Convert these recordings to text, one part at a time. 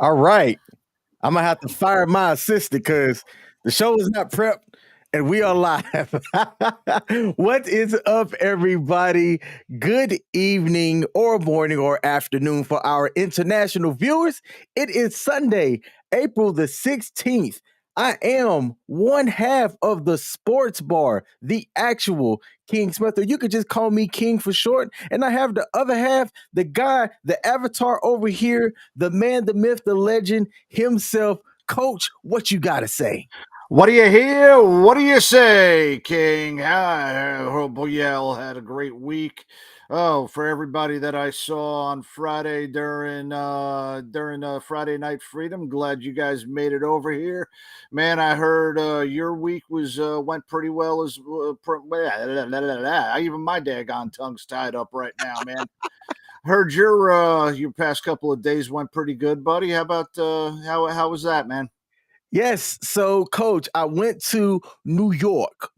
All right. I'm gonna have to fire my assistant because the show is not prepped and we are live. What is up, everybody? Good evening, or morning, or afternoon for our international viewers. It is Sunday, April the 16th. I am one half of the sports bar, the actual King Smith, or you could just call me King for short. And I have the other half, the guy, the avatar over here, the man, the myth, the legend himself. Coach, what you got to say? What do you hear? What do you say, King? I hope Yale had a great week. Oh, for everybody that I saw on Friday during Friday Night Freedom, glad you guys made it over here. Man, I heard your week was went pretty well as even my daggone tongue's tied up right now, man. Heard your past couple of days went pretty good, buddy. How about how was that, man? Yes. So, coach, I went to New York,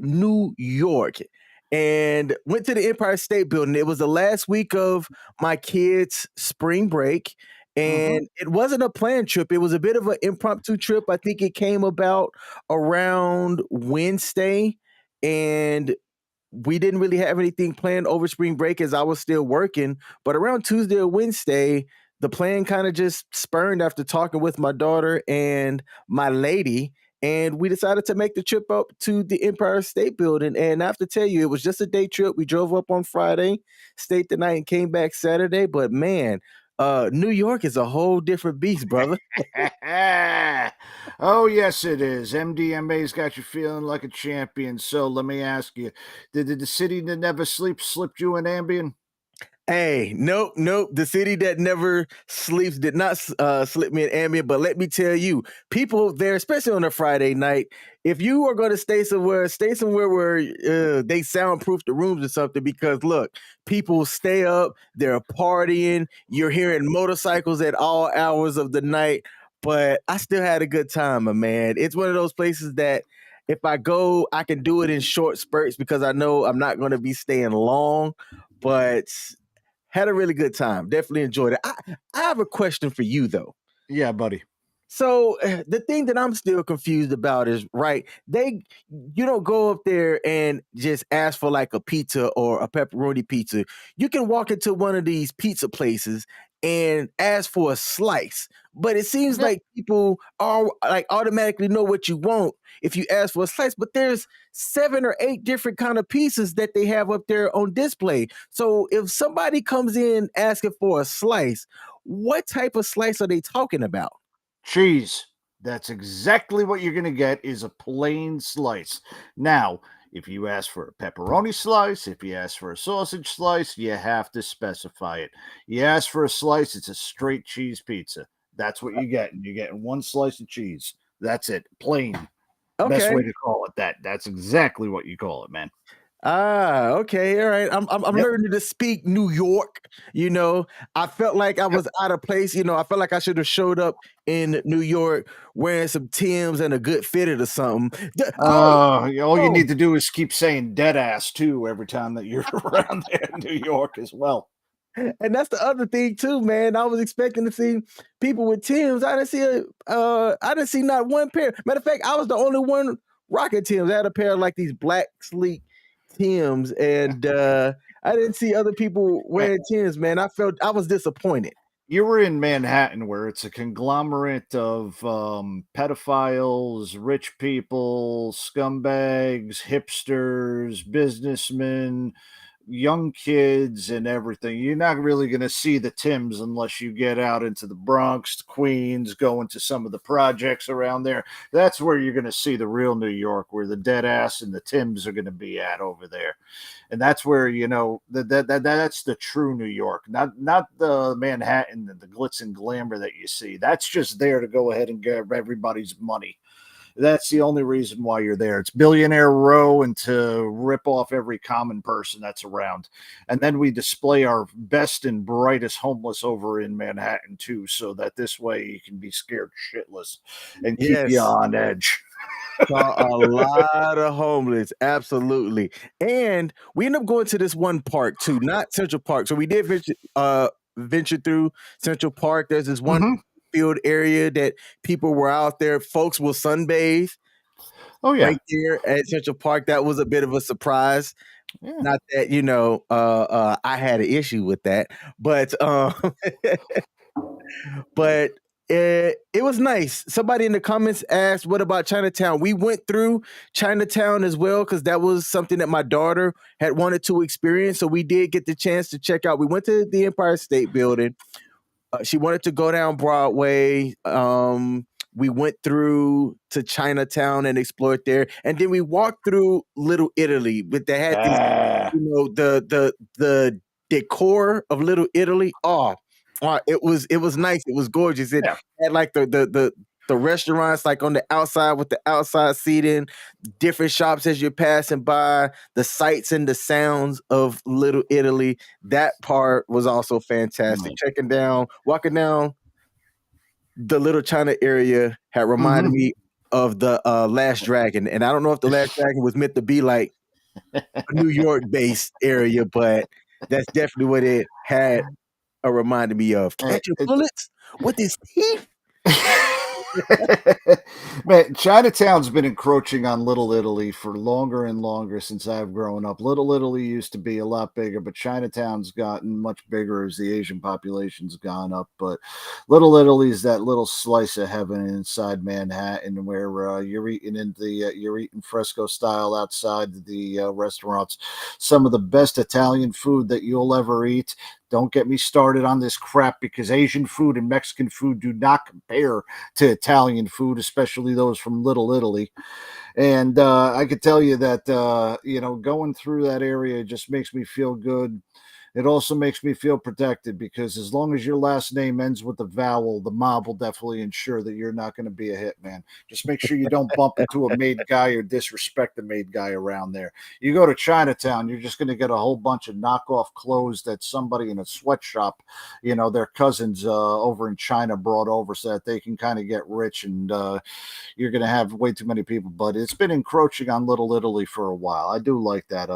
and went to the Empire State Building. It was the last week of my kids' spring break, Mm-hmm. and it wasn't a planned trip. It was a bit of an impromptu trip. I think it came about around Wednesday, and we didn't really have anything planned over spring break as I was still working. But around Tuesday or Wednesday, the plan kind of just spurned after talking with my daughter and my lady. And we decided to make the trip up to the Empire State Building. And I have to tell you, it was just a day trip. We drove up on Friday, stayed the night, and came back Saturday. But man, New York is a whole different beast, brother. Oh, yes, it is. MDMA's got you feeling like a champion. So let me ask you, did the city that never sleeps slipped you an Ambien? Hey, nope, nope. The city that never sleeps did not slip me an ambient. But let me tell you, people there, especially on a Friday night, if you are going to stay somewhere where they soundproof the rooms or something. Because look, people stay up, they're partying, you're hearing motorcycles at all hours of the night. But I still had a good time, my man. It's one of those places that if I go, I can do it in short spurts because I know I'm not going to be staying long. But had a really good time. Definitely enjoyed it. I have a question for you though. Yeah, buddy. So the thing that I'm still confused about is right. You don't go up there and just ask for like a pizza or a pepperoni pizza. You can walk into one of these pizza places and ask for a slice. But it seems Yep. like people are like automatically know what you want if you ask for a slice. But there's 7 or 8 different kind of pieces that they have up there on display. So if somebody comes in asking for a slice, what type of slice are they talking about? Cheese. That's exactly what you're going to get is a plain slice. Now, if you ask for a pepperoni slice, if you ask for a sausage slice, you have to specify it. You ask for a slice, it's a straight cheese pizza. That's what you get. You're getting one slice of cheese. That's it. Plain. Best Okay. way to call it that. That's exactly what you call it, man. Okay, all right. I'm Yep. learning to speak New York. You know, I felt like I Yep. was out of place. You know, I felt like I should have showed up in New York wearing some Tims and a good fitted or something. All you Oh, need to do is keep saying dead ass too every time that you're around there in New York as well. and that's the other thing too, man. I was expecting to see people with Tims. I didn't see not one pair. Matter of fact, I was the only one rocking Tims. I had a pair of like these black sleek Tims, and I didn't see other people wearing Tims. Man, I was disappointed. You were in Manhattan, where it's a conglomerate of pedophiles, rich people, scumbags, hipsters, businessmen, young kids, and everything. You're not really going to see the Tims unless you get out into the Bronx, Queens, go into some of the projects around there. That's where you're going to see the real New York, where the dead ass and the Tims are going to be at over there. And that's where that's the true New York, not the Manhattan and the glitz and glamour that you see. That's just there to go ahead and get everybody's money. That's the only reason why you're there. It's billionaire row and to rip off every common person that's around. And then we display our best and brightest homeless over in Manhattan too, so that this way you can be scared shitless and keep you Yes. on edge. Saw a lot of homeless, absolutely. And we ended up going to this one park too, not Central Park. So we did venture through Central Park. There's this one Mhm. field area that people were out there. Folks will sunbathe Oh yeah, right there at Central Park. That was a bit of a surprise. yeah. Not that, I had an issue with that, but but it was nice. Somebody in the comments asked, "What about Chinatown?" We went through Chinatown as well because that was something that my daughter had wanted to experience. So we did get the chance to check out. We went to the Empire State Building. She wanted to go down Broadway. We went through to Chinatown and explored there, and then we walked through Little Italy. But they had these, Ah, the decor of Little Italy. Oh, it was nice. It was gorgeous. It yeah. had like the restaurants like on the outside with the outside seating, different shops as you're passing by, the sights and the sounds of Little Italy. That part was also fantastic. Walking down the Little China area had reminded Mm-hmm. me of the Last Dragon, and I don't know if the Last Dragon was meant to be like a New York based area, but that's definitely what it had reminded me of. Catching bullets with his teeth. Man, Chinatown's been encroaching on Little Italy for longer and longer since I've grown up. Little Italy used to be a lot bigger, but Chinatown's gotten much bigger as the Asian population's gone up. But Little Italy's that little slice of heaven inside Manhattan, where you're eating fresco style outside the restaurants. Some of the best Italian food that you'll ever eat. Don't get me started on this crap because Asian food and Mexican food do not compare to Italian food, especially those from Little Italy. And I could tell you that, going through that area just makes me feel good. It also makes me feel protected because as long as your last name ends with a vowel, the mob will definitely ensure that you're not going to be a hitman. Just make sure you don't bump into a made guy or disrespect the made guy around there. You go to Chinatown, you're just going to get a whole bunch of knockoff clothes that somebody in a sweatshop, their cousins over in China brought over so that they can kind of get rich. And you're going to have way too many people. But it's been encroaching on Little Italy for a while. I do like that.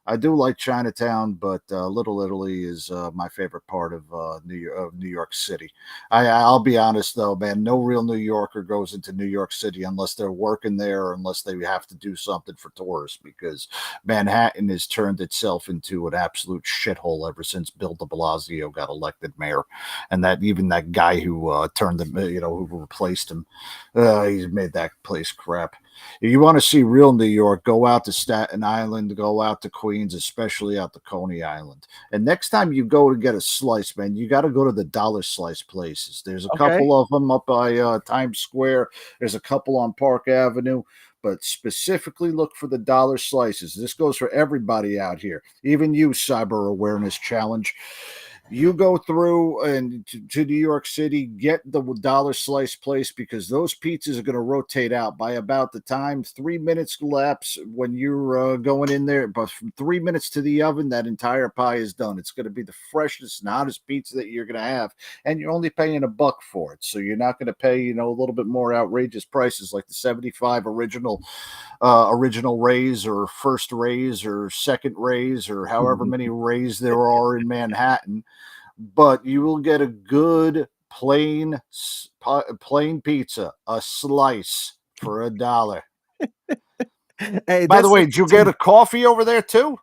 I do like Chinatown, but Little Italy is my favorite part of New York City. I'll be honest though, man, no real New Yorker goes into New York City unless they're working there or unless they have to do something for tourists because Manhattan has turned itself into an absolute shithole ever since Bill de Blasio got elected mayor, and that even that guy who turned him, who replaced him, he's made that place crap. If you want to see real New York, go out to Staten Island, go out to Queens, especially out to Coney Island. And next time you go to get a slice, man, you got to go to the dollar slice places. There's a Okay. couple of them up by Times Square. There's a couple on Park Avenue, but specifically look for the dollar slices. This goes for everybody out here, even you, Cyber Awareness Challenge. You go through and to New York City, get the dollar slice place because those pizzas are going to rotate out by about the time 3 minutes lapse when you're going in there. But from 3 minutes to the oven, that entire pie is done. It's going to be the freshest and hottest pizza that you're going to have, and you're only paying $1 for it. So you're not going to pay a little bit more outrageous prices like the 75 original raise or first raise or second raise or however many raise there are in Manhattan, but you will get a good plain pizza, a slice for $1. Hey, By the that's way, did you get a coffee over there too?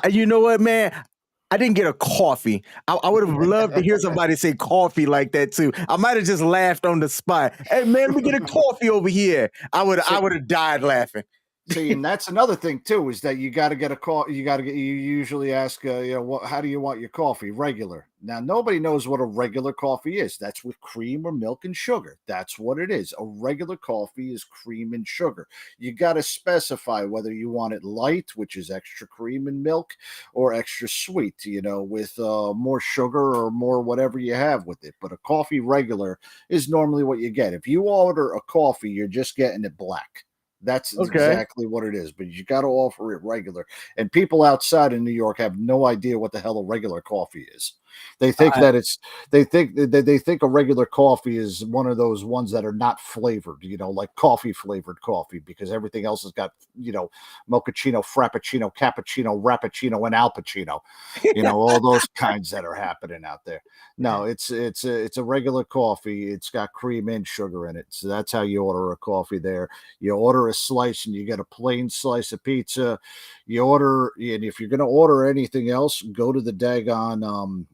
you know what, man? I didn't get a coffee. I would have loved to hear somebody say coffee like that too. I might have just laughed on the spot. Hey man, let me get a coffee over here. I would have died laughing. See, and that's another thing too, is that you got to get a call. You usually ask, how do you want your coffee? Regular. Now, nobody knows what a regular coffee is. That's with cream or milk and sugar. That's what it is. A regular coffee is cream and sugar. You got to specify whether you want it light, which is extra cream and milk, or extra sweet, with more sugar or more whatever you have with it. But a coffee regular is normally what you get. If you order a coffee, you're just getting it black. That's Okay. exactly what it is. But you got to offer it regular. And people outside in New York have no idea what the hell a regular coffee is. They think I that it's they think a regular coffee is one of those ones that are not flavored, like coffee flavored coffee, because everything else has got, mochaccino, frappuccino, cappuccino, rappuccino, and al pacino, all those kinds that are happening out there. No, it's a regular coffee. It's got cream and sugar in it. So that's how you order a coffee there. You order a slice and you get a plain slice of pizza. You order, and if you're going to order anything else, go to the daggone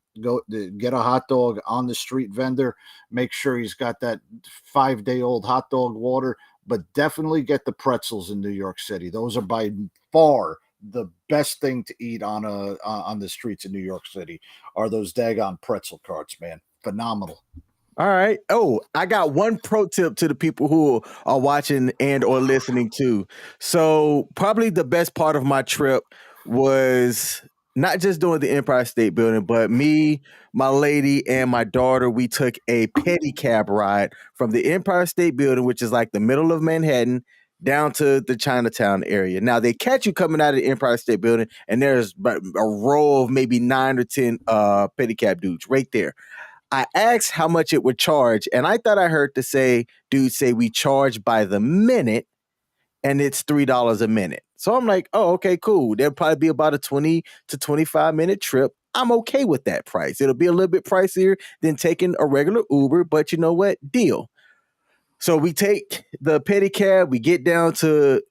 get a hot dog on the street vendor. Make sure he's got that 5 day old hot dog water, but definitely get the pretzels in New York City. Those are by far the best thing to eat on the streets of New York City are those daggone pretzel carts, man. Phenomenal. All right. Oh, I got one pro tip to the people who are watching and or listening to. So probably the best part of my trip was not just doing the Empire State Building, but me, my lady, and my daughter. We took a pedicab ride from the Empire State Building, which is like the middle of Manhattan, down to the Chinatown area. Now they catch you coming out of the Empire State Building, and there's a row of maybe 9 or 10 pedicab dudes right there. I asked how much it would charge, and I thought I heard dude say we charge by the minute, and it's $3 a minute. So I'm like, oh, okay, cool. There'll probably be about a 20 to 25 minute trip. I'm okay with that price. It'll be a little bit pricier than taking a regular Uber, but you know what? Deal. So we take the pedicab, we get down to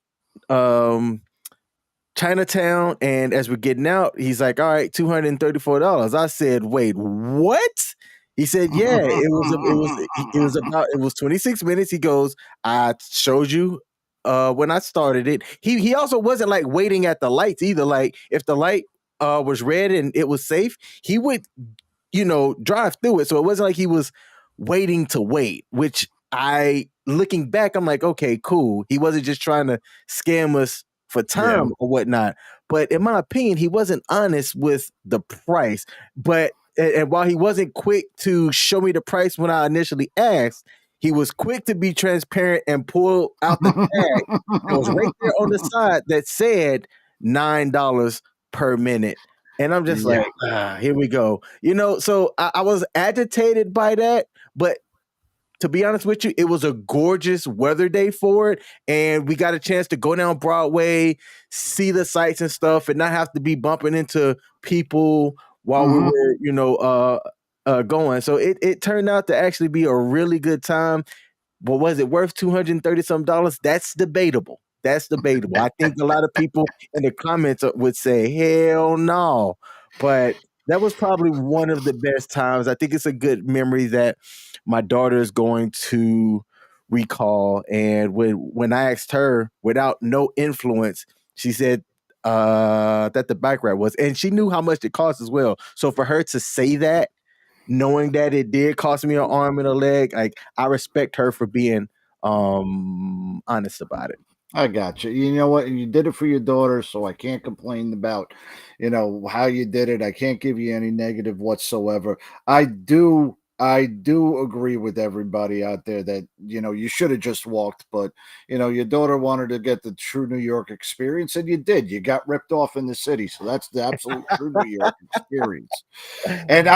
um Chinatown, and as we're getting out, he's like, "All right, $234." I said, "Wait, what?" He said, "Yeah, it was 26 minutes." He goes, "I showed you when I started it." He also wasn't like waiting at the lights either. Like if the light was red and it was safe, he would drive through it. So it wasn't like he was waiting to wait, which looking back, I'm like, okay, cool. He wasn't just trying to scam us for Yeah. time or whatnot. But in my opinion, he wasn't honest with the price. But and while he wasn't quick to show me the price when I initially asked, he was quick to be transparent and pull out the tag that was right there on the side that said $9 per minute. And I'm just Yeah. like, here we go. So I was agitated by that, but to be honest with you, it was a gorgeous weather day for it. And we got a chance to go down Broadway, see the sights and stuff, and not have to be bumping into people while we Mhm. were, going. So it turned out to actually be a really good time. But was it worth 230 some dollars? That's debatable. That's debatable. I think a lot of people in the comments would say, hell no. But that was probably one of the best times. I think it's a good memory that my daughter is going to recall. And when I asked her without no influence, she said that the bike ride was, and she knew how much it cost as well. So for her to say that, knowing that it did cost me an arm and a leg, like I respect her for being honest about it. I got you. You know what? You did it for your daughter, so I can't complain about, how you did it. I can't give you any negative whatsoever. I do agree with everybody out there that, you should have just walked, but your daughter wanted to get the true New York experience, and you did. You got ripped off in the city. So that's the absolute true New York experience. And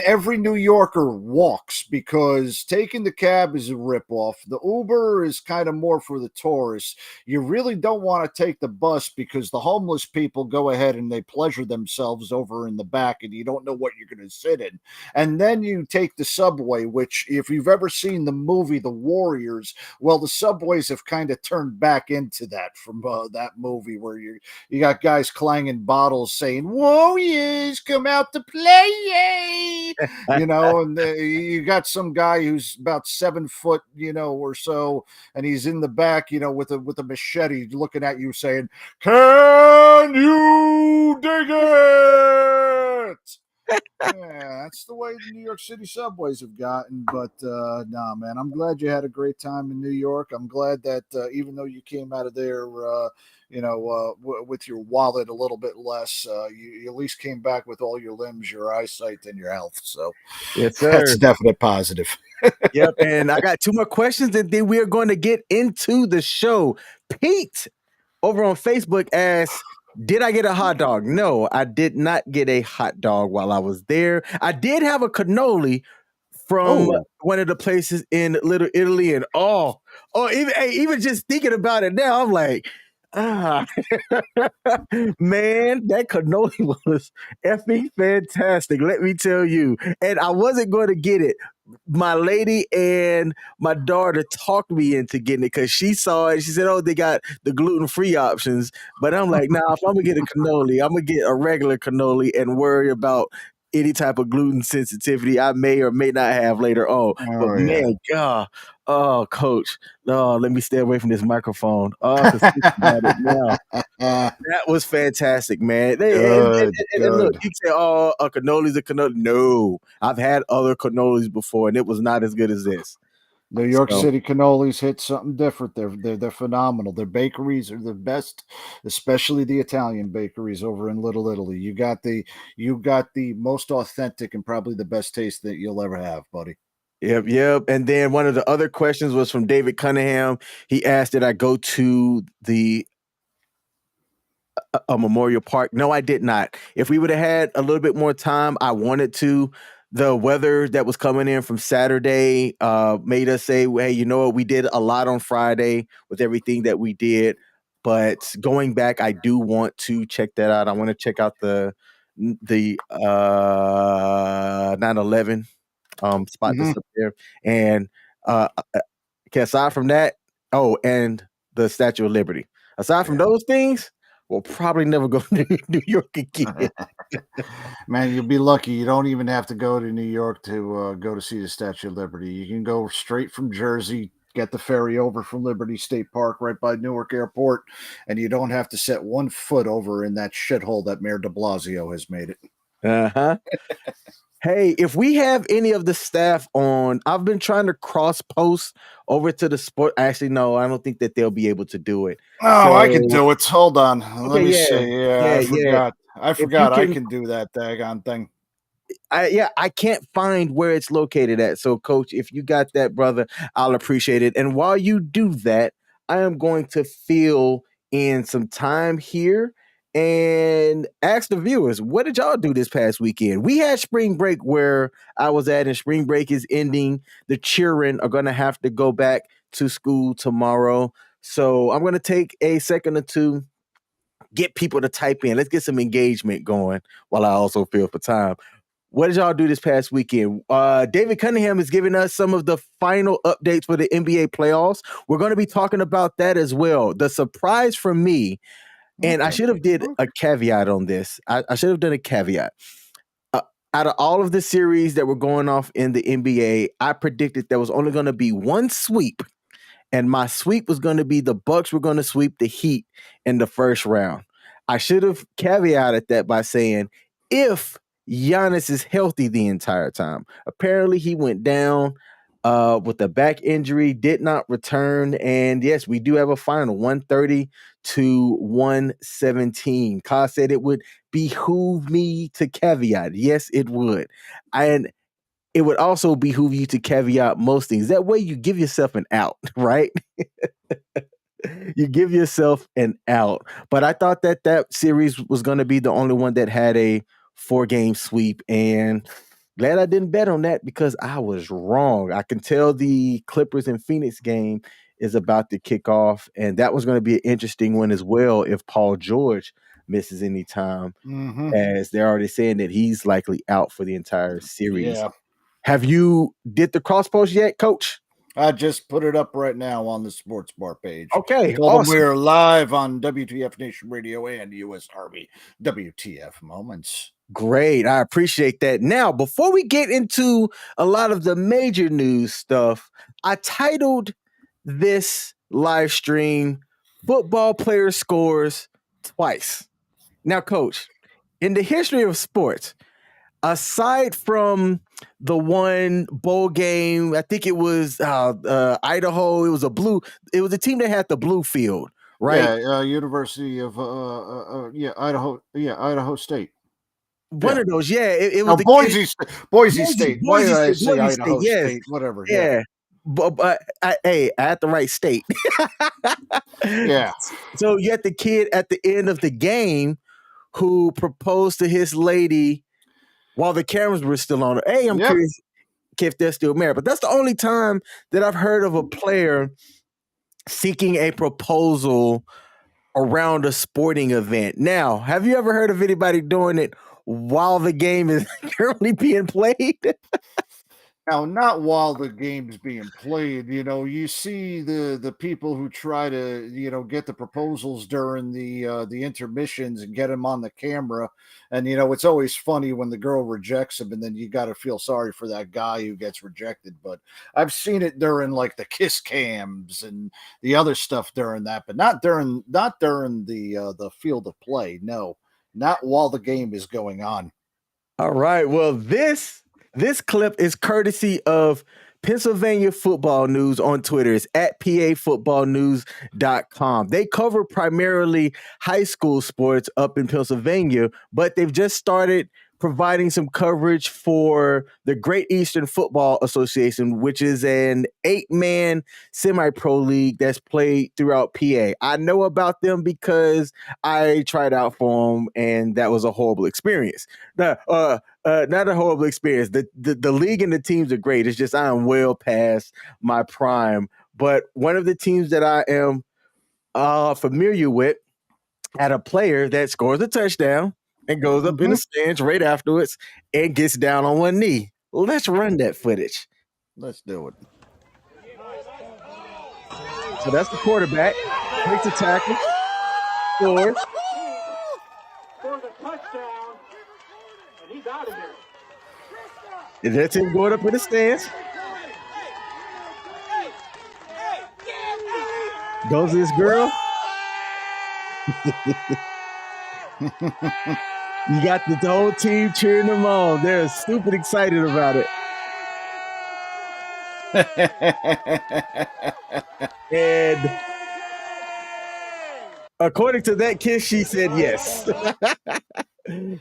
every New Yorker walks because taking the cab is a ripoff. The Uber is kind of more for the tourists. You really don't want to take the bus because the homeless people go ahead and they pleasure themselves over in the back, and you don't know what you're going to sit in. And then you take the subway, which, if you've ever seen the movie The Warriors, well, the subways have kind of turned back into that from that movie where you got guys clanging bottles saying, Warriors, come out to play. And you got some guy who's about 7 foot, or so, and he's in the back, with a machete looking at you saying, can you dig it? Yeah, that's the way the New York City subways have gotten. But nah, man, I'm glad you had a great time in New York. I'm glad that even though you came out of there, with your wallet a little bit less, you at least came back with all your limbs, your eyesight, and your health. So Yes, that's sir. a definite positive. Yep. And I got two more questions, and then we are going to get into the show. Pete over on Facebook asks, did I get a hot dog? No, I did not get a hot dog while I was there. I did have a cannoli from Oh, one of the places in Little Italy, and even just thinking about it now, I'm like, ah, man, that cannoli was effing fantastic. Let me tell you, and I wasn't going to get it. My lady and my daughter talked me into getting it because she saw it. She said, "Oh, they got the gluten-free options." But I'm like, "Nah, if I'm gonna get a cannoli, I'm gonna get a regular cannoli and worry about any type of gluten sensitivity I may or may not have later on." But oh yeah. man, God, oh, Coach, no, let me stay away from this microphone. Oh, cause think about it now. That was fantastic, man. Good, And look, good. you say, "Oh, a cannoli's a cannoli." No, I've had other cannolis before, and it was not as good as this. New York So, City cannolis hit something different. They're phenomenal. Their bakeries are the best, especially the Italian bakeries over in Little Italy. You got the most authentic and probably the best taste that you'll ever have, buddy. yep, yep. And then one of the other questions was from David Cunningham. He asked, "Did I go to the a Memorial Park?" No, I did not. If we would have had a little bit more time, I wanted to. The weather that was coming in from Saturday made us say, "Hey, you know what? We did a lot on Friday with everything that we did." But going back, I do want to check that out. I want to check out the 9/11 spot Hmm. that's up there, and uh, okay, aside from that, oh, and the Statue of Liberty. Aside from Yeah. those things, we'll probably never go to New York again. Man, you'll be lucky. You don't even have to go to New York to go to see the Statue of Liberty. You can go straight from Jersey, get the ferry over from Liberty State Park right by Newark Airport, and you don't have to set one foot over in that shithole that Mayor de Blasio has made it. Uh-huh. Hey, if we have any of the staff on, I've been trying to cross post over to the sport. Actually, no, I don't think that they'll be able to do it. Oh, I can So, do it. Hold on. Let okay, me yeah, see. Yeah, yeah, I yeah. forgot. I If you forgot I can, can do that daggone thing. I can't find where it's located at. So, Coach, if you got that, brother, I'll appreciate it. And while you do that, I am going to fill in some time here and ask the viewers, what did y'all do this past weekend? We had spring break where I was at, and spring break is ending. The children are going to have to go back to school tomorrow. So, I'm going to take a second or two, get people to type in. Let's get some engagement going while I also fill for time. What did y'all do this past weekend? David Cunningham is giving us some of the final updates for the NBA playoffs. We're going to be talking about that as well. The surprise for me, and I Okay. should have did a caveat on this. I should have done a caveat. Uh, Out of all of the series that were going off in the NBA, I predicted there was only going to be one sweep, and my sweep was going to be the Bucks were going to sweep the Heat in the first round. I should have caveated that by saying if Giannis is healthy the entire time. Apparently, he went down with a back injury, did not return, and yes, we do have a final 130 to 117. Ka said it would behoove me to caveat. Yes, it would. And it would also behoove you to caveat most things. That way you give yourself an out, right? You give yourself an out. But I thought that that series was going to be the only one that had a 4-game sweep. And glad I didn't bet on that because I was wrong. I can tell the Clippers and Phoenix game is about to kick off. And that was going to be an interesting one as well if Paul George misses any time, Hmm. as they're already saying that he's likely out for the entire series. Yeah. Have you did the cross post yet, Coach? I just put it up right now on the Sports Bar page. Okay, Told them awesome. we're live on WTF Nation Radio and US Army WTF Moments. Great. I appreciate that. Now, before we get into a lot of the major news stuff, I titled this live stream Football Player Scores Twice. Now, Coach, in the history of sports, aside from the one bowl game, I think it was Idaho. It was a team that had the blue field, right? Yeah, University of Idaho State. One of those, yeah. It was Oh, the kid, Boise State. Why did I say Boise State, Idaho yes, State? Whatever. Yeah. yeah. But I at the right state. Yeah. So you had the kid at the end of the game who proposed to his lady while the cameras were still on her. Hey, I'm Yep. curious if they're still married, but that's the only time that I've heard of a player seeking a proposal around a sporting event. Now, have you ever heard of anybody doing it while the game is currently being played? Now, not while the game's being played. You see the people who try to get the proposals during the intermissions and get them on the camera, and it's always funny when the girl rejects them, and then you got to feel sorry for that guy who gets rejected. But I've seen it during like the kiss cams and the other stuff during that, but not during the field of play. No, not while the game is going on. All right. Well, this clip is courtesy of Pennsylvania Football News on Twitter. It's at pafootballnews.com. They cover primarily high school sports up in Pennsylvania, but they've just started providing some coverage for the Great Eastern Football Association, which is an 8-man semi-pro league that's played throughout PA. I know about them because I tried out for them, and that was a horrible experience. Not a horrible experience. The league and the teams are great. It's just I am well past my prime. But one of the teams that I am familiar with had a player that scores a touchdown and goes up in the stands right afterwards and gets down on one knee. Let's run that footage. Let's do it. So that's the quarterback. Makes a tackle. Scores. For the touchdown. And he's out of here. And that's him going up in the stands. Goes this girl. You got the whole team cheering them on. They're stupid excited about it. And according to that kiss, she said yes.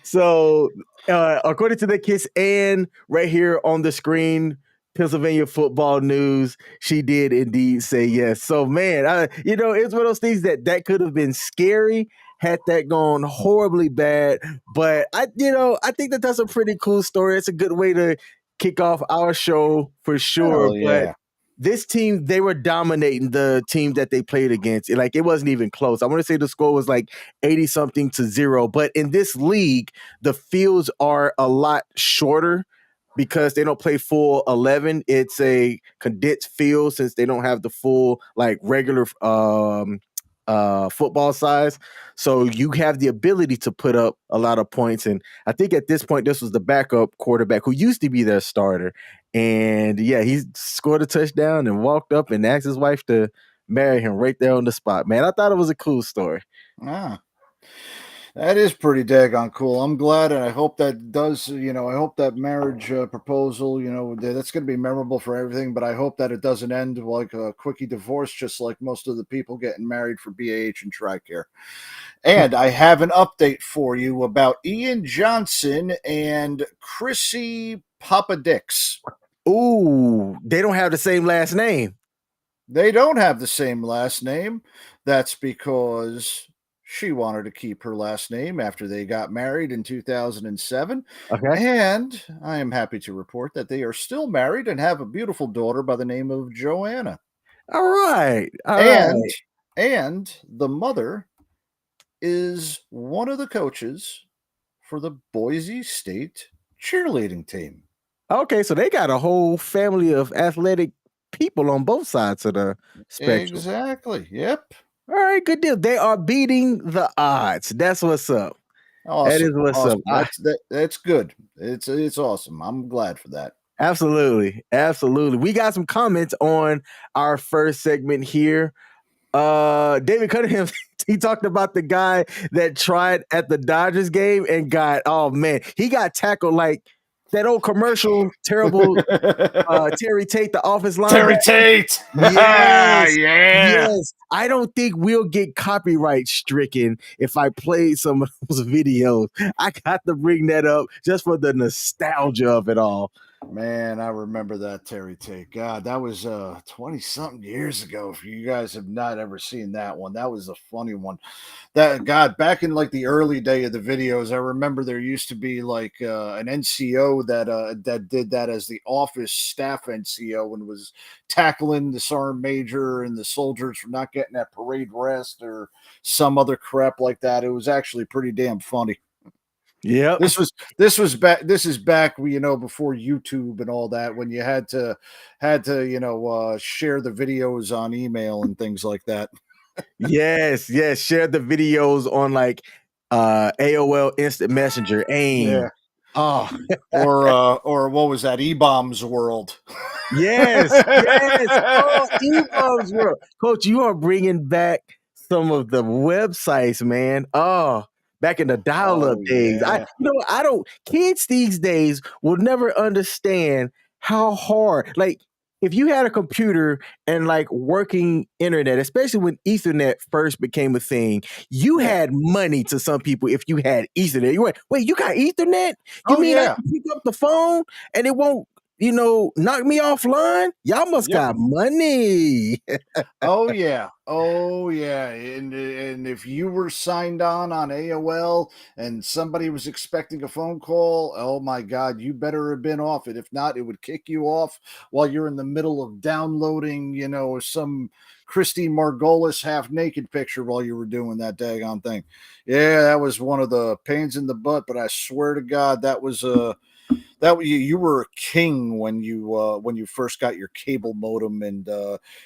So according to that kiss, and right here on the screen, Pennsylvania Football News, she did indeed say yes. So man, it's one of those things that could have been scary had that gone horribly bad. But I think that's a pretty cool story. It's a good way to kick off our show for sure. Oh, yeah. But this team, they were dominating the team that they played against. It wasn't even close. I want to say the score was like 80-something to 0. But in this league, the fields are a lot shorter because they don't play full 11. It's a condensed field since they don't have the full regular football size. So you have the ability to put up a lot of points. And I think at this point, this was the backup quarterback who used to be their starter. And yeah, he scored a touchdown and walked up and asked his wife to marry him right there on the spot. Man, I thought it was a cool story. That is pretty daggone cool. I'm glad, and I hope that does, I hope that marriage proposal, that's going to be memorable for everything, but I hope that it doesn't end like a quickie divorce, just like most of the people getting married for BAH and TRICARE. And I have an update for you about Ian Johnson and Chrissy Papadix. Ooh, they don't have the same last name. They don't have the same last name. That's because she wanted to keep her last name after they got married in 2007. Okay. And I am happy to report that they are still married and have a beautiful daughter by the name of Joanna. All right. And the mother is one of the coaches for the Boise State cheerleading team. Okay, so they got a whole family of athletic people on both sides of the spectrum. Exactly. Yep. All right, good deal. They are beating the odds. That's what's up. Awesome. That is what's up. That's good. It's awesome. I'm glad for that. Absolutely. We got some comments on our first segment here. David Cunningham He talked about the guy that tried at the Dodgers game and got, oh man, he got tackled like that old commercial, terrible Terry Tate, the office linebacker. Terry Tate. Yes. Yeah. Yes. I don't think we'll get copyright stricken if I play some of those videos. I got to bring that up just for the nostalgia of it all. Man, I remember that Terry Tate. God, that was 20-something years ago. If you guys have not ever seen that one, that was a funny one. That God, back in like the early day of the videos, I remember there used to be like an NCO that did that as the office staff NCO and was tackling the sergeant major and the soldiers for not getting that parade rest or some other crap like that. It was actually pretty damn funny. Yeah, this is back before YouTube and all that, when you had to share the videos on email and things like that. yes, share the videos on like AOL Instant Messenger, AIM. Yeah. Oh, or what was that? E-Bombs World. yes. Oh, E-Bombs World. Coach, you are bringing back some of the websites, man. Oh, back in the dial-up days. Yeah. Kids these days will never understand how hard, like, if you had a computer and like working internet, especially when Ethernet first became a thing, you had money to some people if you had Ethernet. You went, wait, you got Ethernet? You mean I can pick up the phone and it won't, knock me offline? Y'all must got money. Oh yeah. And if you were signed on AOL and somebody was expecting a phone call, oh my God, you better have been off it. If not, it would kick you off while you're in the middle of downloading, some Christy Margolis half naked picture while you were doing that daggone thing. Yeah, that was one of the pains in the butt, but I swear to God, that was you were a king when you first got your cable modem, and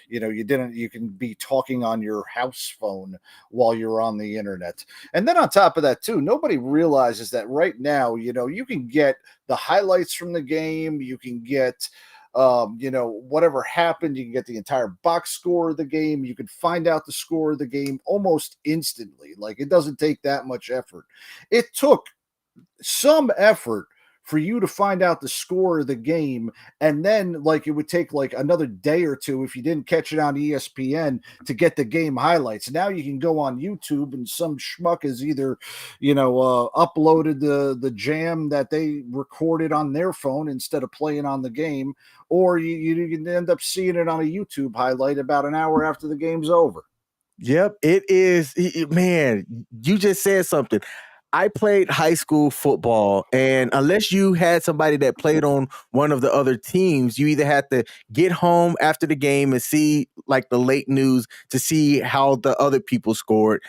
you can be talking on your house phone while you're on the internet. And then on top of that too, nobody realizes that right now, you can get the highlights from the game, you can get whatever happened, you can get the entire box score of the game, you can find out the score of the game almost instantly. Like, it doesn't take that much effort. It took some effort for you to find out the score of the game, and then like it would take like another day or two if you didn't catch it on ESPN to get the game highlights. Now you can go on YouTube and some schmuck has either uploaded the jam that they recorded on their phone instead of playing on the game, or you can end up seeing it on a YouTube highlight about an hour after the game's over. Yep, it is. Man, you just said something. I played high school football, and unless you had somebody that played on one of the other teams, you either had to get home after the game and see like the late news to see how the other people scored.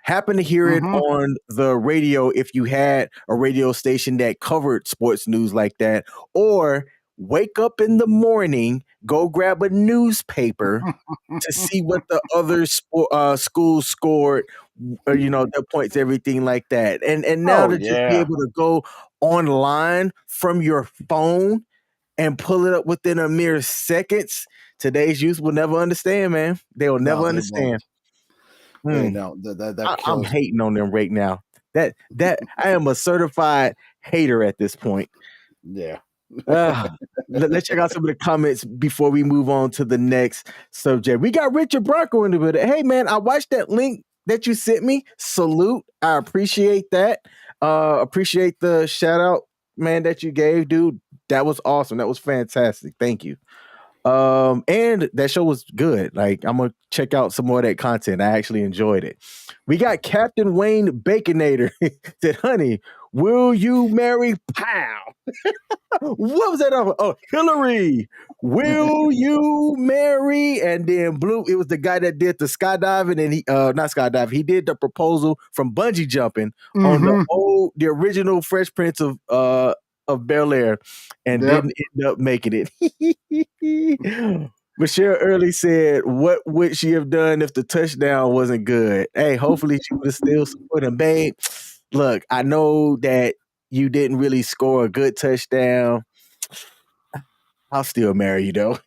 Happen to hear it on the radio if you had a radio station that covered sports news like that, or wake up in the morning, go grab a newspaper to see what the other schools scored, or their points, everything like that. And now to just be able to go online from your phone and pull it up within a mere seconds, today's youth will never understand, man. They will never understand. I'm hating on them right now. That I am a certified hater at this point. Yeah. Let's check out some of the comments before we move on to the next subject. We got Richard Bronco in the video. Hey man, I watched that link that you sent me. Salute. I appreciate that. Appreciate the shout out, man, that you gave, dude. That was awesome. That was fantastic. Thank you. And that show was good. Like, I'm gonna check out some more of that content. I actually enjoyed it. We got Captain Wayne Baconator said, honey, will you marry Pow? What was that other? Oh, Hillary, will you marry? And then Blue, it was the guy that did the skydiving, and he not skydiving, he did the proposal from bungee jumping on the original Fresh Prince of Bel-Air, and didn't end up making it. Michelle Early said, what would she have done if the touchdown wasn't good? Hey, hopefully she would have still supported him. Babe, look, I know that you didn't really score a good touchdown. I'll still marry you, though.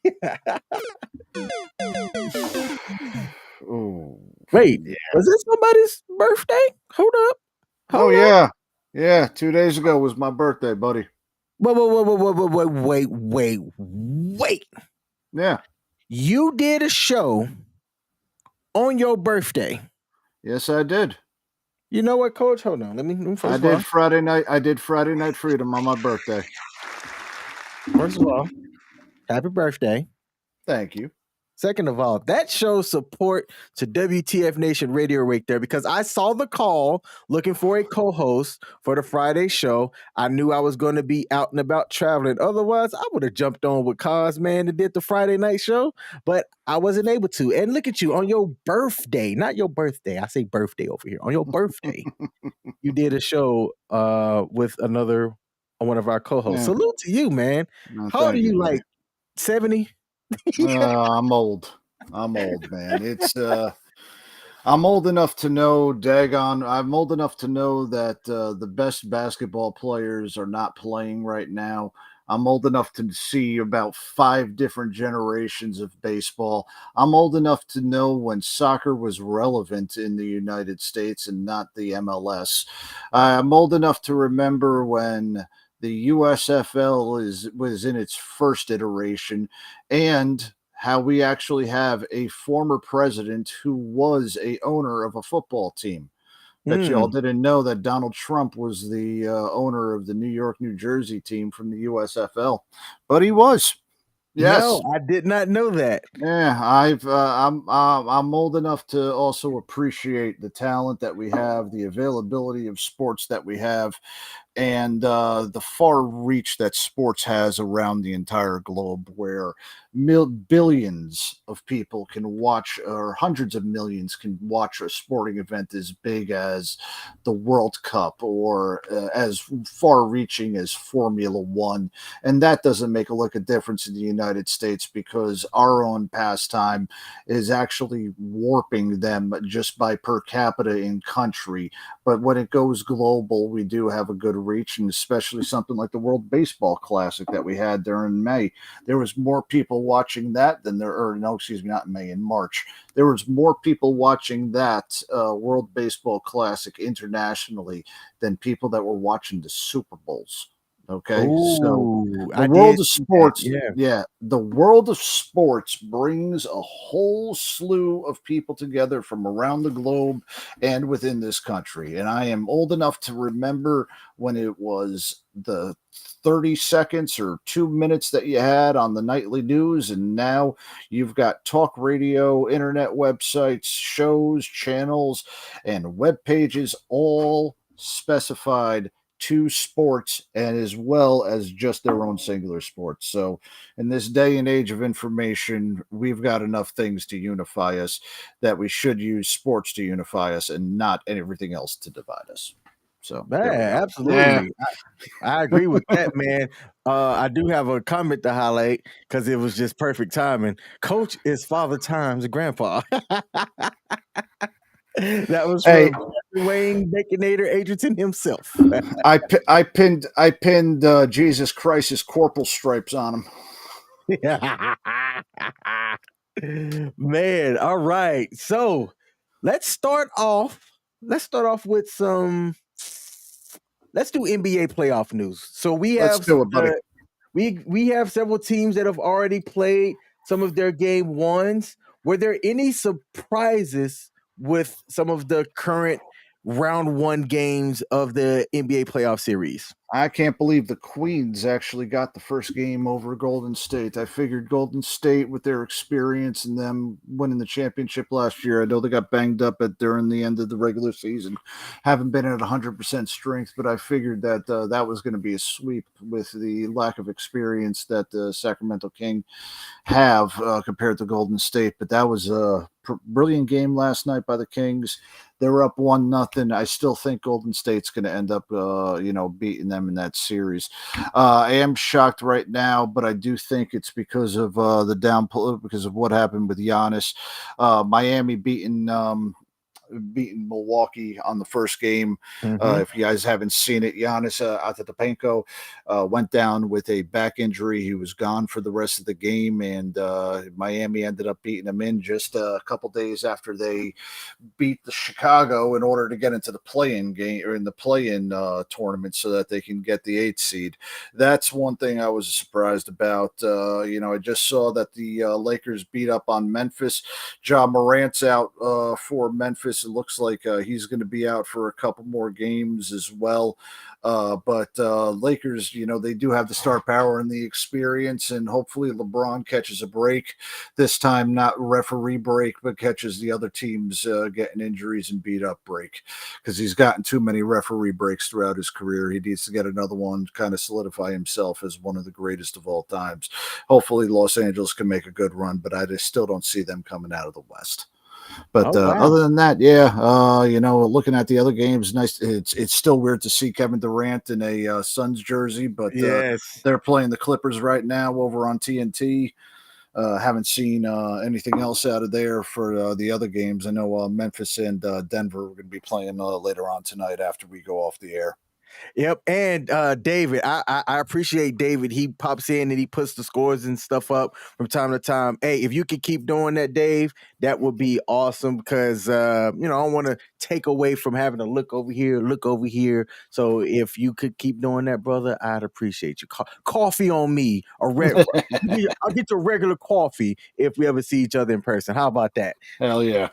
Oh, Wait, yeah. was it somebody's birthday? Hold up. Oh, Hold up. yeah. Yeah, 2 days ago was my birthday, buddy. Wait. Yeah. You did a show on your birthday. Yes, I did. You know what, Coach? Hold on. Let me I first of all. did Friday Night Freedom on my birthday. First of all, happy birthday. Thank you. Second of all, that shows support to WTF Nation Radio right there because I saw the call looking for a co-host for the Friday show. I knew I was going to be out and about traveling. Otherwise, I would have jumped on with Cos, man, and did the Friday night show, but I wasn't able to. And look at you on your birthday, not your birthday. I say birthday over here. On your birthday, you did a show with one of our co-hosts. Yeah. Salute to you, man. No, How old are thank you? buddy. Like 70? I'm old, man. It's I'm old enough to know, I'm old enough to know that the best basketball players are not playing right now. I'm old enough to see about 5 different generations of baseball. I'm old enough to know when soccer was relevant in the United States and not the MLS. I'm old enough to remember when the USFL was in its first iteration, and how we actually have a former president who was a owner of a football team. Bet you all didn't know that Donald Trump was the owner of the New York, New Jersey team from the USFL, but he was. Yes. No, I did not know that. Yeah, I'm old enough to also appreciate the talent that we have, the availability of sports that we have, and the far reach that sports has around the entire globe, where billions of people can watch, or hundreds of millions can watch a sporting event as big as the World Cup, or as far reaching as Formula One. And that doesn't make a lick of difference in the United States, because our own pastime is actually warping them just by per capita in country. But when it goes global, we do have a good reach, and especially something like the World Baseball Classic that we had during May. There was more people watching that than not in May, in March. There was more people watching that World Baseball Classic internationally than people that were watching the Super Bowls. Okay, so the world of sports, the world of sports brings a whole slew of people together from around the globe and within this country. And I am old enough to remember when it was the 30 seconds or 2 minutes that you had on the nightly news, and now you've got talk radio, internet websites, shows, channels, and web pages all specified to sports, and as well as just their own singular sports. So in this day and age of information, we've got enough things to unify us that we should use sports to unify us and not everything else to divide us. So absolutely. I agree with that, man. I do have a comment to highlight because it was just perfect timing. Coach is Father Time's grandpa. That was from Wayne Baconator Adrian himself. I pinned Jesus Christ's corporal stripes on him. Man, all right. So let's start off with some. Let's do NBA playoff news. So we have Let's do it, buddy. We have several teams that have already played some of their game ones. Were there any surprises with some of the current round one games of the NBA playoff series? I can't believe the Queens actually got the first game over Golden State. I figured Golden State, with their experience and them winning the championship last year, I know they got banged up during the end of the regular season, haven't been at 100% strength, but I figured that that was going to be a sweep with the lack of experience that the Sacramento King have compared to Golden State. But that was a brilliant game last night by the Kings. They were up 1-0. I still think Golden State's going to end up, beating them in that series. I am shocked right now, but I do think it's because of the downpull, because of what happened with Giannis. Miami beating beating Milwaukee on the first game. Mhm. If you guys haven't seen it, Giannis Antetokounmpo went down with a back injury. He was gone for the rest of the game, and Miami ended up beating him in just a couple days after they beat the Chicago in order to get into the play-in game or in the play-in tournament so that they can get the 8th seed. That's one thing I was surprised about. I just saw that the Lakers beat up on Memphis. Ja Morant's out for Memphis. It looks like he's going to be out for a couple more games as well. But Lakers, they do have the star power and the experience, and hopefully LeBron catches a break this time, not referee break, but catches the other teams getting injuries and beat up break, because he's gotten too many referee breaks throughout his career. He needs to get another one, kind of solidify himself as one of the greatest of all times. Hopefully Los Angeles can make a good run, but I just still don't see them coming out of the West. But Oh, wow. other than that, looking at the other games, nice. It's still weird to see Kevin Durant in a Suns jersey, but Yes. they're playing the Clippers right now over on TNT. Haven't seen anything else out of there for the other games. I know Memphis and Denver are going to be playing later on tonight after we go off the air. Yep, and David, I appreciate David. He pops in and he puts the scores and stuff up from time to time. Hey, if you could keep doing that, Dave, that would be awesome, because I don't want to take away from having to look over here, look over here. So if you could keep doing that, brother, I'd appreciate you. Coffee on me, I'll get your regular coffee if we ever see each other in person. How about that? Hell yeah.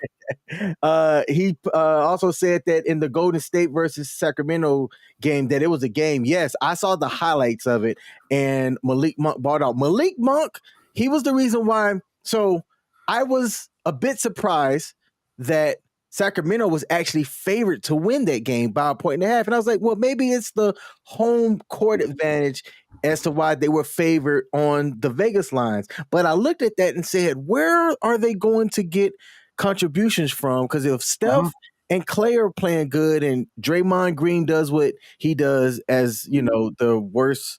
He also said that in the Golden State versus Sacramento game, that it was a game. Yes, I saw the highlights of it, and Malik Monk bought out. Malik Monk, he was the reason why. So I was a bit surprised that Sacramento was actually favored to win that game by 1.5. And I was like, well, maybe it's the home court advantage as to why they were favored on the Vegas lines. But I looked at that and said, where are they going to get contributions from? Because if Steph and Clay are playing good, and Draymond Green does what he does as, the worst,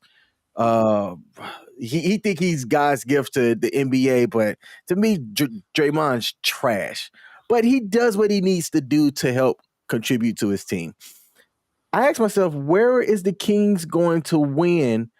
he think he's God's gift to the NBA, but to me, Draymond's trash. But he does what he needs to do to help contribute to his team. I asked myself, where is the Kings going to win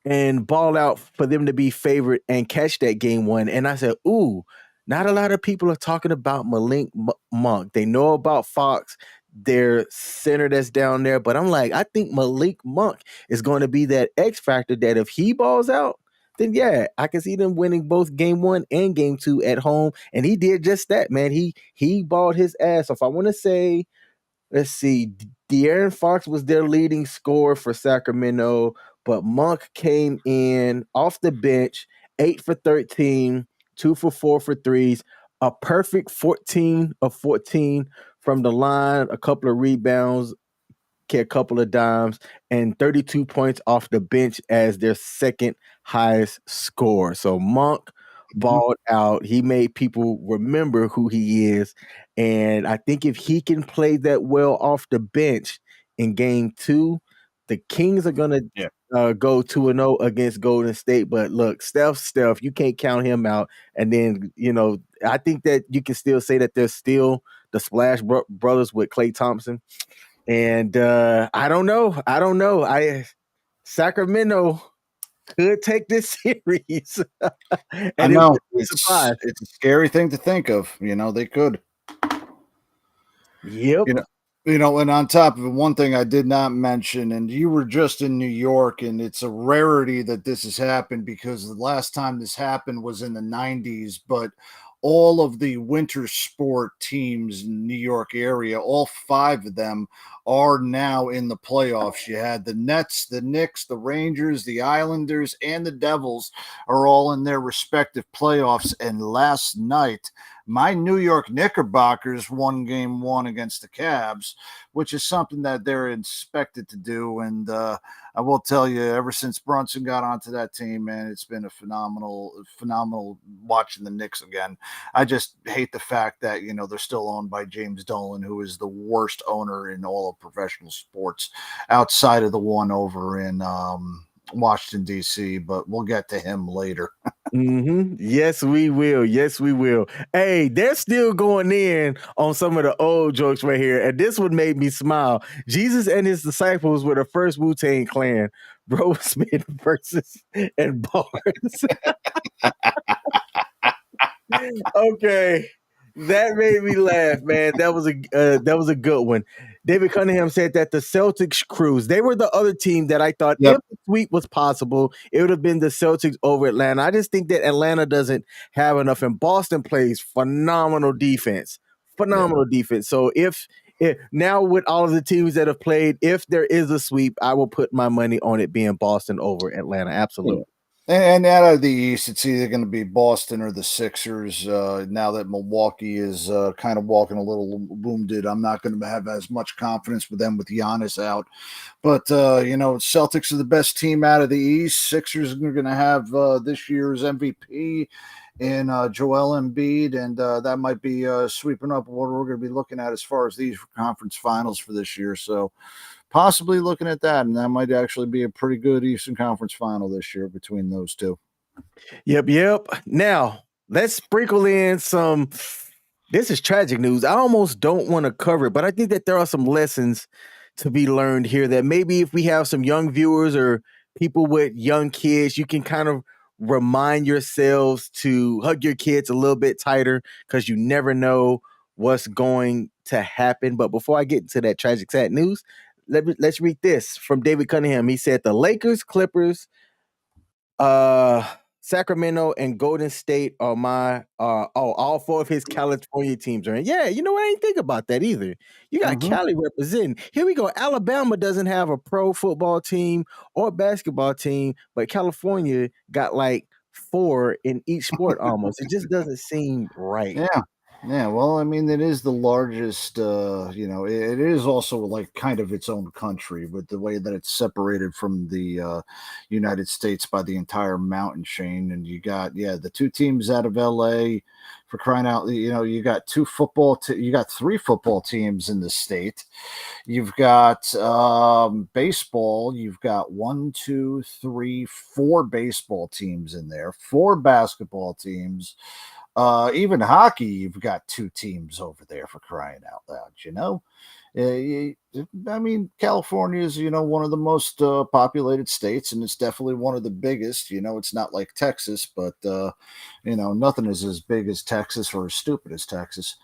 and ball out for them to be favored and catch that game one? And I said, ooh, not a lot of people are talking about Malik Monk. They know about Fox, their center that's down there. But I'm like, I think Malik Monk is going to be that X factor that if he balls out, then yeah, I can see them winning both game one and game two at home. And he did just that, man. He balled his ass off. I want to say, let's see, De'Aaron Fox was their leading scorer for Sacramento, but Monk came in off the bench, 8 for 13, 2 for 4 for threes, a perfect 14 of 14 from the line, a couple of rebounds, a couple of dimes, and 32 points off the bench as their second highest score. So Monk balled out. He made people remember who he is. And I think if he can play that well off the bench in game two, the Kings are going to go 2-0 against Golden State. But look, Steph, you can't count him out. And then, I think that you can still say that there's still the Splash Brothers with Klay Thompson. And I don't know. Sacramento could take this series. And I know. It's It's a scary thing to think of. They could. Yep. And on top of it, one thing I did not mention, and you were just in New York, and it's a rarity that this has happened, because the last time this happened was in the 90s, but all of the winter sport teams in the New York area, all 5 of them are now in the playoffs. You had the Nets, the Knicks, the Rangers, the Islanders, and the Devils are all in their respective playoffs. And last night, my New York Knickerbockers won game 1 against the Cavs, which is something that they're expected to do. And I will tell you, ever since Brunson got onto that team, man, it's been a phenomenal watching the Knicks again. I just hate the fact that, they're still owned by James Dolan, who is the worst owner in all of professional sports outside of the one over in Washington, D.C., but we'll get to him later. Yes, we will. Yes, we will. Hey, they're still going in on some of the old jokes right here, and this one made me smile. Jesus and his disciples were the first Wu-Tang Clan. Bro Smith versus and bars. Okay, that made me laugh, man. That was a good one. David Cunningham said that the Celtics cruise. They were the other team that I thought Yep. if the sweep was possible, it would have been the Celtics over Atlanta. I just think that Atlanta doesn't have enough, and Boston plays phenomenal defense. Phenomenal defense. So if now with all of the teams that have played, if there is a sweep, I will put my money on it being Boston over Atlanta. Absolutely. And out of the East, it's either going to be Boston or the Sixers. Now that Milwaukee is kind of walking a little wounded, I'm not going to have as much confidence with them with Giannis out. But, Celtics are the best team out of the East. Sixers are going to have this year's MVP in Joel Embiid, and that might be sweeping up what we're going to be looking at as far as these conference finals for this year. So, possibly looking at that, and that might actually be a pretty good Eastern Conference final this year between those two. Yep. Now, let's sprinkle in some. This is tragic news. I almost don't want to cover it, but I think that there are some lessons to be learned here that maybe if we have some young viewers or people with young kids, you can kind of remind yourselves to hug your kids a little bit tighter because you never know what's going to happen. But before I get into that tragic, sad news, let's read this from David Cunningham. He said the Lakers, Clippers, Sacramento and Golden State are all four of his California teams are in. Yeah, you know what? I didn't think about that either. You got Cali representing. Here we go. Alabama doesn't have a pro football team or basketball team, but California got like four in each sport almost. It just doesn't seem right. Yeah. Yeah, well, I mean, it is the largest, it is also like kind of its own country with the way that it's separated from the United States by the entire mountain chain. And you got, the two teams out of LA for crying out, you got you got three football teams in the state. You've got baseball, you've got 1, 2, 3, 4 baseball teams in there, 4 basketball teams. Even hockey, you've got 2 teams over there for crying out loud. I mean, California is, one of the most populated states, and it's definitely one of the biggest. It's not like Texas, but, nothing is as big as Texas or as stupid as Texas.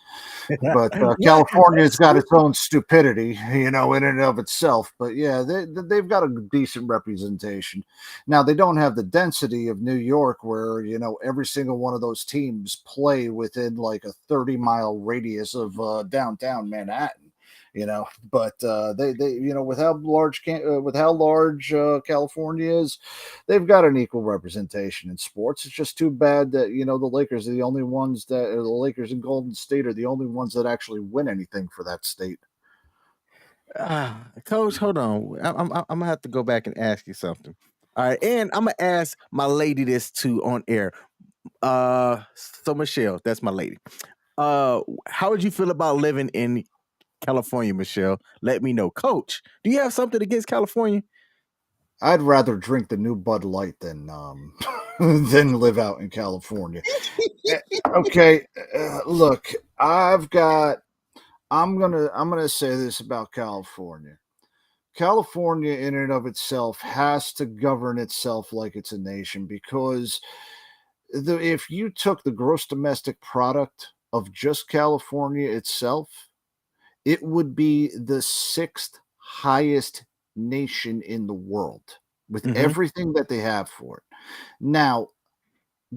But California's got its own stupidity, in and of itself. But yeah, they've got a decent representation. Now, they don't have the density of New York where, every single one of those teams play within like a 30-mile radius of downtown Manhattan. But they with how large California is, they've got an equal representation in sports. It's just too bad that the Lakers are the only ones the Lakers and Golden State are the only ones that actually win anything for that state. Coach, hold on. I'm gonna have to go back and ask you something. All right, and I'm gonna ask my lady this too on air. So Michelle, that's my lady. How would you feel about living in California, Michelle? Let me know. Coach, do you have something against California? I'd rather drink the new Bud Light than than live out in California. Okay, look, I'm gonna say this about California. California, in and of itself, has to govern itself like it's a nation because if you took the gross domestic product of just California itself, it would be the 6th highest nation in the world with everything that they have for it. Now,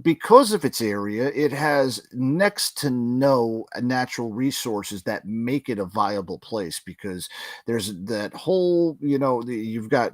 because of its area, it has next to no natural resources that make it a viable place because there's that whole, you've got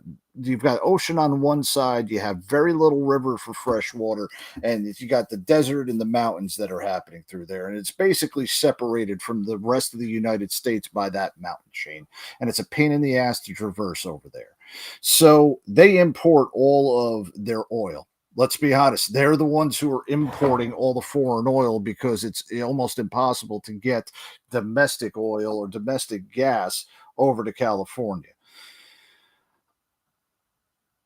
ocean on one side, you have very little river for fresh water, and you got the desert and the mountains that are happening through there. And it's basically separated from the rest of the United States by that mountain chain. And it's a pain in the ass to traverse over there. So they import all of their oil. Let's be honest, they're the ones who are importing all the foreign oil because it's almost impossible to get domestic oil or domestic gas over to California.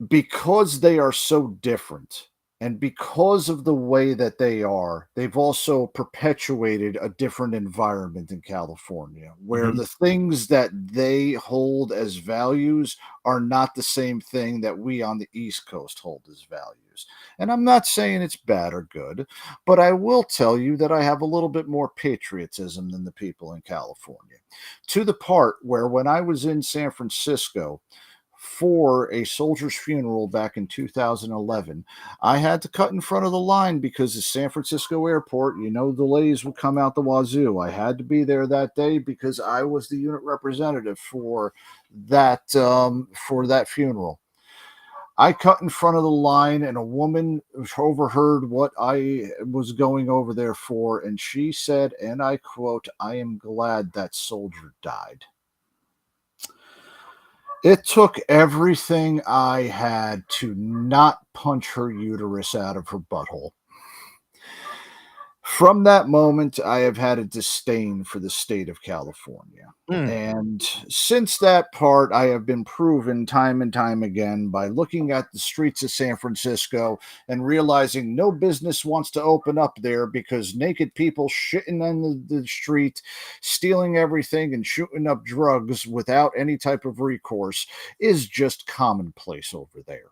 Because they are so different, And because of the way that they are, they've also perpetuated a different environment in California where Mhm. the things that they hold as values are not the same thing that we on the East Coast hold as values. And I'm not saying it's bad or good, but I will tell you that I have a little bit more patriotism than the people in California. To the part where when I was in San Francisco, for a soldier's funeral back in 2011, I had to cut in front of the line because the San Francisco airport, delays would come out the wazoo. I had to be there that day because I was the unit representative for that funeral. I cut in front of the line, and a woman overheard what I was going over there for, and she said, and I quote, "I am glad that soldier died." It took everything I had to not punch her uterus out of her butthole. From that moment, I have had a disdain for the state of California. Mm. And since that part, I have been proven time and time again by looking at the streets of San Francisco and realizing no business wants to open up there because naked people shitting on the street, stealing everything, and shooting up drugs without any type of recourse is just commonplace over there.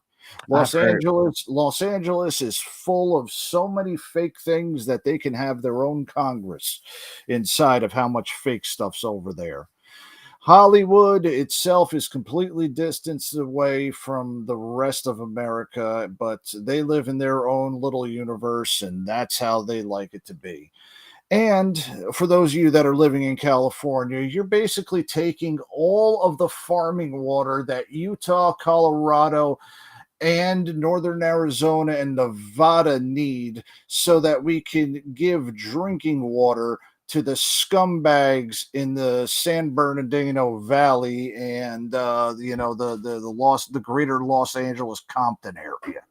I've heard. Los Angeles is full of so many fake things that they can have their own Congress inside of how much fake stuff's over there. Hollywood itself is completely distanced away from the rest of America, but they live in their own little universe, and that's how they like it to be. And for those of you that are living in California, you're basically taking all of the farming water that Utah, Colorado, and northern Arizona and Nevada need so that we can give drinking water to the scumbags in the San Bernardino Valley and the greater Los Angeles Compton area.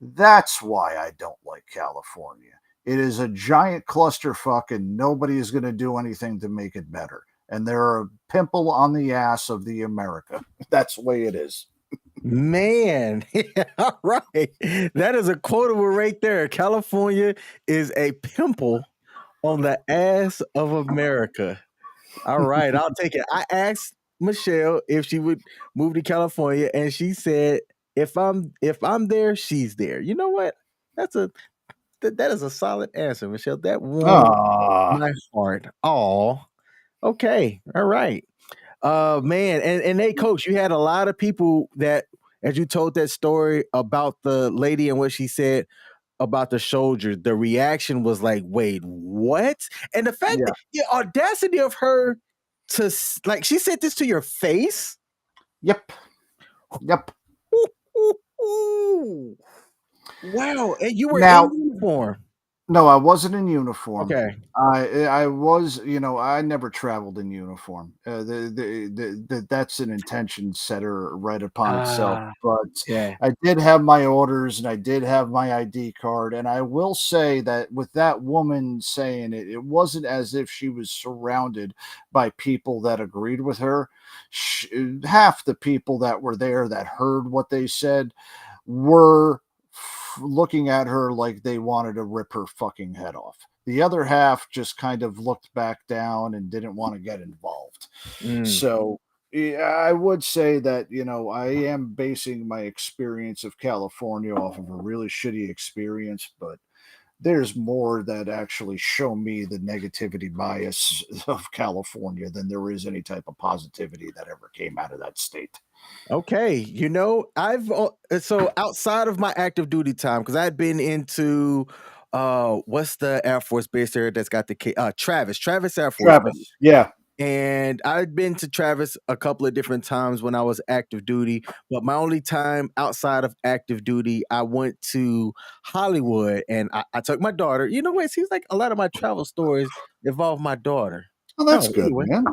That's why I don't like California. It is a giant clusterfuck and nobody is going to do anything to make it better. And they're a pimple on the ass of the America. That's the way it is. Man, yeah, all right. That is a quotable right there. California is a pimple on the ass of America. All right, I'll take it. I asked Michelle if she would move to California, and she said if I'm there, she's there. You know what? That's a that is a solid answer, Michelle. That warmed Ah, my heart. Oh, okay, all right. Man, and hey, coach, you had a lot of people that, as you told that story about the lady and what she said about the soldier, the reaction was like, "Wait, what?" And the fact yeah. that the audacity of her to like, she said this to your face. Yep. Yep. Ooh, ooh, ooh. Wow, and you were in Now, uniform. no, I wasn't in uniform. Okay. I was, I never traveled in uniform. That's an intention setter right upon itself. Ah, But okay. I did have my orders and I did have my ID card. And I will say that with that woman saying it, it wasn't as if she was surrounded by people that agreed with her. Half the people that were there that heard what they said were looking at her like they wanted to rip her fucking head off. The other half just kind of looked back down and didn't want to get involved. Mm. So yeah, I would say that, I am basing my experience of California off of a really shitty experience, but there's more that actually show me the negativity bias of California than there is any type of positivity that ever came out of that state. Okay, so outside of my active duty time, because I had been into what's the Air Force base there that's got the Travis Air Force Base. Travis, yeah. And I'd been to Travis a couple of different times when I was active duty, but my only time outside of active duty, I went to Hollywood and I took my daughter. You know what? It seems like a lot of my travel stories involve my daughter. Well, that's Oh, good, anyway. man.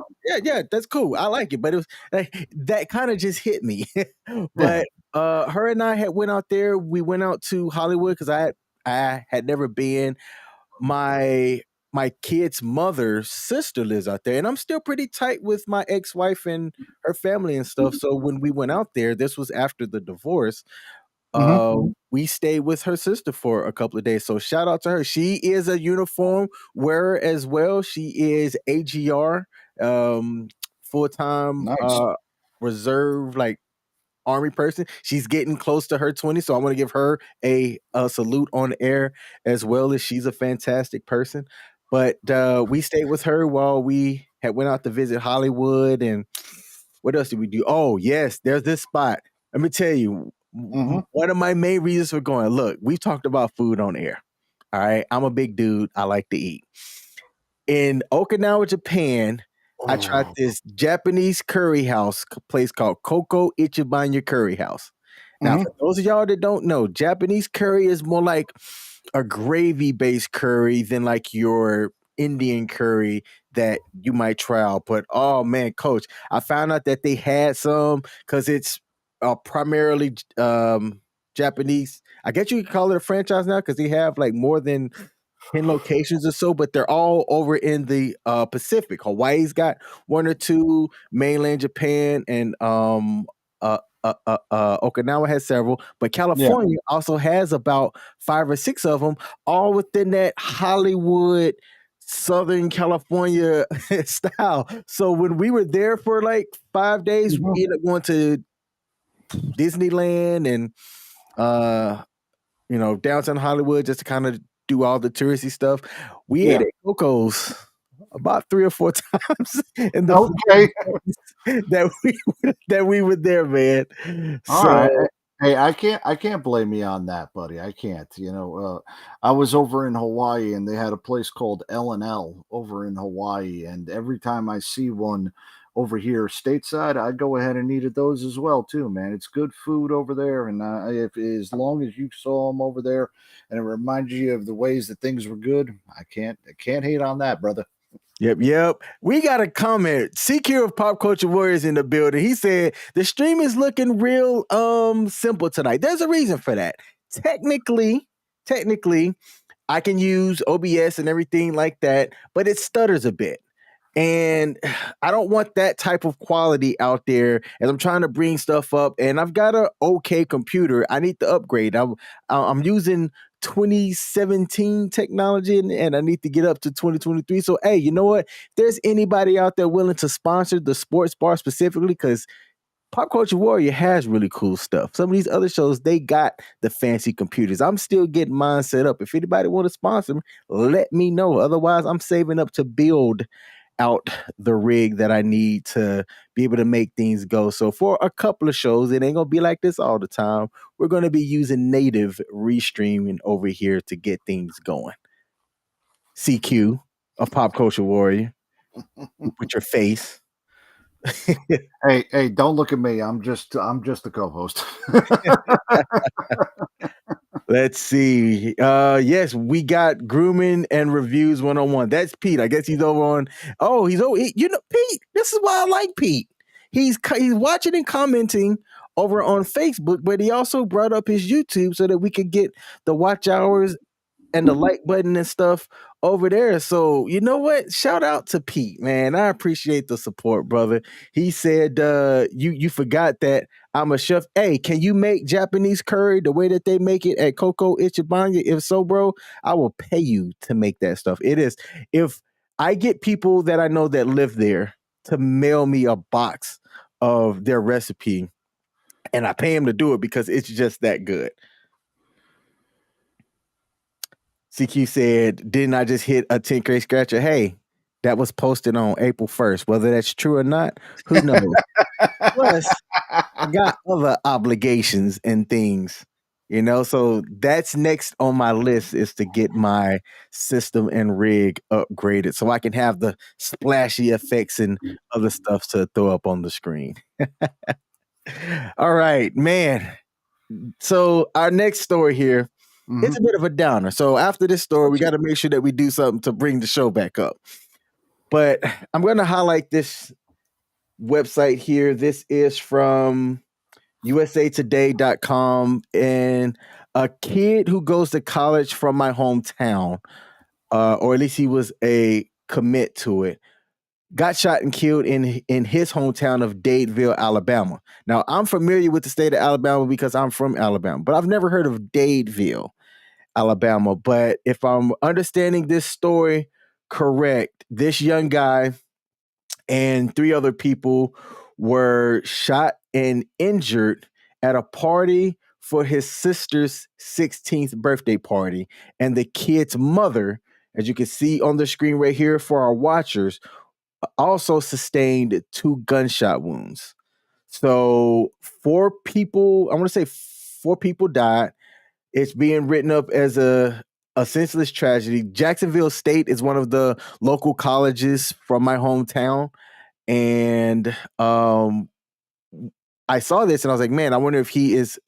Yeah, that's cool. I like it, but it was that kind of just hit me. Yeah. But her and I had went out there. We went out to Hollywood because I had never been. My kid's mother's sister lives out there, and I'm still pretty tight with my ex-wife and her family and stuff. So when we went out there, this was after the divorce. Mhm. we stayed with her sister for a couple of days. So shout out to her. She is a uniform wearer as well. She is AGR, full time Nice. reserve, like army person. She's getting close to her 20, so I want to give her a salute on air as well, as she's a fantastic person. But we stayed with her while we had went out to visit Hollywood. And what else did we do? Oh yes, there's this spot. Let me tell you, one of my main reasons for going. Look, we've talked about food on air. All right, I'm a big dude. I like to eat. In Okinawa, Japan, I tried this Japanese curry house place called Koko Ichibanya Curry House. Now, for those of y'all that don't know, Japanese curry is more like a gravy-based curry than like your Indian curry that you might try out. But oh man, coach, I found out that they had some because it's primarily Japanese. I guess you could call it a franchise now because they have like more than 10 locations or so, but they're all over in the Pacific. Hawaii's got one or two, mainland Japan, and Okinawa has several, but California also has about 5 or 6 of them, all within that Hollywood, Southern California style. So when we were there for like 5 days, we ended up going to Disneyland and downtown Hollywood just to kind of do all the touristy stuff. We ate at Coco's about 3 or 4 times in the that we were there, man. All right. Hey, I can't blame you on that, buddy. I can't. I was over in Hawaii and they had a place called L&L over in Hawaii, and every time I see one over here stateside, I go ahead and eat at those as well too, man. It's good food over there, and if as long as you saw them over there and it reminds you of the ways that things were good, I can't hate on that, brother. Yep. We got a comment. CQ of Pop Culture Warriors in the building. He said the stream is looking real simple tonight. There's a reason for that. Technically, I can use OBS and everything like that, but it stutters a bit. And I don't want that type of quality out there as I'm trying to bring stuff up. And I've got an okay computer. I need to upgrade. I'm using 2017 technology and I need to get up to 2023. So, hey, you know what? If there's anybody out there willing to sponsor the sports bar specifically, because Pop Culture Warrior has really cool stuff. Some of these other shows, they got the fancy computers. I'm still getting mine set up. If anybody want to sponsor me, let me know. Otherwise, I'm saving up to build out the rig that I need to be able to make things go. So for a couple of shows, it ain't gonna be like this all the time. We're gonna be using native restreaming over here to get things going. CQ of Pop Culture Warrior with your face. Hey, don't look at me. I'm just the co-host. Let's see. Yes, we got Grooming and Reviews 101. That's Pete. I guess he's over on. Oh, he's over. Pete. This is why I like Pete. He's watching and commenting over on Facebook, but he also brought up his YouTube so that we could get the watch hours and the like button and stuff over there. So you know what? Shout out to Pete, man. I appreciate the support, brother. He said you forgot that I'm a chef. Hey, can you make Japanese curry the way that they make it at Koko Ichibanya? If so, bro, I will pay you to make that stuff. It is. If I get people that I know that live there to mail me a box of their recipe and I pay them to do it because it's just that good. CQ said, didn't I just hit a 10K scratcher? Hey, that was posted on April 1st. Whether that's true or not, who knows? Plus, I got other obligations and things, so that's next on my list is to get my system and rig upgraded so I can have the splashy effects and other stuff to throw up on the screen. All right, man. So our next story here, it's a bit of a downer. So after this story, we got to make sure that we do something to bring the show back up. But I'm going to highlight this website here. This is from usatoday.com, and a kid who goes to college from my hometown, or at least he was a commit to it, got shot and killed in his hometown of Dadeville, Alabama. Now, I'm familiar with the state of Alabama because I'm from Alabama, but I've never heard of Dadeville, Alabama. But if I'm understanding this story correct, this young guy and three other people were shot and injured at a party for his sister's 16th birthday party. And the kid's mother, as you can see on the screen right here for our watchers, also sustained two gunshot wounds. So four people, I want to say four people died. It's being written up as a senseless tragedy. Jacksonville State is one of the local colleges from my hometown. And I saw this and I was like, man, I wonder if he is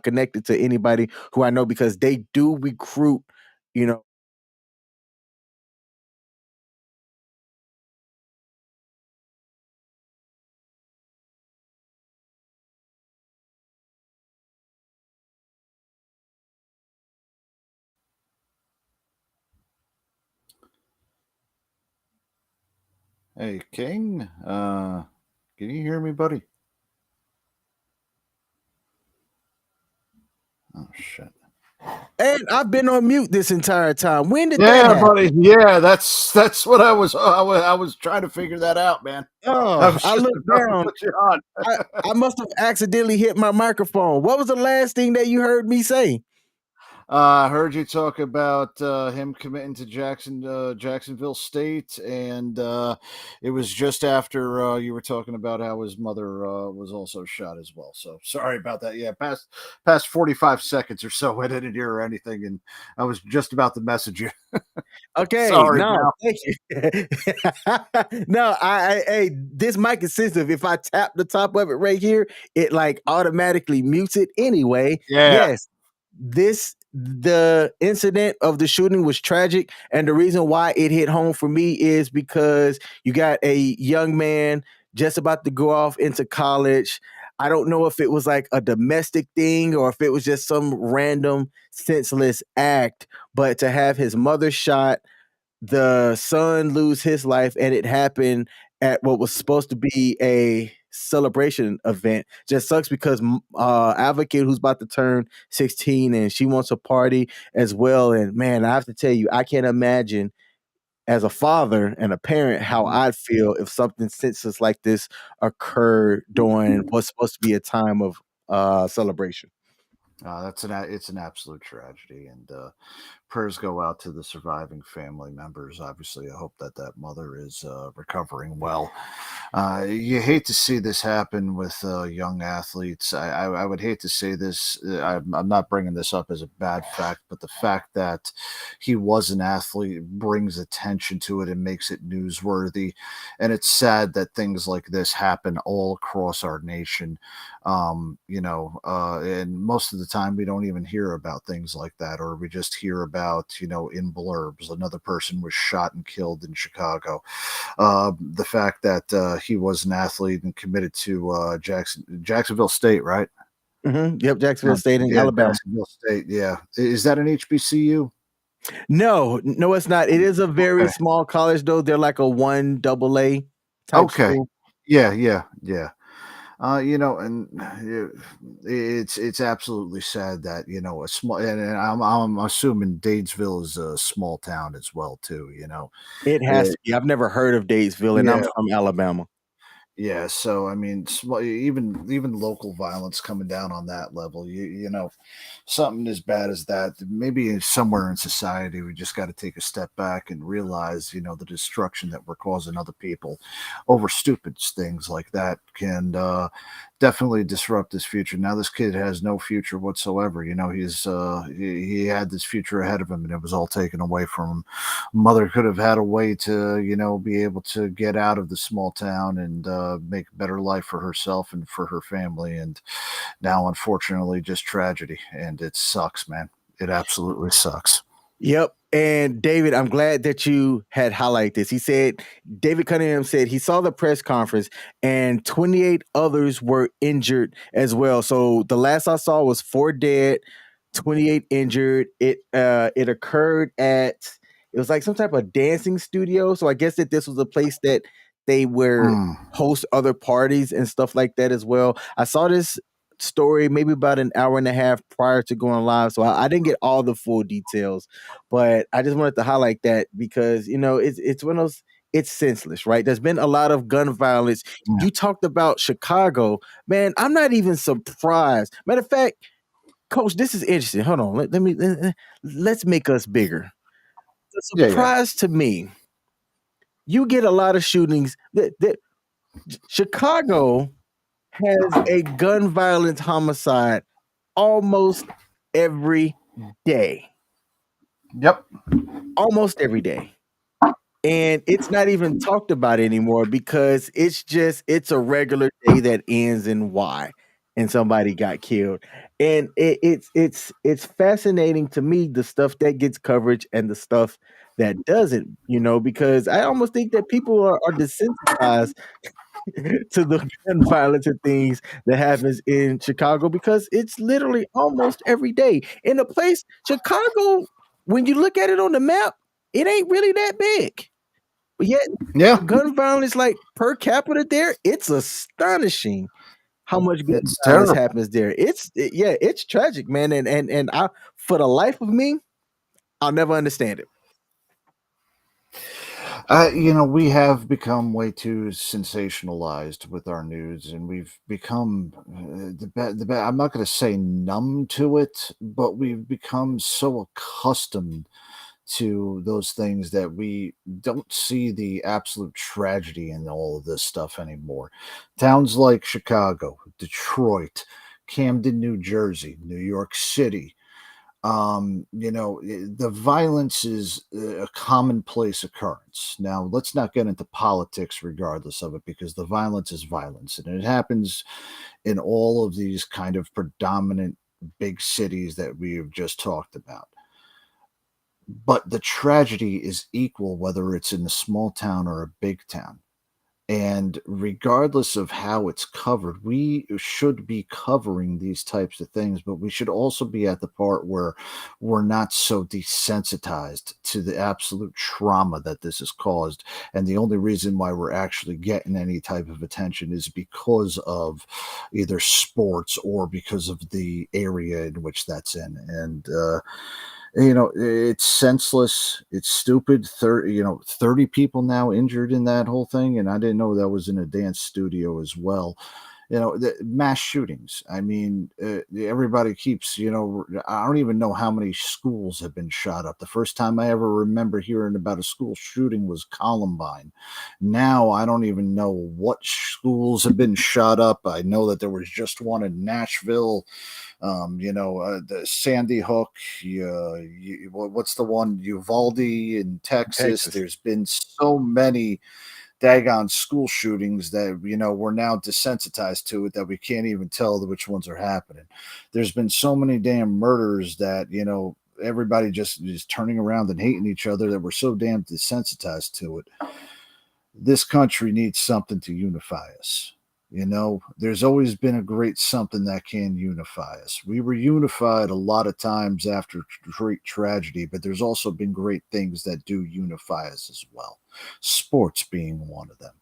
connected to anybody who I know, because they do recruit, you know. Hey, King, can you hear me, buddy? Oh shit. And I've been on mute this entire time. When did that Yeah, happen? buddy. Yeah, that's what I was trying to figure that out, man. I Oh, was I just looked about to down. put you on. I must have accidentally hit my microphone. What was the last thing that you heard me say? I heard you talk about him committing to Jacksonville State, and it was just after you were talking about how his mother was also shot as well. So sorry about that. Yeah, past 45 seconds or so, I didn't hear anything, and I was just about to message you. Okay, Sorry, no, pal. thank you. No, hey, this mic is sensitive. If I tap the top of it right here, it like automatically mutes it anyway. Yeah. Yes, the incident of the shooting was tragic, and the reason why it hit home for me is because you got a young man just about to go off into college. I don't know if it was like a domestic thing or if it was just some random senseless act, but to have his mother shot, the son lose his life, and it happened at what was supposed to be a celebration event, just sucks because advocate who's about to turn 16 and she wants a party as well. And man, I have to tell you, I can't imagine as a father and a parent how I'd feel if something senseless like this occurred during what's supposed to be a time of celebration. It's an absolute tragedy, and prayers go out to the surviving family members. Obviously, I hope that that mother is recovering well. You hate to see this happen with young athletes. I would hate to say this. I'm not bringing this up as a bad fact, but the fact that he was an athlete brings attention to it and makes it newsworthy. And it's sad that things like this happen all across our nation. And most of the time we don't even hear about things like that, or we just hear about, in blurbs, another person was shot and killed in Chicago. The fact that he was an athlete and committed to Jacksonville State, right? Yep, Jacksonville State in Yeah, Alabama. Jacksonville State. Yeah, is that an HBCU? No, it's not. It is a very Okay. small college, though. They're like a one double A type Okay. school. Yeah, yeah, yeah. And it's absolutely sad that a small, and I'm assuming Datesville is a small town as well too. It has Eh, to be. I've never heard of Datesville, and I'm yeah, from Alabama. yeah. So I mean, even local violence coming down on that level, something as bad as that, maybe somewhere in society we just got to take a step back and realize, the destruction that we're causing other people over stupid things like that can definitely disrupt his future. Now this kid has no future whatsoever. He had this future ahead of him and it was all taken away from him. Mother could have had a way to, be able to get out of the small town and make a better life for herself and for her family. And now, unfortunately, just tragedy. And it sucks, man. It absolutely sucks. Yep. And David, I'm glad that you had highlighted this. He said, David Cunningham said he saw the press conference and 28 others were injured as well. So the last I saw was 4 dead, 28 injured. It occurred at, it was like some type of dancing studio. So I guess that this was a place that they were Mm. host other parties and stuff like that as well. I saw this story maybe about an hour and a half prior to going live, so I didn't get all the full details, but I just wanted to highlight that because it's one of those. It's senseless, right? There's been a lot of gun violence. Yeah. You talked about Chicago, man. I'm not even surprised. Matter of fact, Coach, this is interesting. Hold on, let's make us bigger. The Yeah. surprise to me, you get a lot of shootings. That Chicago has a gun violence homicide almost every day. Yep. Almost every day. And it's not even talked about anymore because it's a regular day that ends in Y and somebody got killed. And it's fascinating to me the stuff that gets coverage and the stuff that doesn't, because I almost think that people are desensitized to the gun violence and things that happens in Chicago because it's literally almost every day. In a place, Chicago, when you look at it on the map, it ain't really that big. But yet, Yeah. gun violence, like per capita there, it's astonishing how much gun It's violence terrible. happens there. It's tragic, man. And I, for the life of me, I'll never understand it. We have become way too sensationalized with our news, and we've become I'm not going to say numb to it, but we've become so accustomed to those things that we don't see the absolute tragedy in all of this stuff anymore. Towns like Chicago, Detroit, Camden, New Jersey, New York City, the violence is a commonplace occurrence. Now, let's not get into politics regardless of it, because the violence is violence, and it happens in all of these kind of predominant big cities that we have just talked about. But the tragedy is equal whether it's in a small town or a big town. And regardless of how it's covered, we should be covering these types of things, but we should also be at the part where we're not so desensitized to the absolute trauma that this has caused. And the only reason why we're actually getting any type of attention is because of either sports or because of the area in which that's in. And, it's senseless. It's stupid. 30 people now injured in that whole thing. And I didn't know that was in a dance studio as well. The mass shootings. I mean, everybody keeps, I don't even know how many schools have been shot up. The first time I ever remember hearing about a school shooting was Columbine. Now I don't even know what schools have been shot up. I know that there was just one in Nashville. The Sandy Hook. What's the one? Uvalde in Texas. Texas. There's been so many daggone school shootings that we're now desensitized to it that we can't even tell which ones are happening. There's been so many damn murders that everybody just is turning around and hating each other that we're so damn desensitized to it. This country needs something to unify us. There's always been a great something that can unify us. We were unified a lot of times after great tragedy, but there's also been great things that do unify us as well. Sports being one of them.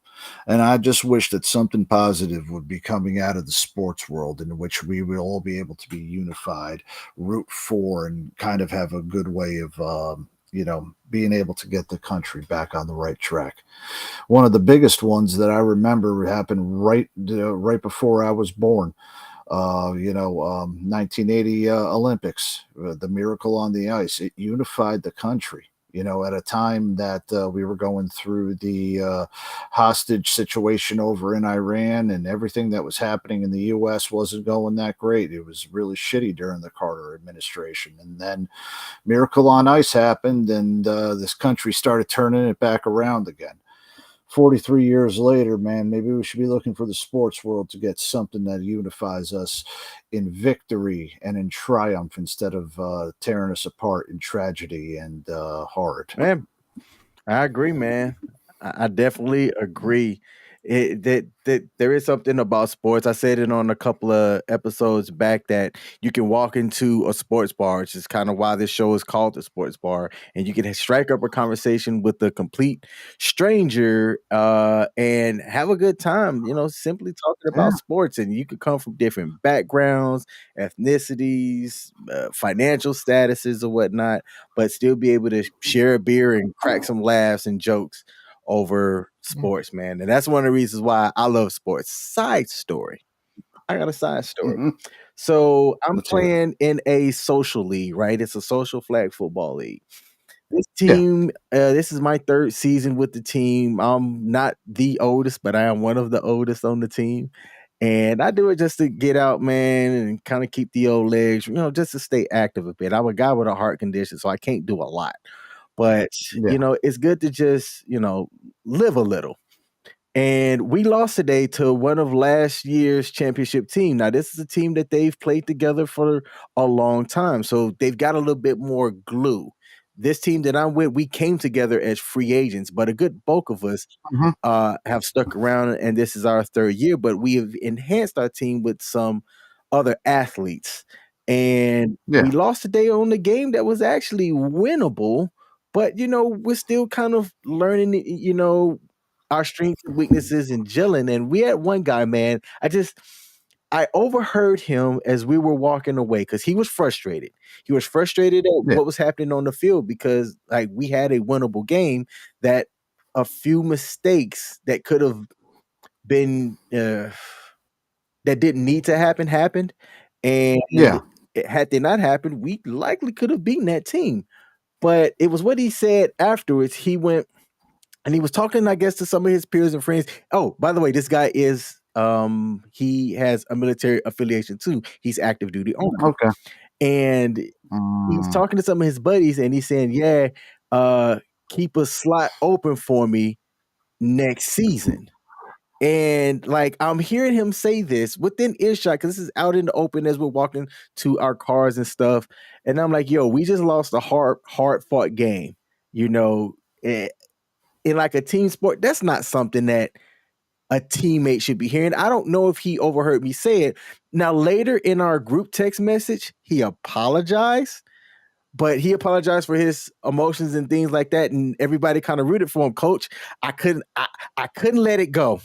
And I just wish that something positive would be coming out of the sports world in which we will all be able to be unified, root for, and kind of have a good way of, being able to get the country back on the right track. One of the biggest ones that I remember happened right before I was born. 1980 Olympics, the Miracle on the Ice. It unified the country. At a time that we were going through the hostage situation over in Iran, and everything that was happening in the U.S. wasn't going that great. It was really shitty during the Carter administration. And then Miracle on Ice happened, and this country started turning it back around again. 43 years later, man, maybe we should be looking for the sports world to get something that unifies us in victory and in triumph instead of tearing us apart in tragedy and horror. Man, I agree, man. I definitely agree. that there is something about sports. I said it on a couple of episodes back that you can walk into a sports bar, which is kind of why this show is called the Sports Bar, and you can strike up a conversation with a complete stranger and have a good time. Simply talking Yeah. about sports, and you could come from different backgrounds, ethnicities, financial statuses, or whatnot, but still be able to share a beer and crack some laughs and jokes over sports, man. And that's one of the reasons why I love sports. Side story. I got a side story. Mhm. So I'm Let's hear it. playing in a social league, right? It's a social flag football league. This Yeah. team, this is my third season with the team. I'm not the oldest, but I am one of the oldest on the team. And I do it just to get out, man, and kind of keep the old legs, just to stay active a bit. I'm a guy with a heart condition, so I can't do a lot. But, Yeah. it's good to just, live a little. And we lost today to one of last year's championship team. Now, this is a team that they've played together for a long time, so they've got a little bit more glue. This team that I'm with, we came together as free agents, but a good bulk of us Mhm. have stuck around, and this is our third year. But we have enhanced our team with some other athletes, and we Yeah. lost today on the game that was actually winnable. But we're still kind of learning, our strengths and weaknesses and gelling. And we had one guy, man. I overheard him as we were walking away because he was frustrated. He was frustrated at Yeah. what was happening on the field because like we had a winnable game that a few mistakes that could have been that didn't need to happen happened. And Yeah. had they not happened, we likely could have beaten that team. But it was what he said afterwards. He went and he was talking, I guess, to some of his peers and friends. Oh, by the way, this guy is he has a military affiliation too. He's active duty only. Okay. And he's Mm, talking to some of his buddies and he's saying, "Yeah, keep a slot open for me next season." And like I'm hearing him say this within earshot because this is out in the open as we're walking to our cars and stuff. And I'm like, "Yo, we just lost a hard fought game." You know, eh, in like a team sport, that's not something that a teammate should be hearing. I don't know if he overheard me say it. Now, later in our group text message, he apologized, but he apologized for his emotions and things like that. And everybody kind of rooted for him. Coach, I couldn't let it go.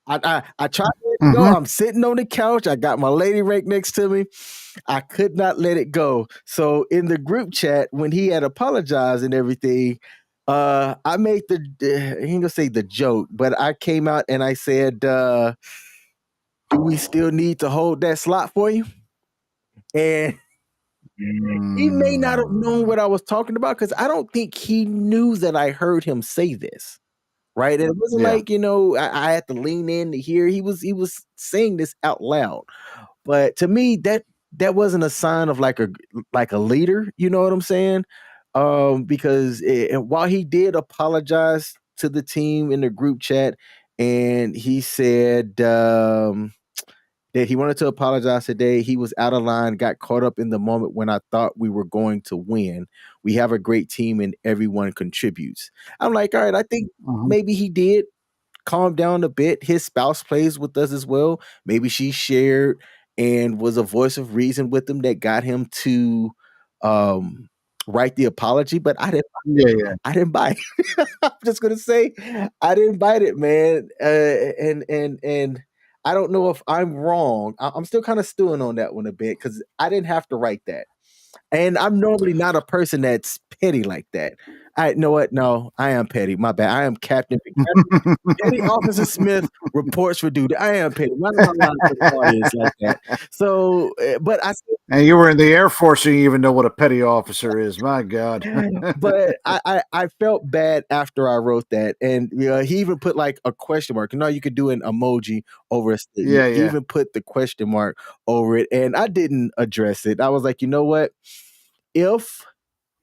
I tried to let it go. mhm. I'm sitting on the couch. I got my lady right next to me. I could not let it go. So in the group chat, when he had apologized and everything, I made I ain't gonna say the joke, but I came out and I said, "Do we still need to hold that slot for you?" And he may not have known Mm, what I was talking about because I don't think he knew that I heard him say this. Right. And it wasn't yeah. like, I had to lean in to hear he was saying this out loud. But to me, that wasn't a sign of like a leader, you know what I'm saying? Because while he did apologize to the team in the group chat, and he said that he wanted to apologize today. He was out of line, got caught up in the moment when I thought we were going to win. We have a great team and everyone contributes. I'm like, all right, I think Mhm. maybe he did calm down a bit. His spouse plays with us as well. Maybe she shared and was a voice of reason with him that got him to um write the apology, but Yeah, yeah. I didn't buy it. I'm just gonna say I didn't bite it, man. And I don't know if I'm wrong. I'm still kind of stewing on that one a bit because I didn't have to write that. And I'm normally not a person that's petty like that. I know what? No, I am petty. My bad. I am Captain Petty Officer Smith reports for duty. I am petty. Why am I lying to the audience like that? So, but And you were in the Air Force, and you even know what a petty officer is. My God. but I felt bad after I wrote that, and he even put like a question mark. You could do an emoji over a statement. Yeah, He yeah. even put the question mark over it, and I didn't address it. I was like, you know what? If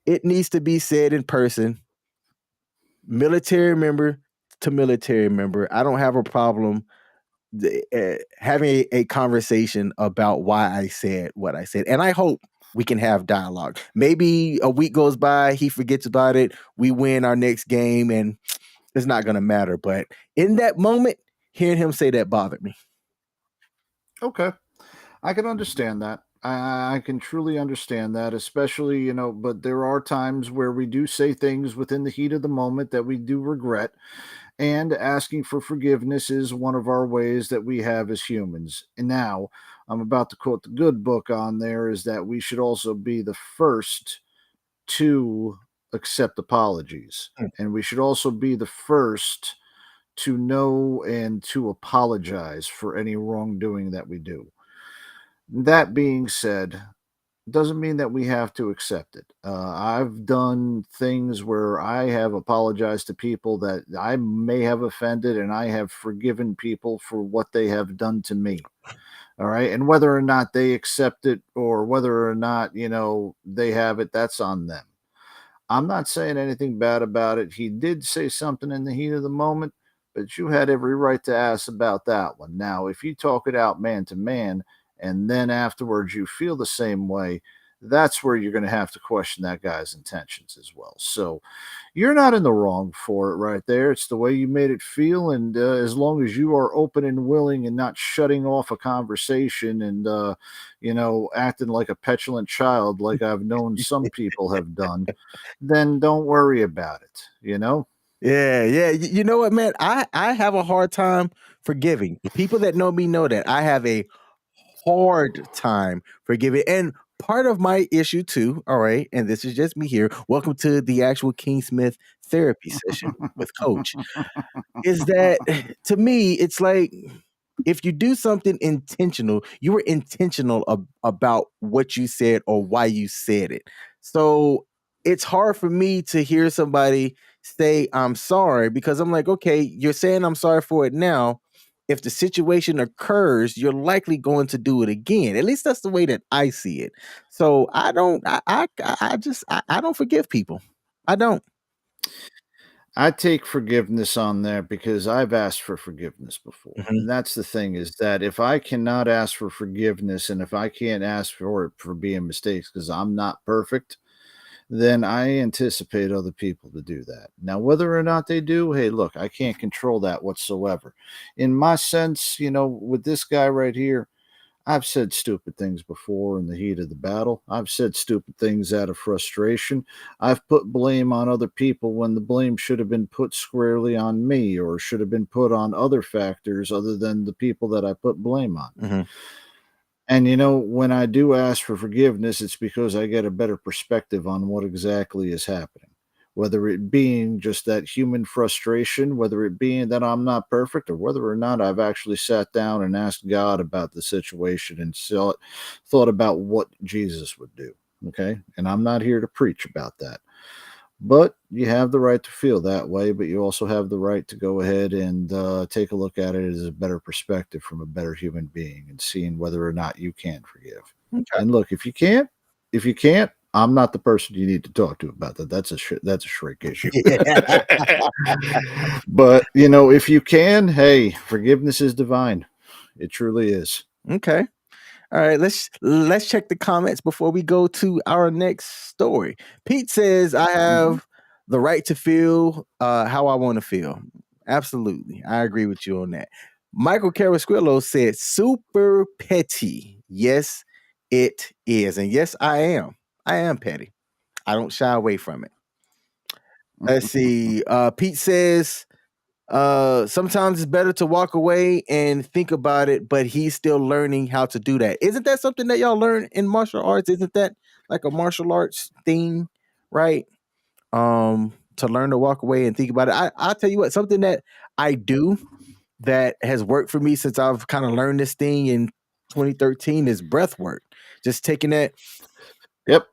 it needs to be said in person, military member to military member, I don't have a problem having a conversation about why I said what I said. And I hope we can have dialogue. Maybe a week goes by, he forgets about it, we win our next game, and it's not going to matter. But in that moment, hearing him say that bothered me. Okay. I can understand that. I can truly understand that, especially, but there are times where we do say things within the heat of the moment that we do regret. And asking for forgiveness is one of our ways that we have as humans. And now I'm about to quote the good book on there is that we should also be the first to accept apologies. Mm. And we should also be the first to know and to apologize for any wrongdoing that we do. That being said, doesn't mean that we have to accept it. I've done things where I have apologized to people that I may have offended, and I have forgiven people for what they have done to me. All right. And whether or not they accept it or whether or not, they have it, that's on them. I'm not saying anything bad about it. He did say something in the heat of the moment, but you had every right to ask about that one. Now, if you talk it out man to man, and then afterwards you feel the same way, that's where you're going to have to question that guy's intentions as well. So you're not in the wrong for it right there. It's the way you made it feel. And as long as you are open and willing and not shutting off a conversation and, acting like a petulant child, like I've known some people have done, then don't worry about it. Yeah, yeah. You know what, man? I have a hard time forgiving. People that know me know that I have a hard time forgiving. And part of my issue too, all right, and this is just me here. Welcome to the actual King Smith therapy session with Coach. Is that to me, it's like if you do something intentional, you were intentional about what you said or why you said it. So it's hard for me to hear somebody say, I'm sorry, because I'm like, okay, you're saying I'm sorry for it now. If the situation occurs, you're likely going to do it again. At least that's the way that I see it. So I don't forgive people. I don't. I take forgiveness on there because I've asked for forgiveness before. Mhm. And that's the thing is that if I cannot ask for forgiveness and if I can't ask for it for being mistakes because I'm not perfect, then I anticipate other people to do that. Now, whether or not they do, hey, look, I can't control that whatsoever. In my sense, with this guy right here, I've said stupid things before in the heat of the battle. I've said stupid things out of frustration. I've put blame on other people when the blame should have been put squarely on me or should have been put on other factors other than the people that I put blame on. Mhm. And when I do ask for forgiveness, it's because I get a better perspective on what exactly is happening. Whether it being just that human frustration, whether it being that I'm not perfect, or whether or not I've actually sat down and asked God about the situation and thought about what Jesus would do. Okay. And I'm not here to preach about that. But you have the right to feel that way, but you also have the right to go ahead and take a look at it as a better perspective from a better human being and seeing whether or not you can forgive. Okay. And look, if you can't, I'm not the person you need to talk to about that. That's a shrink issue. But if you can, hey, forgiveness is divine. It truly is. Okay. All right, let's check the comments before we go to our next story. Pete says, "I have the right to feel how I want to feel." Absolutely, I agree with you on that. Michael Carrasquillo said, "Super petty." Yes, it is, and yes, I am. I am petty. I don't shy away from it. Let's see. Pete says, sometimes it's better to walk away and think about it, but he's still learning how to do that. Isn't that something that y'all learn in martial arts? Isn't that like a martial arts thing, right? To learn to walk away and think about it. I'll tell you what, something that I do that has worked for me since I've kind of learned this thing in 2013 is breath work. Just taking that Yep.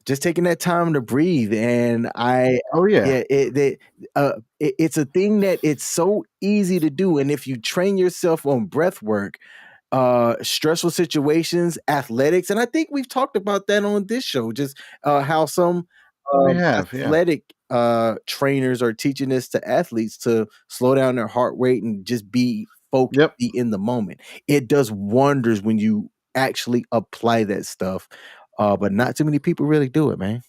just taking that time to breathe. And Oh yeah. it's a thing that it's so easy to do. And if you train yourself on breath work, stressful situations, athletics, and I think we've talked about that on this show, just how some We have, yeah. athletic trainers are teaching this to athletes to slow down their heart rate and just be focused, Yep. be in the moment. It does wonders when you actually apply that stuff. But not too many people really do it, man.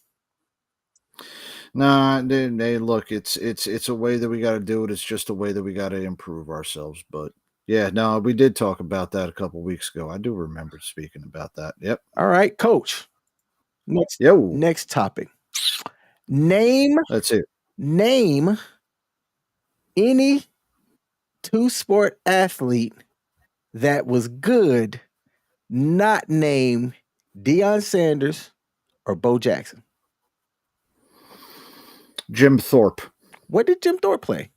Nah, they look. It's a way that we got to do it. It's just a way that we got to improve ourselves. But yeah, no, we did talk about that a couple weeks ago. I do remember speaking about that. Yep. All right, coach. Next Yo, next topic. Name that's it. name any two-sport athlete that was good, not named Deion Sanders or Bo Jackson. Jim Thorpe. What did Jim Thorpe play?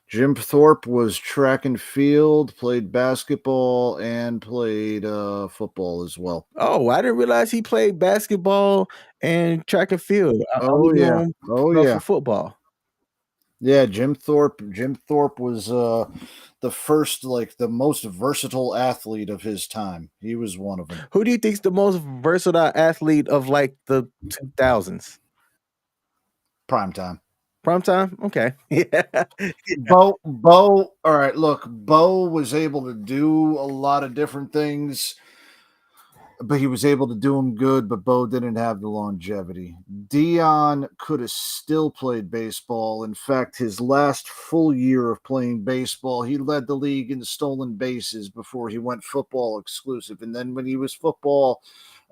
Jim Thorpe was track and field, played basketball, and played football as well. Oh, I didn't realize he played basketball and track and field. I Oh only yeah. know him Oh for yeah. football. Yeah, Jim Thorpe. Jim Thorpe was the first, like the most versatile athlete of his time. He was one of them. Who do you think's the most versatile athlete of like the 2000s? Prime time. Prime time? Okay. Yeah. Bo. All right, look, Bo was able to do a lot of different things, but he was able to do them good. But Bo didn't have the longevity. Dion could have still played baseball. In fact, his last full year of playing baseball, he led the league in stolen bases before he went football exclusive. And then when he was football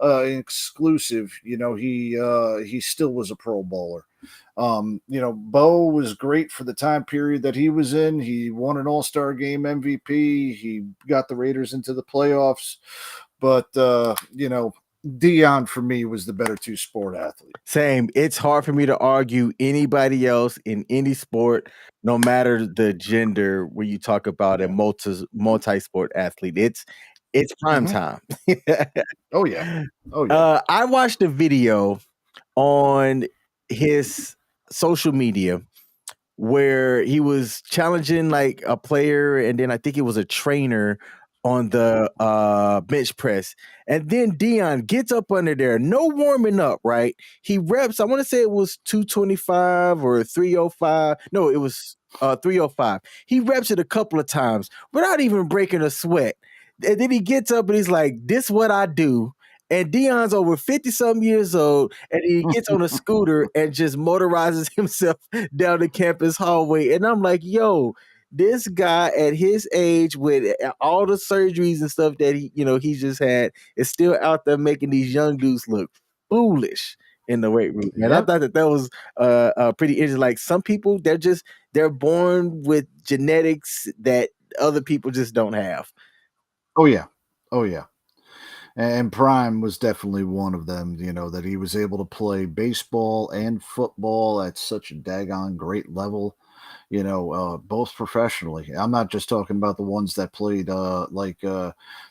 exclusive, he still was a Pro Bowler. Bo was great for the time period that he was in. He won an All-Star game MVP. He got the Raiders into the playoffs. But Dion for me was the better two-sport athlete. Same. It's hard for me to argue anybody else in any sport, no matter the gender, when you talk about a multi-sport athlete. It's prime time. Oh yeah. Oh yeah. I watched a video on his social media where he was challenging like a player, and then I think it was a trainer on the bench press. And then Dion gets up under there, no warming up, right? He reps, I want to say it was 225 or 305. No, it was 305. He reps it a couple of times without even breaking a sweat. And then he gets up and he's like, "This what I do." And Dion's over 50-some years old, and he gets on a scooter and just motorizes himself down the campus hallway. And I'm like, yo, this guy at his age with all the surgeries and stuff that he just had is still out there making these young dudes look foolish in the weight room. And I Yep. thought that was pretty interesting. Like some people, they're born with genetics that other people just don't have. Oh yeah. Oh yeah. And Prime was definitely one of them, that he was able to play baseball and football at such a daggone great level, both professionally. I'm not just talking about the ones that played like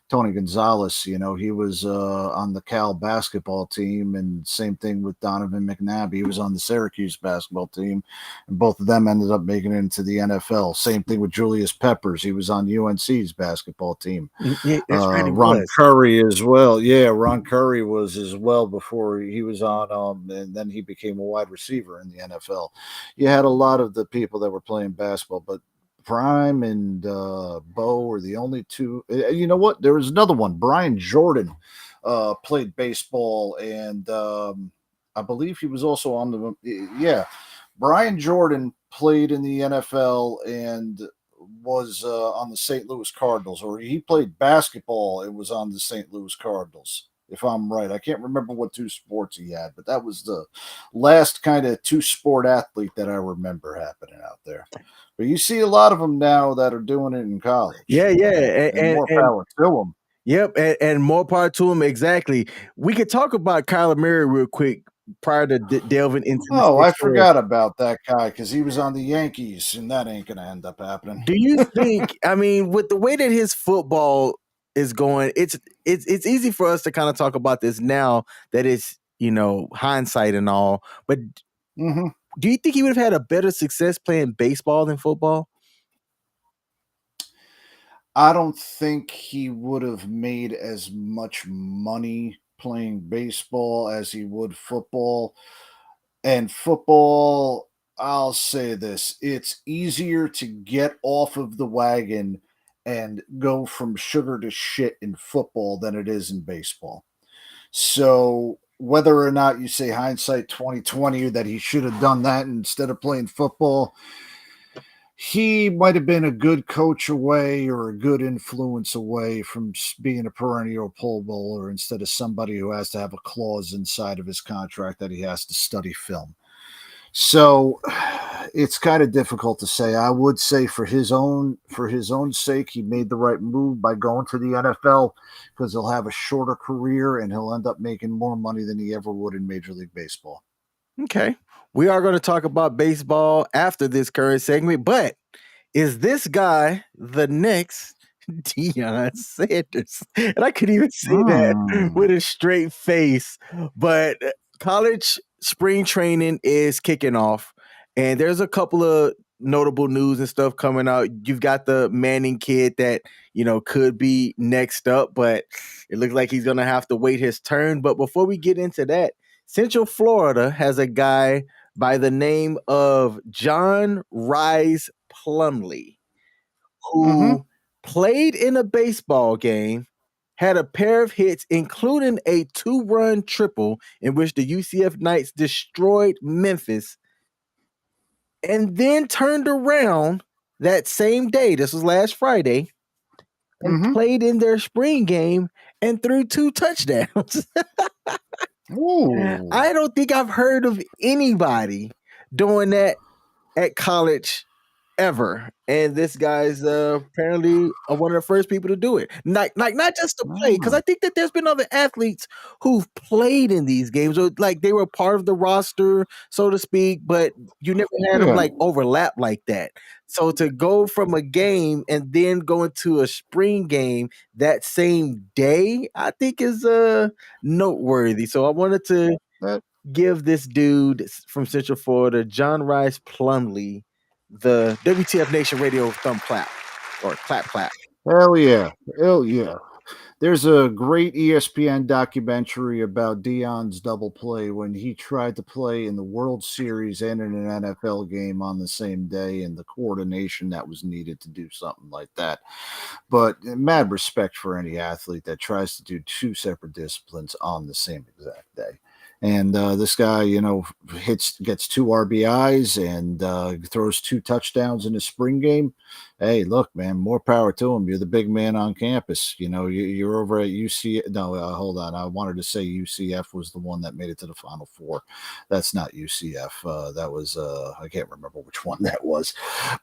Tony Gonzalez. He was on the Cal basketball team, and same thing with Donovan McNabb. He was on the Syracuse basketball team, and both of them ended up making it into the NFL. Same thing with Julius Peppers. He was on UNC's basketball team. Yeah, that's right. Ron Curry as well. Yeah, Ron Curry was as well before he was on, and then he became a wide receiver in the NFL. You had a lot of the people that were playing basketball, but Prime and Bo were the only two. You know what? There was another one. Brian Jordan played baseball, and I believe he was also on the. Yeah, Brian Jordan played in the NFL and was on the St. Louis Cardinals, or he played basketball and was on the St. Louis Cardinals, if I'm right. I can't remember what two sports he had, but that was the last kind of two-sport athlete that I remember happening out there. But you see a lot of them now that are doing it in college. Yeah, and more power to them. Yep, and more power to him. Exactly. We could talk about Kyler Murray real quick prior to delving into this. Oh, I forgot about that guy because he was on the Yankees, and that ain't going to end up happening. Do you think? I mean, with the way that his football is going, it's easy for us to kind of talk about this now that it's hindsight and all. But do you think he would have had a better success playing baseball than football? I don't think he would have made as much money playing baseball as he would football. And football, I'll say this, it's easier to get off of the wagon and go from sugar to shit in football than it is in baseball. So whether or not you say hindsight 2020 that he should have done that instead of playing football, he might have been a good coach away or a good influence away from being a perennial Pro Bowler instead of somebody who has to have a clause inside of his contract that he has to study film. So it's kind of difficult to say. I would say for his own sake, he made the right move by going to the NFL because he'll have a shorter career and he'll end up making more money than he ever would in Major League Baseball. Okay. We are going to talk about baseball after this current segment, but is this guy the next Deion Sanders? And I could even say that with a straight face, but college spring training is kicking off, and there's a couple of notable news and stuff coming out. You've got the Manning kid that, could be next up, but it looks like he's going to have to wait his turn. But before we get into that, Central Florida has a guy by the name of John Rhys Plumlee, who played in a baseball game, had a pair of hits, including a 2-run triple in which the UCF Knights destroyed Memphis, and then turned around that same day, this was last Friday, and played in their spring game and threw 2 touchdowns. I don't think I've heard of anybody doing that at college ever, and this guy's apparently one of the first people to do it. Not just to play, because I think that there's been other athletes who've played in these games, or like they were part of the roster, so to speak, but you never had them like overlap like that. So to go from a game and then go into a spring game that same day, I think is noteworthy. So I wanted to give this dude from Central Florida, John Rhys Plumlee, the WTF Nation Radio thumb clap or clap. Hell yeah. There's a great ESPN documentary about Deion's double play when he tried to play in the World Series and in an NFL game on the same day, and the coordination that was needed to do something like that. But mad respect for any athlete that tries to do 2 separate disciplines on the same exact day. And this guy, gets 2 RBIs and throws 2 touchdowns in a spring game. Hey, look, man, more power to him. You're the big man on campus. You're over at UC. No, hold on. I wanted to say UCF was the one that made it to the Final Four. That's not UCF. That was I can't remember which one that was.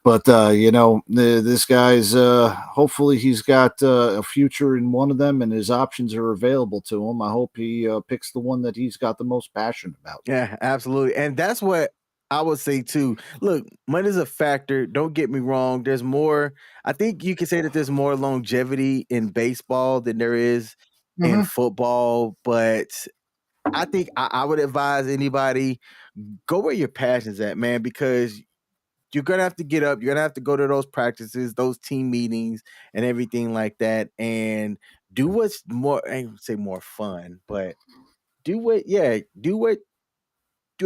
But this guy's hopefully he's got a future in one of them, and his options are available to him. I hope he picks the one that he's got the most passion about. Yeah, absolutely, and that's what I would say too. Look, money's a factor. Don't get me wrong. There's more. I think you can say that there's more longevity in baseball than there is in football. But I think I would advise anybody, go where your passion's at, man, because you're gonna have to get up. You're gonna have to go to those practices, those team meetings, and everything like that, and do what's more. I don't say more fun, but do what you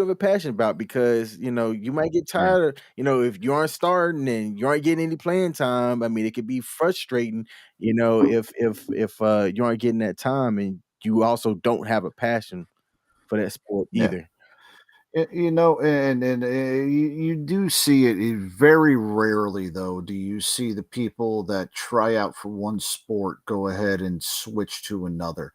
have a passion about, because you might get tired of, if you aren't starting and you aren't getting any playing time. I mean, it could be frustrating, if you aren't getting that time and you also don't have a passion for that sport either. You do see it very rarely, though. Do you see the people that try out for one sport go ahead and switch to another?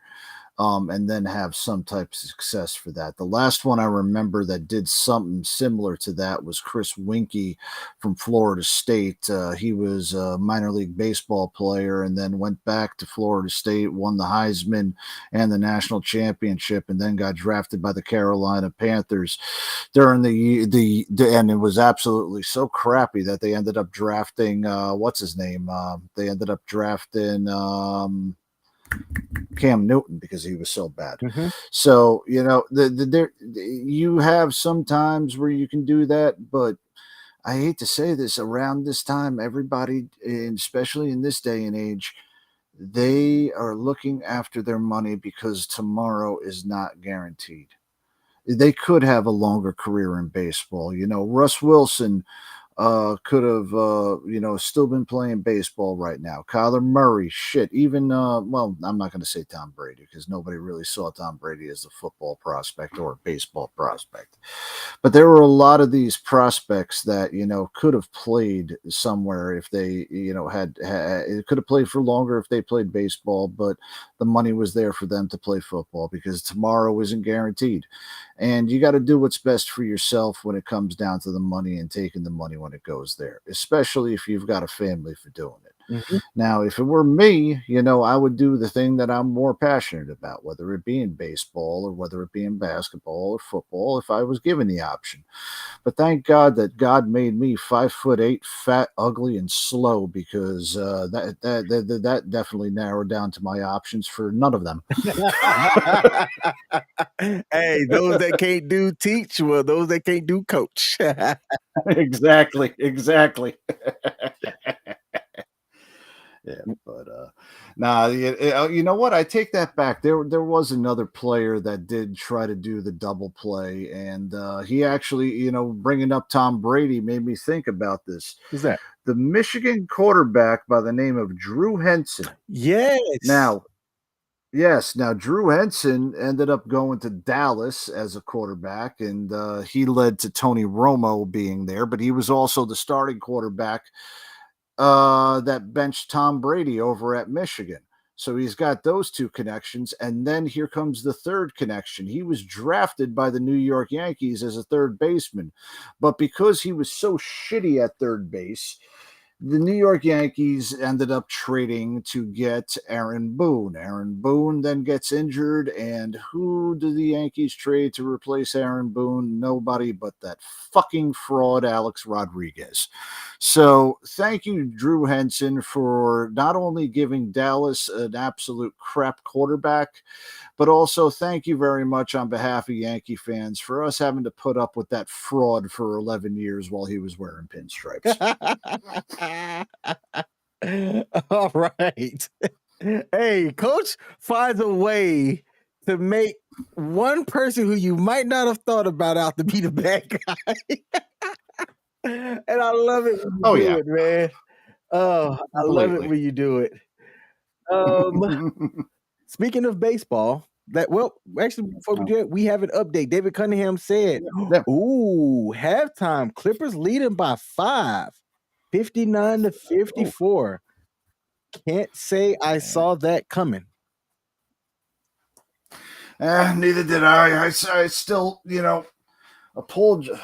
And then have some type of success for that. The last one I remember that did something similar to that was Chris Winkie from Florida State. He was a minor league baseball player and then went back to Florida State, won the Heisman and the national championship, and then got drafted by the Carolina Panthers during the and it was absolutely so crappy that they ended up drafting what's his name? They ended up drafting Cam Newton because he was so bad. So you have some times where you can do that, but I hate to say this, around this time, everybody, and especially in this day and age, they are looking after their money because tomorrow is not guaranteed. They could have a longer career in baseball. Russ Wilson could have, still been playing baseball right now. Kyler Murray, shit. Even, well, I'm not going to say Tom Brady because nobody really saw Tom Brady as a football prospect or a baseball prospect. But there were a lot of these prospects that, could have played somewhere if they, it could have played for longer if they played baseball, but the money was there for them to play football because tomorrow isn't guaranteed. And you got to do what's best for yourself when it comes down to the money and taking the money when it goes there, especially if you've got a family for doing it. Mhm. Now, if it were me, I would do the thing that I'm more passionate about, whether it be in baseball or whether it be in basketball or football, if I was given the option. But thank God that God made me 5'8", fat, ugly, and slow, because that definitely narrowed down to my options for none of them. Hey, those that can't do teach, well, those that can't do coach. Exactly. Yeah, but nah, you know what? I take that back. There was another player that did try to do the double play, and he actually, bringing up Tom Brady made me think about this. Who's that? The Michigan quarterback by the name of Drew Henson. Yes. Now, yes, now Drew Henson ended up going to Dallas as a quarterback, and he led to Tony Romo being there, but he was also the starting quarterback that benched Tom Brady over at Michigan. So he's got those two connections. And then here comes the third connection. He was drafted by the New York Yankees as a third baseman. But because he was so shitty at third base, the New York Yankees ended up trading to get Aaron Boone. Aaron Boone then gets injured, and who do the Yankees trade to replace Aaron Boone? Nobody but that fucking fraud Alex Rodriguez. So thank you, Drew Henson, for not only giving Dallas an absolute crap quarterback, but also thank you very much on behalf of Yankee fans for us having to put up with that fraud for 11 years while he was wearing pinstripes. All right. Hey, coach finds a way to make one person who you might not have thought about out to be the bad guy. And I love it when you Oh, do yeah. it, man. Oh, I love it Completely. when you do it. Speaking of baseball, actually, before we do it, we have an update. David Cunningham said, Yeah. "Ooh, halftime, Clippers leading by 5, 59 to 54. Can't say I saw that coming." Neither did I. I still, apologize.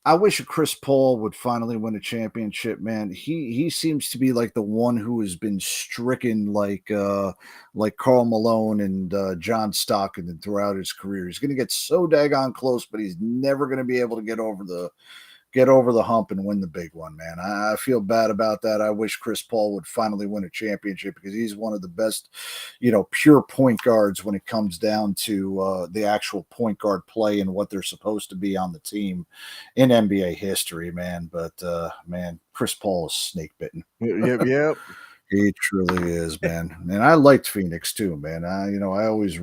I wish Chris Paul would finally win a championship, man. He seems to be like the one who has been stricken like Karl Malone and John Stockton throughout his career. He's going to get so daggone close, but he's never going to be able to get over the hump and win the big one, man. I feel bad about that. I wish Chris Paul would finally win a championship because he's one of the best, pure point guards when it comes down to the actual point guard play and what they're supposed to be on the team in NBA history, man. But man, Chris Paul is snake bitten. Yep. He truly is, man. And I liked Phoenix too, man. I always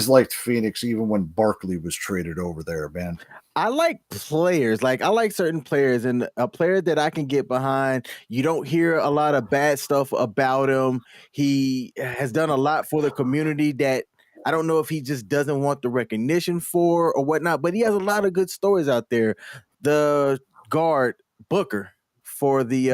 liked Phoenix even when Barkley was traded over there, man. I like players. Like, I like certain players, and a player that I can get behind. You don't hear a lot of bad stuff about him. He has done a lot for the community that I don't know if he just doesn't want the recognition for or whatnot, but he has a lot of good stories out there. The guard Booker for the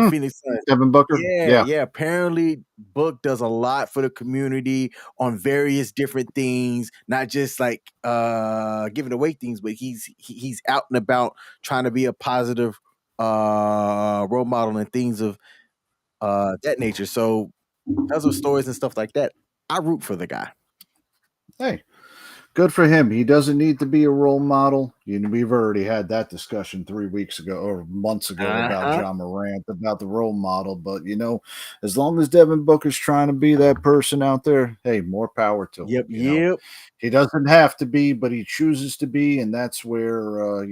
Phoenix Suns. Devin Booker. Yeah. Apparently, Book does a lot for the community on various different things, not just like giving away things, but he's out and about trying to be a positive role model and things of that nature. So, because of stories and stuff like that, I root for the guy. Hey, good for him. He doesn't need to be a role model. We've already had that discussion 3 weeks ago or months ago about John Morant, about the role model. But, as long as Devin Booker's trying to be that person out there, hey, more power to him. Yep. He doesn't have to be, but he chooses to be. And that's where,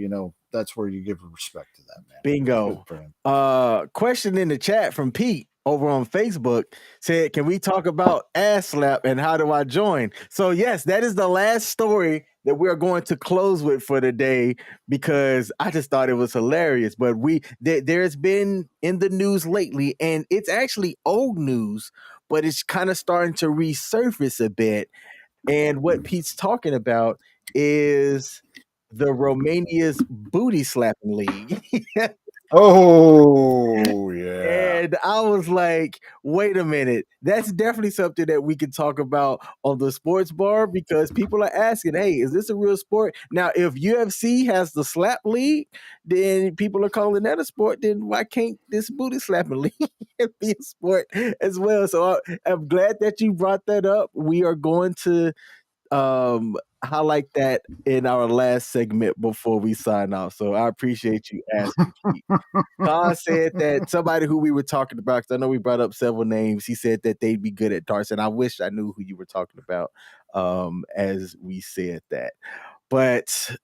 that's where you give respect to that man. Bingo. Good for him. Question in the chat from Pete. over on Facebook said, "Can we talk about ass slap and how do I join?" So yes, that is the last story that we are going to close with for today because I just thought it was hilarious. But there's been in the news lately, and it's actually old news, but it's kind of starting to resurface a bit. And what Pete's talking about is the Romania's booty slapping league. Oh, yeah. And I was like, wait a minute. That's definitely something that we can talk about on the sports bar because people are asking, hey, is this a real sport? Now, if UFC has the slap league, then people are calling that a sport. Then why can't this booty slapping league be a sport as well? So I'm glad that you brought that up. We are going to highlight that in our last segment before we sign off. So I appreciate you asking, Pete. Khan said that somebody who we were talking about, because I know we brought up several names, he said that they'd be good at darts, and I wish I knew who you were talking about as we said that. But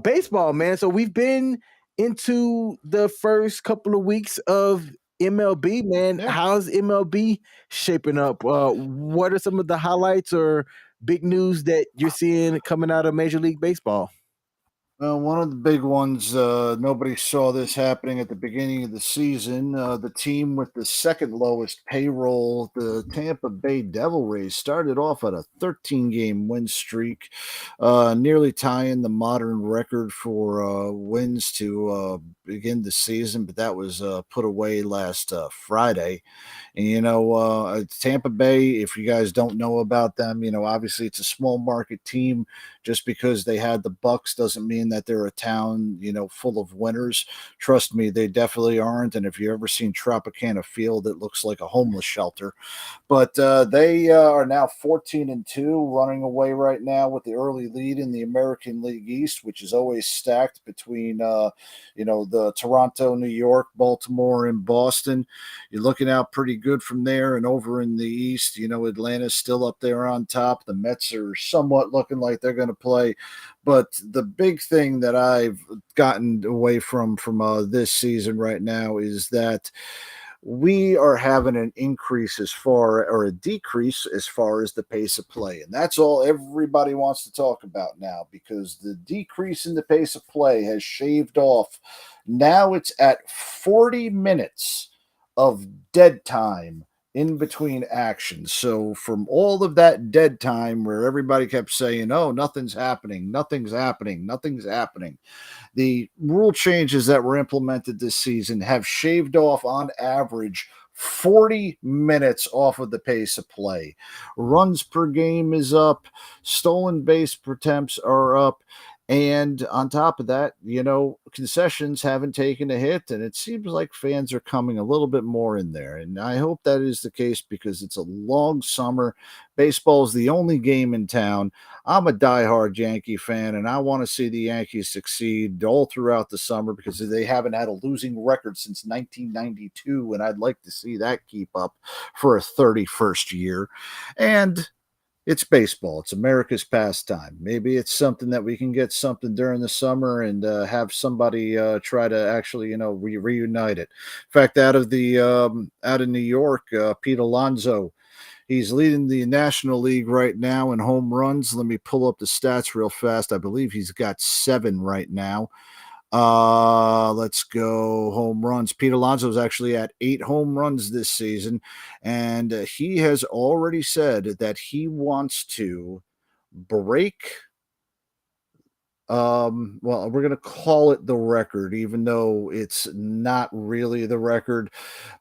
baseball, man. So we've been into the first couple of weeks of MLB, man. Yeah. How's MLB shaping up? What are some of the highlights or big news that you're seeing coming out of Major League Baseball? One of the big ones, nobody saw this happening at the beginning of the season. The team with the second lowest payroll, the Tampa Bay Devil Rays, started off at a 13-game win streak, nearly tying the modern record for wins to begin the season, but that was put away last Friday. And, Tampa Bay, if you guys don't know about them, obviously it's a small market team. Just because they had the Bucks doesn't mean that they're a town, full of winners. Trust me, they definitely aren't. And if you've ever seen Tropicana Field, it looks like a homeless shelter. But they are now 14-2, running away right now with the early lead in the American League East, which is always stacked between, the Toronto, New York, Baltimore, and Boston. You're looking out pretty good from there. And over in the East, Atlanta's still up there on top. The Mets are somewhat looking like they're going to play. But the big thing that I've gotten away from this season right now is that we are having an increase or a decrease as far as the pace of play. And that's all everybody wants to talk about now because the decrease in the pace of play has shaved off. Now it's at 40 minutes of dead time in between actions. So from all of that dead time where everybody kept saying, oh, nothing's happening, the rule changes that were implemented this season have shaved off on average 40 minutes off of the pace of play. Runs per game is up, stolen base attempts are up. And on top of that, concessions haven't taken a hit, and it seems like fans are coming a little bit more in there. And I hope that is the case because it's a long summer. Baseball is the only game in town. I'm a diehard Yankee fan, and I want to see the Yankees succeed all throughout the summer because they haven't had a losing record since 1992, and I'd like to see that keep up for a 31st year. And it's baseball. It's America's pastime. Maybe it's something that we can get something during the summer and have somebody try to actually, reunite it. In fact, out of New York, Pete Alonso, he's leading the National League right now in home runs. Let me pull up the stats real fast. I believe he's got 7 right now. Let's go home runs. Pete Alonso is actually at 8 home runs this season, and he has already said that he wants to break. Well, we're gonna call it the record, even though it's not really the record,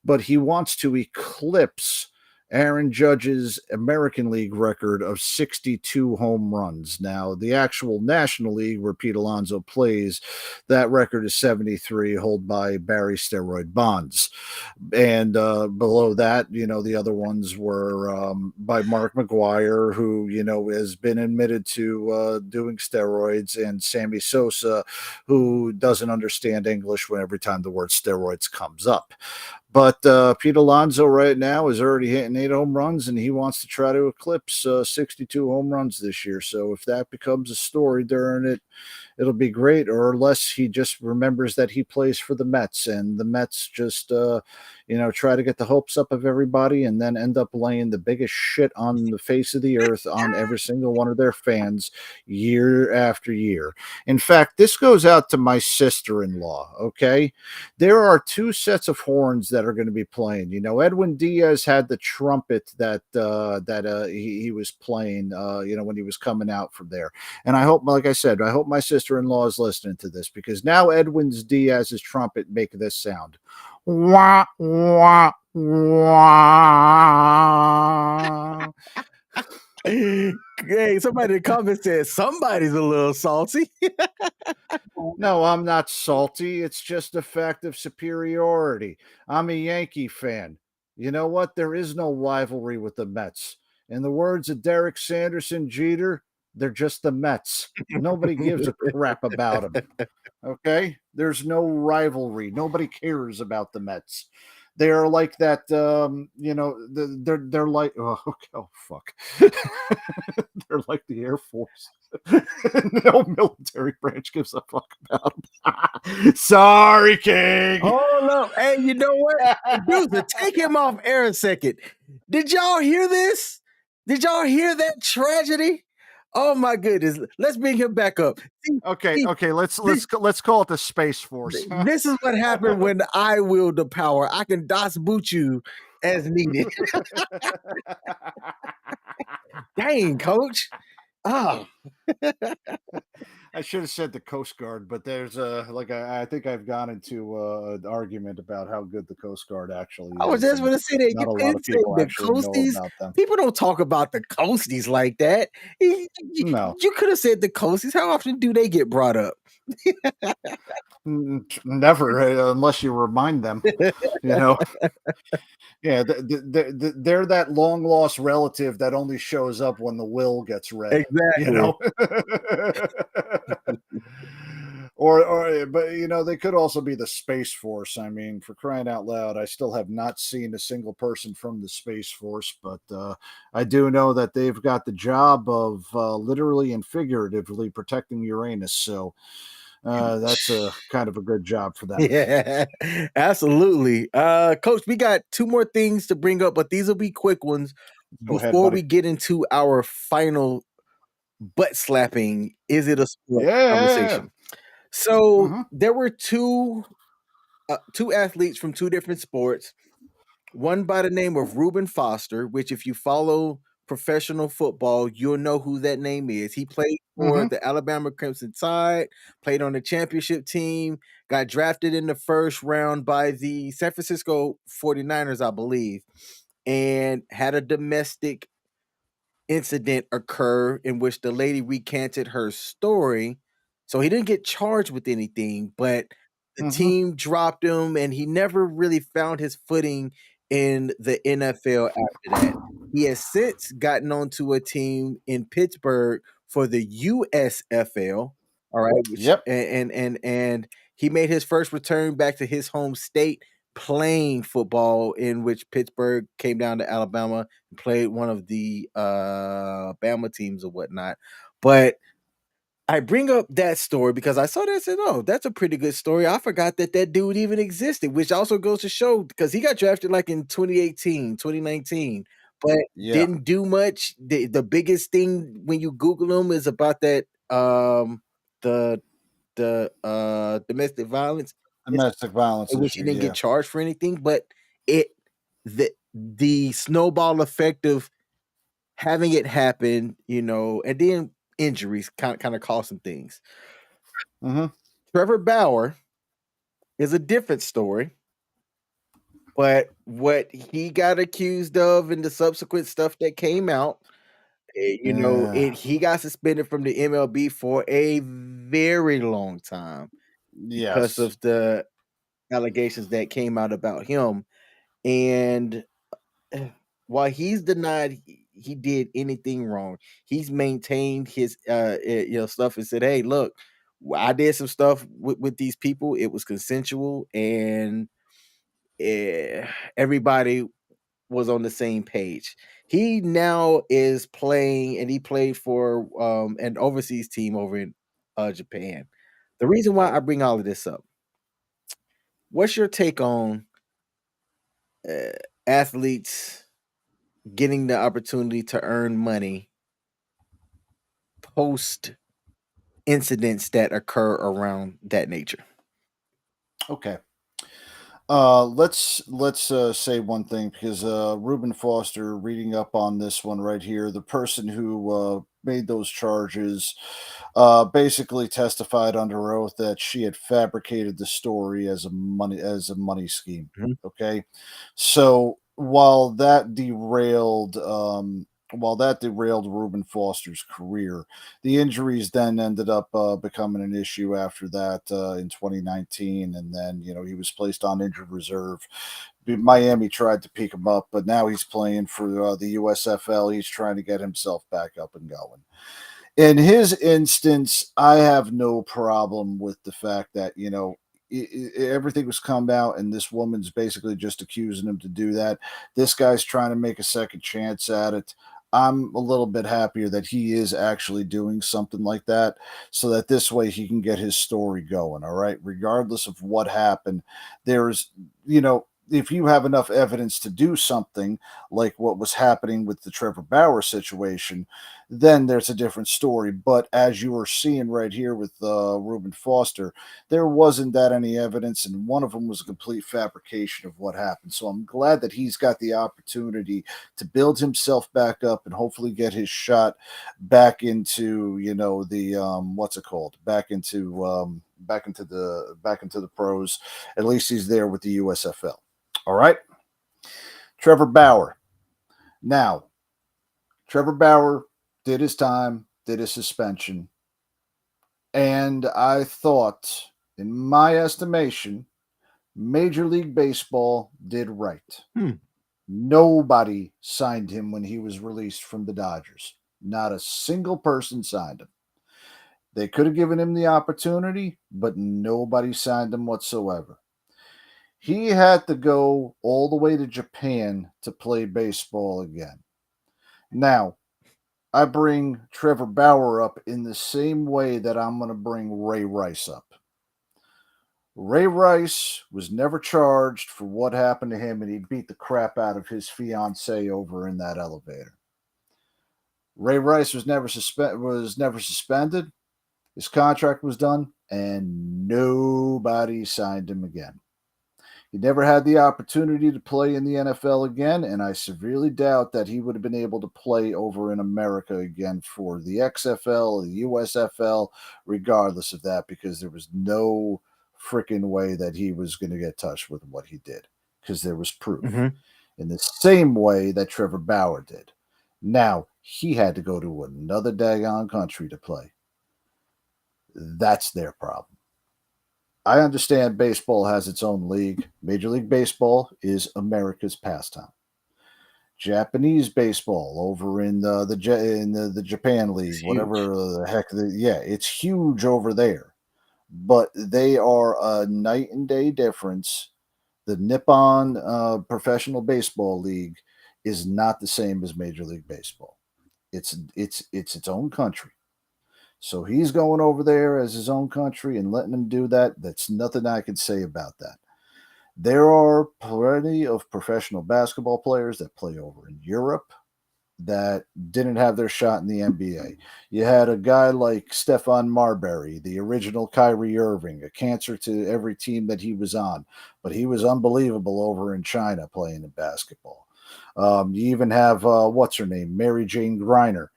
but he wants to eclipse Aaron Judge's American League record of 62 home runs. Now, the actual National League where Pete Alonso plays, that record is 73, held by Barry Steroid Bonds. And below that, the other ones were by Mark McGuire, who, has been admitted to doing steroids, and Sammy Sosa, who doesn't understand English when every time the word steroids comes up. But Pete Alonso right now is already hitting 8 home runs, and he wants to try to eclipse 62 home runs this year. So if that becomes a story during it, it'll be great. Or unless he just remembers that he plays for the Mets, and the Mets just try to get the hopes up of everybody, and then end up laying the biggest shit on the face of the earth on every single one of their fans year after year. In fact, this goes out to my sister-in-law. Okay, there are two sets of horns that are going to be playing. Edwin Diaz had the trumpet that he was playing. When he was coming out from there. And I hope, like I said, I hope my sister-in-law is listening to this, because now Edwin Diaz's trumpet make this sound. Wah, wah, wah. Hey, somebody in the comments said somebody's a little salty. No, I'm not salty. It's just a fact of superiority. I'm a Yankee fan. You know what? There is no rivalry with the Mets. In the words of Derek Sanderson Jeter, they're just the Mets. Nobody gives a crap about them. Okay? There's no rivalry. Nobody cares about the Mets. They're like that, they're like, oh fuck. They're like the Air Force. No military branch gives a fuck about them. Sorry, King. Hold up. Hey, you know what? Producer, take him off air a second. Did y'all hear this? Did y'all hear that tragedy? Oh my goodness. Let's bring him back up. Okay, let's call it the Space Force. This is what happened when I wield the power. I can DOS boot you as needed. Dang, coach. Oh. I should have said the Coast Guard, but there's I think I've gone into an argument about how good the Coast Guard actually is. I was just going to say that. Not You a lot couldn't of say people the actually know coasties. about them. People don't talk about the coasties like that. No. You could have said the coasties. How often do they get brought up? Never, unless you remind them. Yeah, they're that long lost relative that only shows up when the will gets read. Exactly. But they could also be the Space Force. I mean, for crying out loud, I still have not seen a single person from the Space Force, but I do know that they've got the job of literally and figuratively protecting Uranus. So that's a kind of a good job for them. Yeah, absolutely. Coach, we got two more things to bring up, but these will be quick ones Go ahead, before buddy. we get into our final butt slapping. Is it a sport conversation? So there were two athletes from two different sports. One by the name of Reuben Foster, which if you follow professional football, you'll know who that name is. He played for the Alabama Crimson Tide, played on the championship team, got drafted in the first round by the San Francisco 49ers, I believe, and had a domestic incident occur in which the lady recanted her story. So he didn't get charged with anything, but the team dropped him and he never really found his footing in the NFL after that. He has since gotten onto a team in Pittsburgh for the USFL. All right. Yep. And he made his first return back to his home state playing football, in which Pittsburgh came down to Alabama and played one of the Bama teams or whatnot. But I bring up that story because I saw that and said, oh, that's a pretty good story. I forgot that dude even existed, which also goes to show because he got drafted like in 2018, 2019, but didn't do much. The biggest thing when you Google him is about that the domestic violence. Domestic violence In which he issue, didn't get charged for anything, but the snowball effect of having it happen, and then injuries kind of cost some things. Trevor Bauer is a different story, but what he got accused of and the subsequent stuff that came out, he got suspended from the MLB for a very long time because of the allegations that came out about him. And while he's denied he did anything wrong, he's maintained his stuff and said, hey, look, I did some stuff with these people. It was consensual and everybody was on the same page. He now is playing, and he played for an overseas team over in Japan. The reason why I bring all of this up, what's your take on athletes getting the opportunity to earn money post incidents that occur around that nature? Okay. Let's say one thing because Reuben Foster, reading up on this one right here, the person who made those charges basically testified under oath that she had fabricated the story as a money scheme. Mhm. Okay, so while that derailed Reuben Foster's career, the injuries then ended up becoming an issue after that in 2019, and then he was placed on injured reserve. Miami tried to pick him up, but now he's playing for the USFL. He's trying to get himself back up and going. In his instance, I have no problem with the fact that everything was come out, and this woman's basically just accusing him to do that. This guy's trying to make a second chance at it. I'm a little bit happier that he is actually doing something like that so that this way he can get his story going. All right. Regardless of what happened, there's, if you have enough evidence to do something like what was happening with the Trevor Bauer situation, then there's a different story. But as you were seeing right here with Reuben Foster, there wasn't that any evidence, and one of them was a complete fabrication of what happened. So I'm glad that he's got the opportunity to build himself back up and hopefully get his shot back into the what's it called back into the pros. At least he's there with the USFL. All right, Trevor Bauer. Now, Trevor Bauer did his time, did his suspension, and I thought, in my estimation, Major League Baseball did right. Nobody signed him when he was released from the Dodgers. Not a single person signed him. They could have given him the opportunity, but nobody signed him whatsoever. He had to go all the way to Japan to play baseball again. Now, I bring Trevor Bauer up in the same way that I'm going to bring Ray Rice up. Ray Rice was never charged for what happened to him, and he beat the crap out of his fiancee over in that elevator. Ray Rice was never suspended. His contract was done, and nobody signed him again. He never had the opportunity to play in the NFL again, and I severely doubt that he would have been able to play over in America again for the XFL, the USFL, regardless of that, because there was no freaking way that he was going to get touched with what he did, because there was proof. In the same way that Trevor Bauer did. Now, he had to go to another daggone country to play. That's their problem. I understand baseball has its own league. Major League Baseball is America's pastime. Japanese baseball over in the Japan League, It's whatever the heck. It's huge over there, but they are a night and day difference. The Nippon Professional Baseball League is not the same as Major League Baseball. It's its own country. So he's going over there as his own country and letting him do that. That's nothing I can say about that. There are plenty of professional basketball players that play over in Europe that didn't have their shot in the NBA. You had a guy like Stephon Marbury, the original Kyrie Irving, a cancer to every team that he was on, but he was unbelievable over in China playing in basketball. You even have, what's her name, Mary Jane Griner.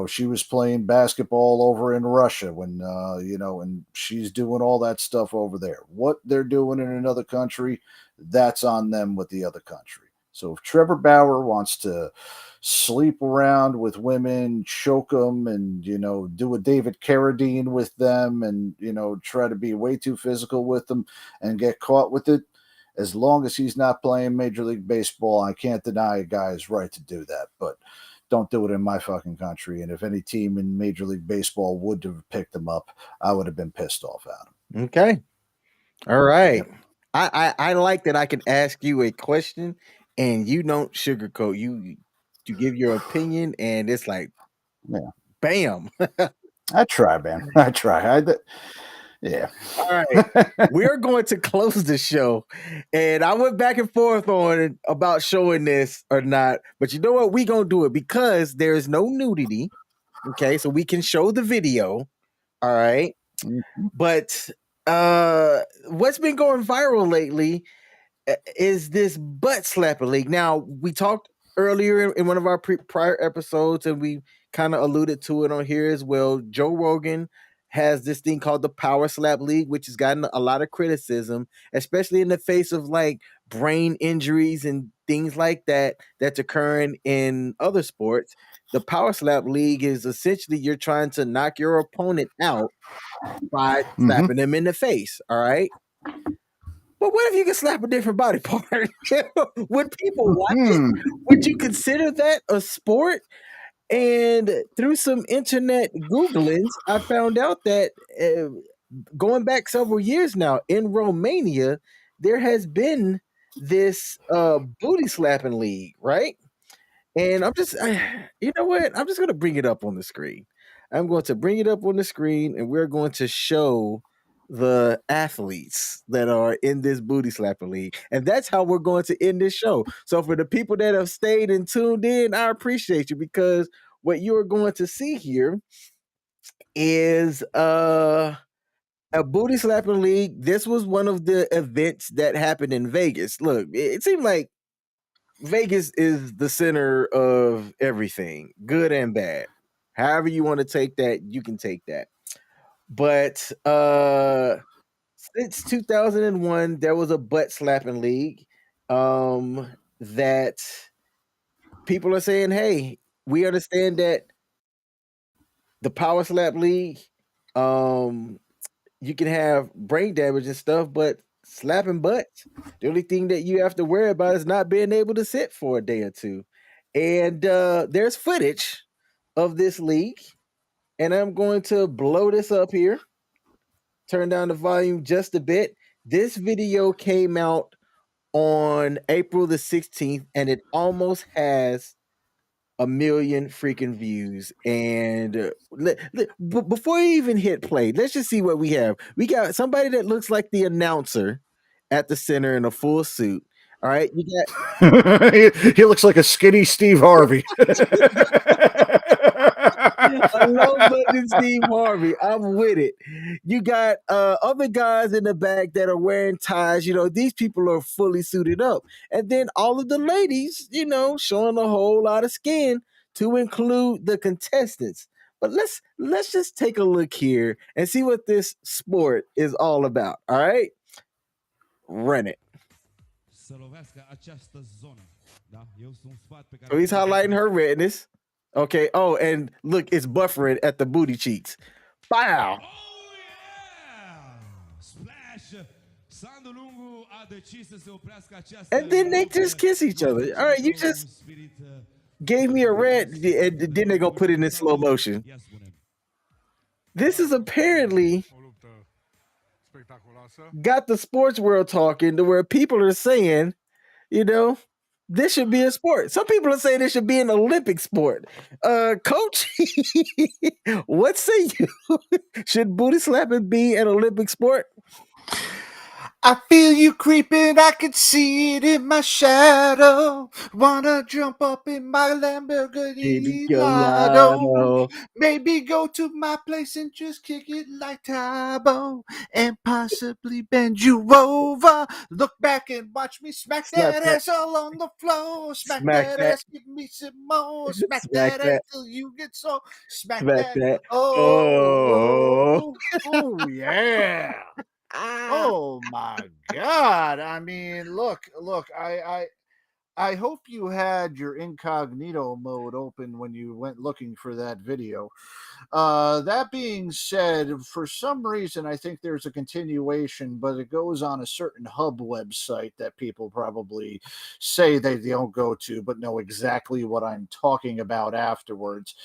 She was playing basketball over in Russia when, and she's doing all that stuff over there. What they're doing in another country, that's on them with the other country. So if Trevor Bauer wants to sleep around with women, choke them, and, do a David Carradine with them and, try to be way too physical with them and get caught with it, as long as he's not playing Major League Baseball, I can't deny a guy's right to do that. But don't do it in my fucking country. And if any team in Major League Baseball would have picked him up, I would have been pissed off at him. Okay. All right. Yep. I like that I can ask you a question and you don't sugarcoat. You give your opinion and it's like, Yeah. bam. I try, man. I try. Yeah. All right. We're going to close the show. And I went back and forth on it about showing this or not. But you know what? We're going to do it because there is no nudity. Okay. So we can show the video. All right. Mhm. But what's been going viral lately is this butt slapping league. Now, we talked earlier in one of our prior episodes, and we kind of alluded to it on here as well. Joe Rogan has this thing called the Power Slap League, which has gotten a lot of criticism, especially in the face of like brain injuries and things like that that's occurring in other sports. The Power Slap League is essentially you're trying to knock your opponent out by Mhm. slapping them in the face. All right. But what if you can slap a different body part? Would people watch it? Hmm. Would you consider that a sport? And through some internet Googlings, I found out that going back several years now in Romania, there has been this booty slapping league, right? And you know what? I'm just going to bring it up on the screen. I'm going to bring it up on the screen and we're going to show the athletes that are in this booty slapping league. And that's how we're going to end this show. So for the people that have stayed and tuned in, I appreciate you because what you're going to see here is a booty slapping league. This was one of the events that happened in Vegas. Look, it seemed like Vegas is the center of everything, good and bad. However you want to take that, you can take that. But since 2001, there was a butt slapping league that people are saying, "Hey, we understand that the power slap league um you can have brain damage and stuff, but slapping butts, the only thing that you have to worry about is not being able to sit for a day or two." And there's footage of this league, and I'm going to blow this up here, turn down the volume just a bit. This video came out on April the 16th, and it almost has a million freaking views. And before you even hit play, let's just see what we have. We got somebody that looks like the announcer at the center in a full suit. All right, you got He looks like a skinny Steve Harvey. I love button Steve Harvey. I'm with it. You got other guys in the back that are wearing ties. You know, these people are fully suited up. And then all of the ladies, you know, showing a whole lot of skin to include the contestants. But let's just take a look here and see what this sport is all about. All right? Run it. So he's highlighting her redness. Okay. Oh, and look, it's buffering at the booty cheeks. Wow. Oh, yeah! Splash! And then they just kiss each other. All right, you just gave me a red, and then they're gonna put it in slow motion. This is apparently got the sports world talking to where people are saying, you know, this should be a sport. Some people are saying this should be an Olympic sport. Coach, what say you? Should booty slapping be an Olympic sport? I feel you creeping, I can see it in my shadow. Wanna jump up in my Lamborghini Lotto. Maybe go to my place and just kick it like Tybo and possibly bend you over. Look back and watch me smack that ass all on the floor. Smack that ass, give me some more. Smack that ass till you get so. Smack that. Oh, yeah. Oh my God. I mean, look, I hope you had your incognito mode open when you went looking for that video. That being said, for some reason, I think there's a continuation, but it goes on a certain hub website that people probably say they don't go to, but know exactly what I'm talking about afterwards.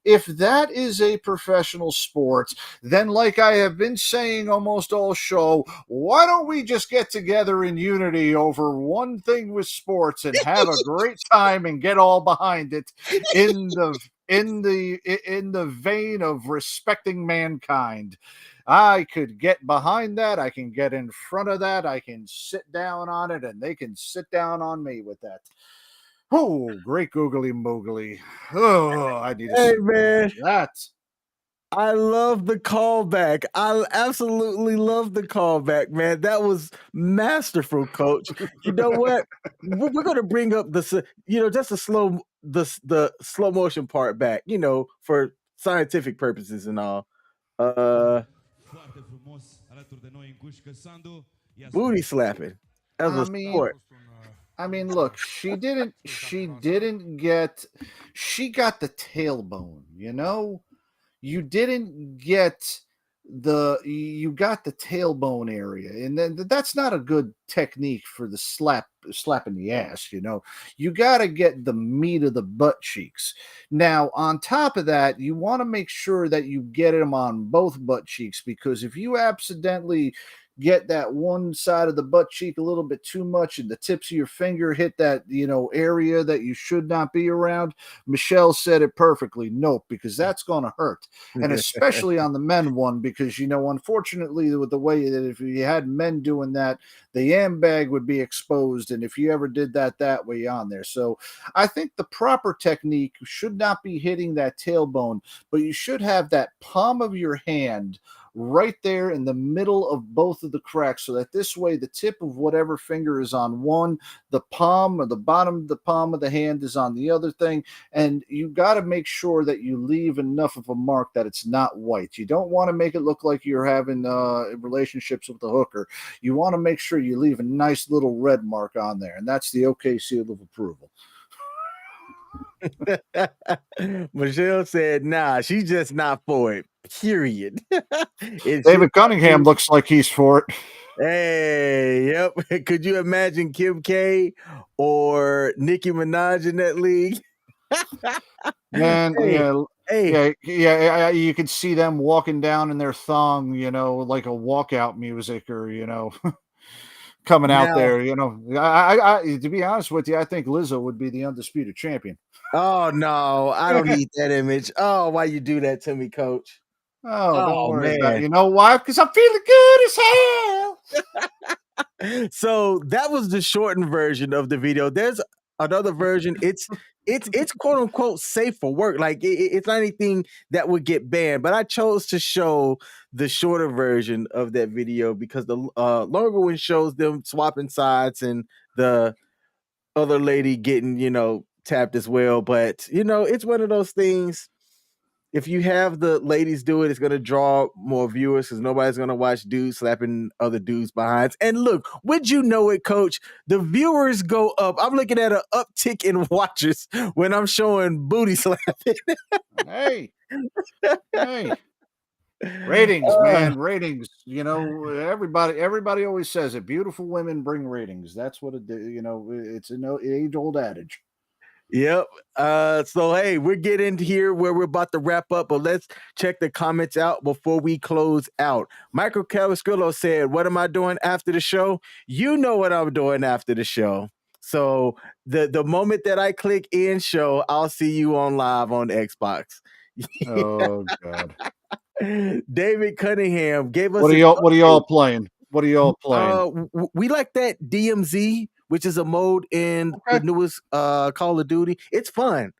if that is a professional sport, then like I have been saying almost all show, why don't we just get together in unity over one thing with sports and have a great time and get all behind it in the vein of respecting mankind. I could get behind that. I can get in front of that. I can sit down on it, and they can sit down on me with that. Oh, great googly moogly. Oh, I need to Hey, see more man. of that. I love the callback. I absolutely love the callback, man. That was masterful, Coach. You know what? We're going to bring up just the slow motion part back. For scientific purposes and all. Foarte frumos alături de noi în Gușcă Sandu. Booty slapping as I a mean, sport. look, she got the tailbone, you didn't get you got the tailbone area, and then that's not a good technique for the slapping the ass. You got to get the meat of the butt cheeks. Now on top of that, you want to make sure that you get them on both butt cheeks, because if you accidentally get that one side of the butt cheek a little bit too much and the tips of your finger hit that area that you should not be around, Michelle said it perfectly. Nope, because that's going to hurt. And especially on the men one, because unfortunately, with the way that if you had men doing that, the yam bag would be exposed, and if you ever did that way on there. So I think the proper technique should not be hitting that tailbone, but you should have that palm of your hand right there in the middle of both of the cracks, so that this way the tip of whatever finger is on one, the palm or the bottom of the palm of the hand is on the other thing, and you got to make sure that you leave enough of a mark that it's not white. You don't want to make it look like you're having relationships with the hooker. You want to make sure you leave a nice little red mark on there, and that's the OK seal of approval. Michelle said, "Nah, she's just not for it. Period." David Cunningham looks like he's for it. Hey, yep. Could you imagine Kim K or Nicki Minaj in that league? Man, Hey. yeah. You could see them walking down in their thong, like a walkout music, or coming out there. I to be honest with you, I think Lizzo would be the undisputed champion. Oh no, I don't need that image. Oh, why you do that to me, Coach? Oh, don't worry about it. Man. You know why? Because I'm feeling good as hell. So that was the shortened version of the video. There's another version. It's quote unquote safe for work. Like it's not anything that would get banned. But I chose to show the shorter version of that video because the longer one shows them swapping sides and the other lady getting tapped as well. But it's one of those things. If you have the ladies do it, it's going to draw more viewers because nobody's going to watch dudes slapping other dudes behinds. And look, would you know it, Coach? The viewers go up. I'm looking at an uptick in watchers when I'm showing booty slapping. Hey. Ratings, man, ratings. Everybody always says it. Beautiful women bring ratings. That's what it's an age-old adage. Yep. So hey, we're getting here where we're about to wrap up, but let's check the comments out before we close out. Michael Cavaskillo said, "What am I doing after the show?" You know what I'm doing after the show. So the moment that I click end show, I'll see you on live on Xbox. Oh God. David Cunningham gave us What are y'all playing? What are y'all playing? We like that DMZ, which is a mode in the newest Call of Duty. It's fun.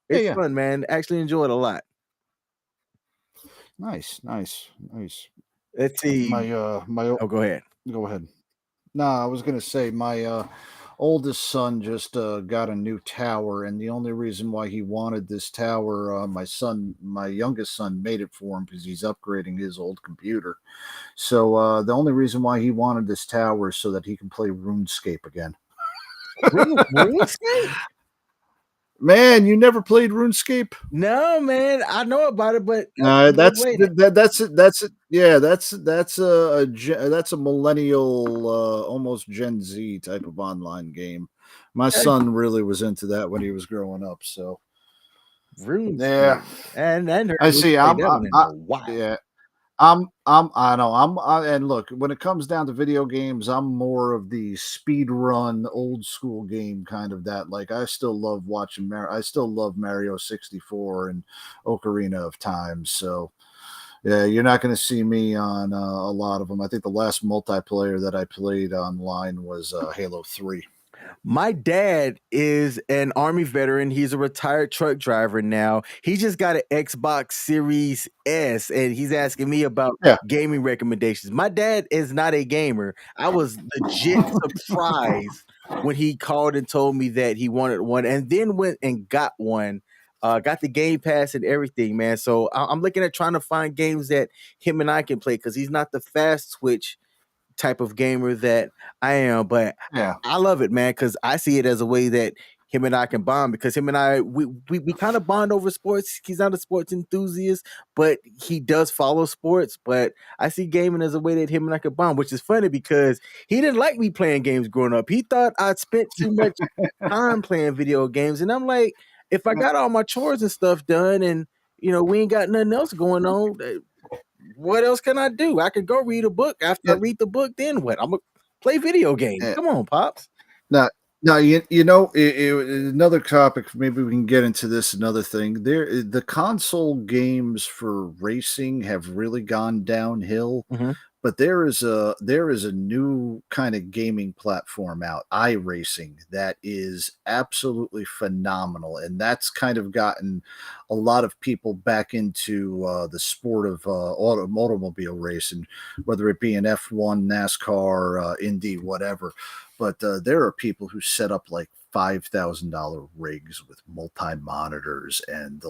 It's fun, man. Actually enjoy it a lot. Nice. Let's see. Oh, go ahead. Go ahead. No, I was gonna say my oldest son just got a new tower, and the only reason why he wanted this tower, my youngest son made it for him because he's upgrading his old computer. So the only reason why he wanted this tower is so that he can play RuneScape again. RuneScape? Man, you never played RuneScape? No, man. I know about it, but that's a millennial, almost Gen Z type of online game. My son really was into that when he was growing up. So, Yeah, And heard I me see. play that one in a while. Yeah. I know. And look, when it comes down to video games, I'm more of the speed run, old school game kind of that. Like, I still love watching I still love Mario 64 and Ocarina of Time. So, yeah, you're not going to see me on a lot of them. I think the last multiplayer that I played online was Halo 3. My dad is an Army veteran. He's a retired truck driver now. He just got an Xbox Series S, and he's asking me about Yeah. gaming recommendations. My dad is not a gamer. I was legit surprised when he called and told me that he wanted one, and then went and got one. Got the Game Pass and everything, man. So I'm looking at trying to find games that him and I can play because he's not the fast switch type of gamer that I am, but Yeah. I love it, man, because I see it as a way that him and I can bond because him and I we kind of bond over sports. He's not a sports enthusiast, but he does follow sports. But I see gaming as a way that him and I could bond, which is funny because he didn't like me playing games growing up. He thought I'd spent too much time playing video games, and I'm like, if I got all my chores and stuff done, and we ain't got nothing else going on, what else can I do? I could go read a book. After I read the book, then what? I'm gonna play video games. Yeah. Come on, pops. Now, another topic. Maybe we can get into this. Another thing, the console games for racing have really gone downhill. Mhm. But there is a new kind of gaming platform out, iRacing, that is absolutely phenomenal, and that's kind of gotten a lot of people back into the sport of automobile racing, whether it be an F1, NASCAR, Indy, whatever. But there are people who set up like $5,000 rigs with multi monitors, and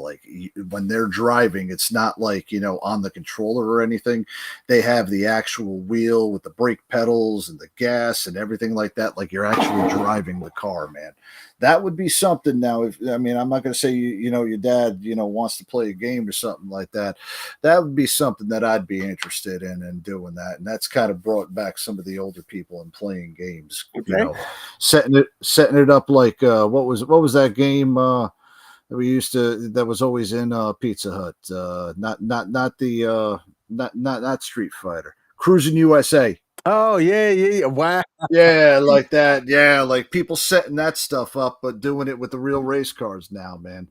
when they're driving, it's not like on the controller or anything. They have the actual wheel with the brake pedals and the gas and everything like that. Like you're actually driving the car, man. That would be something. Now, I'm not going to say your dad wants to play a game or something like that. That would be something that I'd be interested in and doing that. And that's kind of brought back some of the older people in playing games. Okay. Setting it up like what was that game that we used to, that was always in Pizza Hut, not Street Fighter, Cruising USA. Oh yeah. Wow. Yeah, like that. Yeah, like people setting that stuff up, but doing it with the real race cars now, man.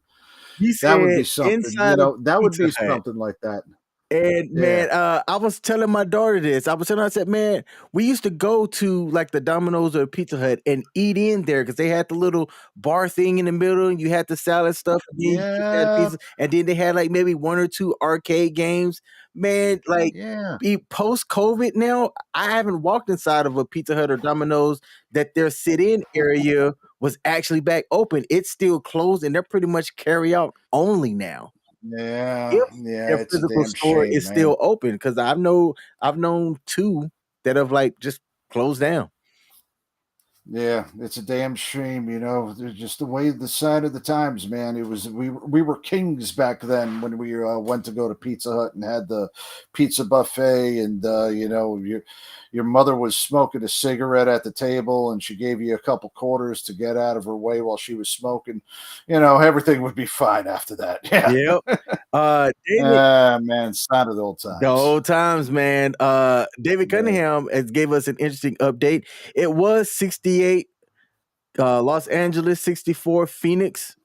He That would be said something. inside of That would Pizza be Hut. something like that. And Yeah. man, I was telling my daughter this. I said, man, we used to go to like the Domino's or Pizza Hut and eat in there because they had the little bar thing in the middle, and you had the salad stuff, and then you had Yeah. pizza, and then they had like maybe one or two arcade games. Man, like Yeah. post COVID now, I haven't walked inside of a Pizza Hut or Domino's that their sit-in area was actually back open. It's still closed, and they're pretty much carry out only now. Yeah. If Yeah. their It's a physical damn store shame, is man. still open, because I've known two that have like just closed down. Yeah, it's a damn shame, They're just the way, the sign of the times, man. It was we were kings back then when we went to go to Pizza Hut and had the pizza buffet, and your mother was smoking a cigarette at the table, and she gave you a couple quarters to get out of her way while she was smoking. Everything would be fine after that. Yeah. Yep. David, Man, sign of the old times. the old times, man. David Yeah. Cunningham has gave us an interesting update. It was 68 Los Angeles, 64 Phoenix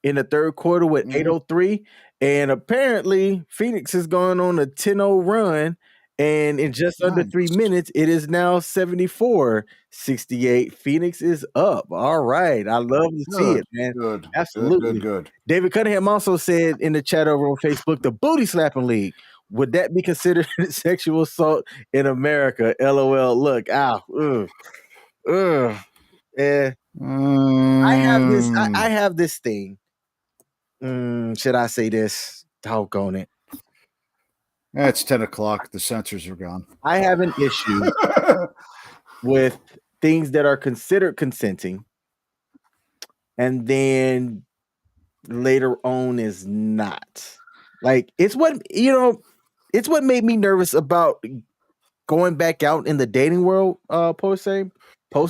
in the third quarter with Mhm. 8:03, and apparently Phoenix is going on a 10-0 run, and in just under 3 Nice. minutes it is now 74-68. Phoenix is up. All right. I love to see Good, it, man. good, good, Absolutely. good. David Cunningham also said in the chat over on Facebook, the booty slapping league. Would that be considered sexual assault in America? LOL. Look, ow. Ugh. Ugh. Eh. I have this thing. Should I say this? Doggone it. It's 10 o'clock. The sensors are gone. I have an issue with things that are considered consenting and then later on is not. Like it's what made me nervous about going back out in the dating world, post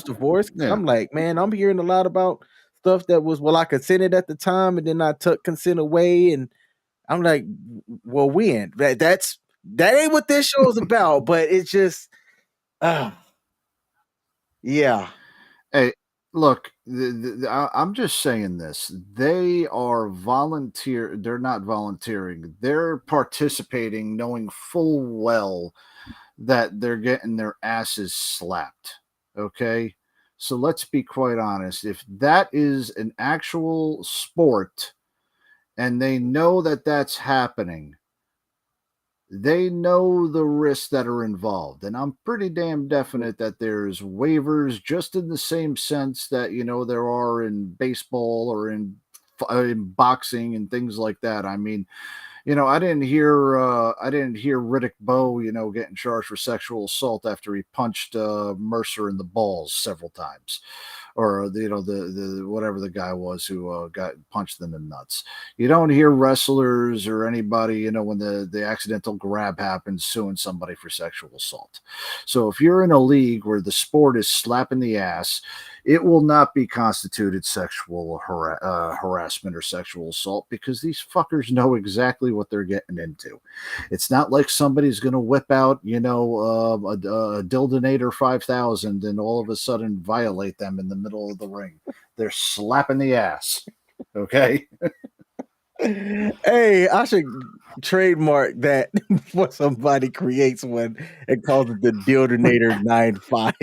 divorce. Yeah. I'm like, man, I'm hearing a lot about stuff that was, well, I consented at the time, and then I took consent away, and I'm like, well, when? That ain't what this show is about, but it's just, yeah. Hey, look, I'm just saying this. They are volunteer. They're not volunteering. They're participating, knowing full well that they're getting their asses slapped. Okay. So let's be quite honest. If that is an actual sport and they know that that's happening, they know the risks that are involved. And I'm pretty damn definite that there's waivers just in the same sense that, there are in baseball or in boxing and things like that. I mean, I didn't hear Riddick Bowe, getting charged for sexual assault after he punched Mercer in the balls several times, or the whatever the guy was who got punched in the nuts. You don't hear wrestlers or anybody, when the accidental grab happens, suing somebody for sexual assault. So if you're in a league where the sport is slapping the ass, it will not be constituted sexual harassment or sexual assault, because these fuckers know exactly what they're getting into. It's not like somebody's going to whip out, a Dildinator 5000 and all of a sudden violate them in the middle of the ring. They're slapping the ass. Okay. Hey, I should trademark that before somebody creates one and calls it the Dildinator 95.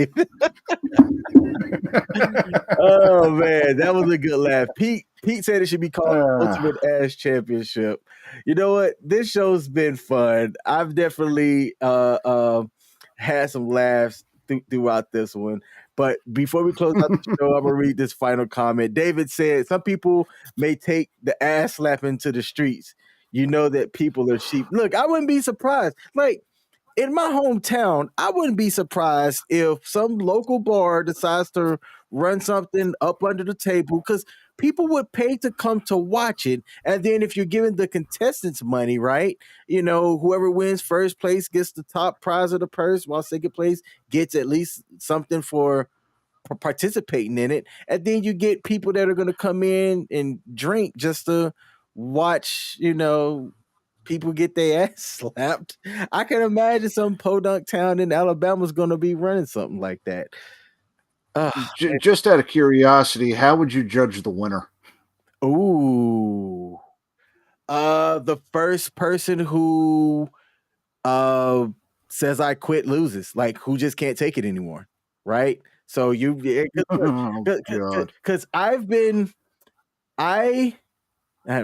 Oh man, that was a good laugh. Pete said it should be called Ultimate Ass Championship. You know what? This show's been fun. I've definitely had some laughs throughout this one. But before we close out the show, I'm gonna read this final comment. David said, "Some people may take the ass slapping to the streets. You know that people are sheep." Look, I wouldn't be surprised. Like, in my hometown, I wouldn't be surprised if some local bar decides to run something up under the table, because people would pay to come to watch it. And then if you're giving the contestants money, right? Whoever wins first place gets the top prize of the purse, while second place gets at least something for participating in it. And then you get people that are going to come in and drink just to watch, people get their ass slapped. I can imagine some podunk town in Alabama is going to be running something like that. Just out of curiosity, how would you judge the winner? Ooh. The first person who says I quit loses, like who just can't take it anymore, right? So because I'm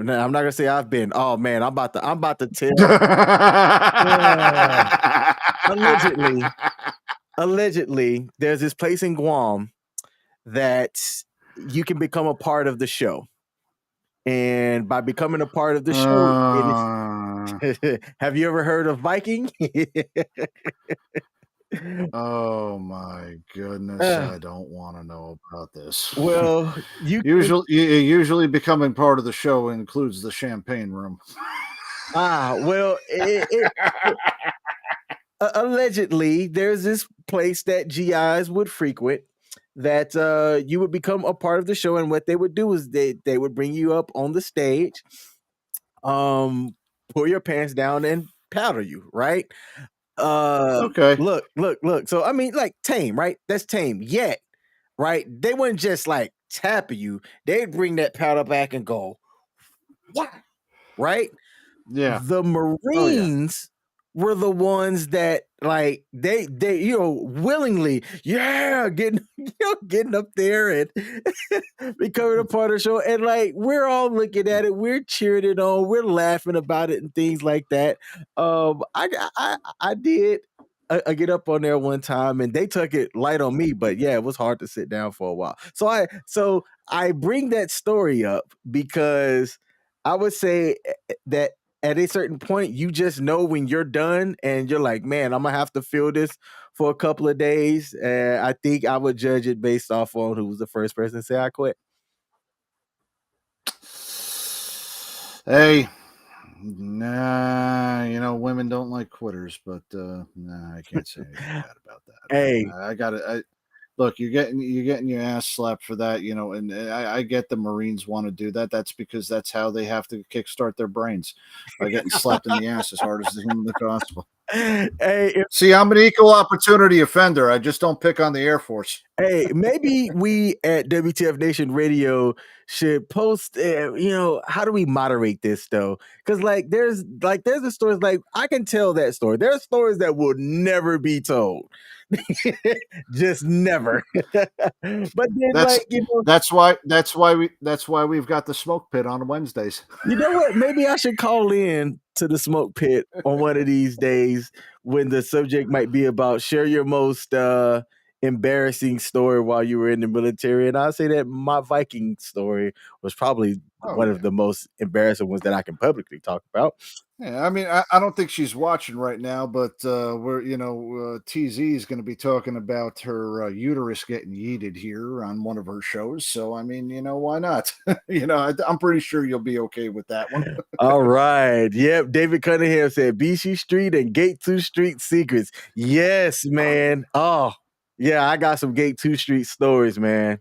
not gonna say I've been. Oh man, I'm about to tell. Allegedly, there's this place in Guam that you can become a part of the show, and by becoming a part of the show, have you ever heard of Viking? Oh my goodness, I don't want to know about this. Well, usually becoming part of the show includes the champagne room. Well, allegedly, there's this place that GIs would frequent that you would become a part of the show, and what they would do is they would bring you up on the stage, pull your pants down and powder you, right? Okay. Look. So I mean, like, tame, right? That's tame. Yet, right? They wouldn't just like tap you. They'd bring that powder back and go, what? Right? Yeah. The Marines were the ones that, like, they willingly, getting up there and becoming a part of the show. And like, we're all looking at it, we're cheering it on, we're laughing about it and things like that. I did get up on there one time and they took it light on me, but yeah, it was hard to sit down for a while. So I bring that story up because I would say that at a certain point, you just know when you're done and you're like, man, I'm going to have to feel this for a couple of days. And I think I would judge it based off on who was the first person to say I quit. Hey, nah, women don't like quitters, but nah, I can't say anything bad about that. Hey, I got it. Look, you're getting your ass slapped for that, you know, and I get the Marines want to do that. That's because that's how they have to kickstart their brains by getting slapped in the ass as hard as humanly possible. Hey, See, I'm an equal opportunity offender. I just don't pick on the Air Force. hey, maybe we at WTF Nation Radio should post. How do we moderate this though? Because there's the stories. Like I can tell that story. There are stories that will never be told, just never. But then, That's that's why we've got the smoke pit on Wednesdays. you know what? Maybe I should call in to the smoke pit on one of these days when the subject might be about share your most embarrassing story while you were in the military. And I'll say that my Viking story was probably Oh one yeah. of the most embarrassing ones that I can publicly talk about. Yeah, I mean, I don't think she's watching right now, but TZ is going to be talking about her uterus getting yeeted here on one of her shows. So, I mean, why not? I'm pretty sure you'll be okay with that one. All right. Yep. David Cunningham said BC Street and Gate 2 Street secrets. Yes, man. Oh, yeah. I got some Gate 2 Street stories, man.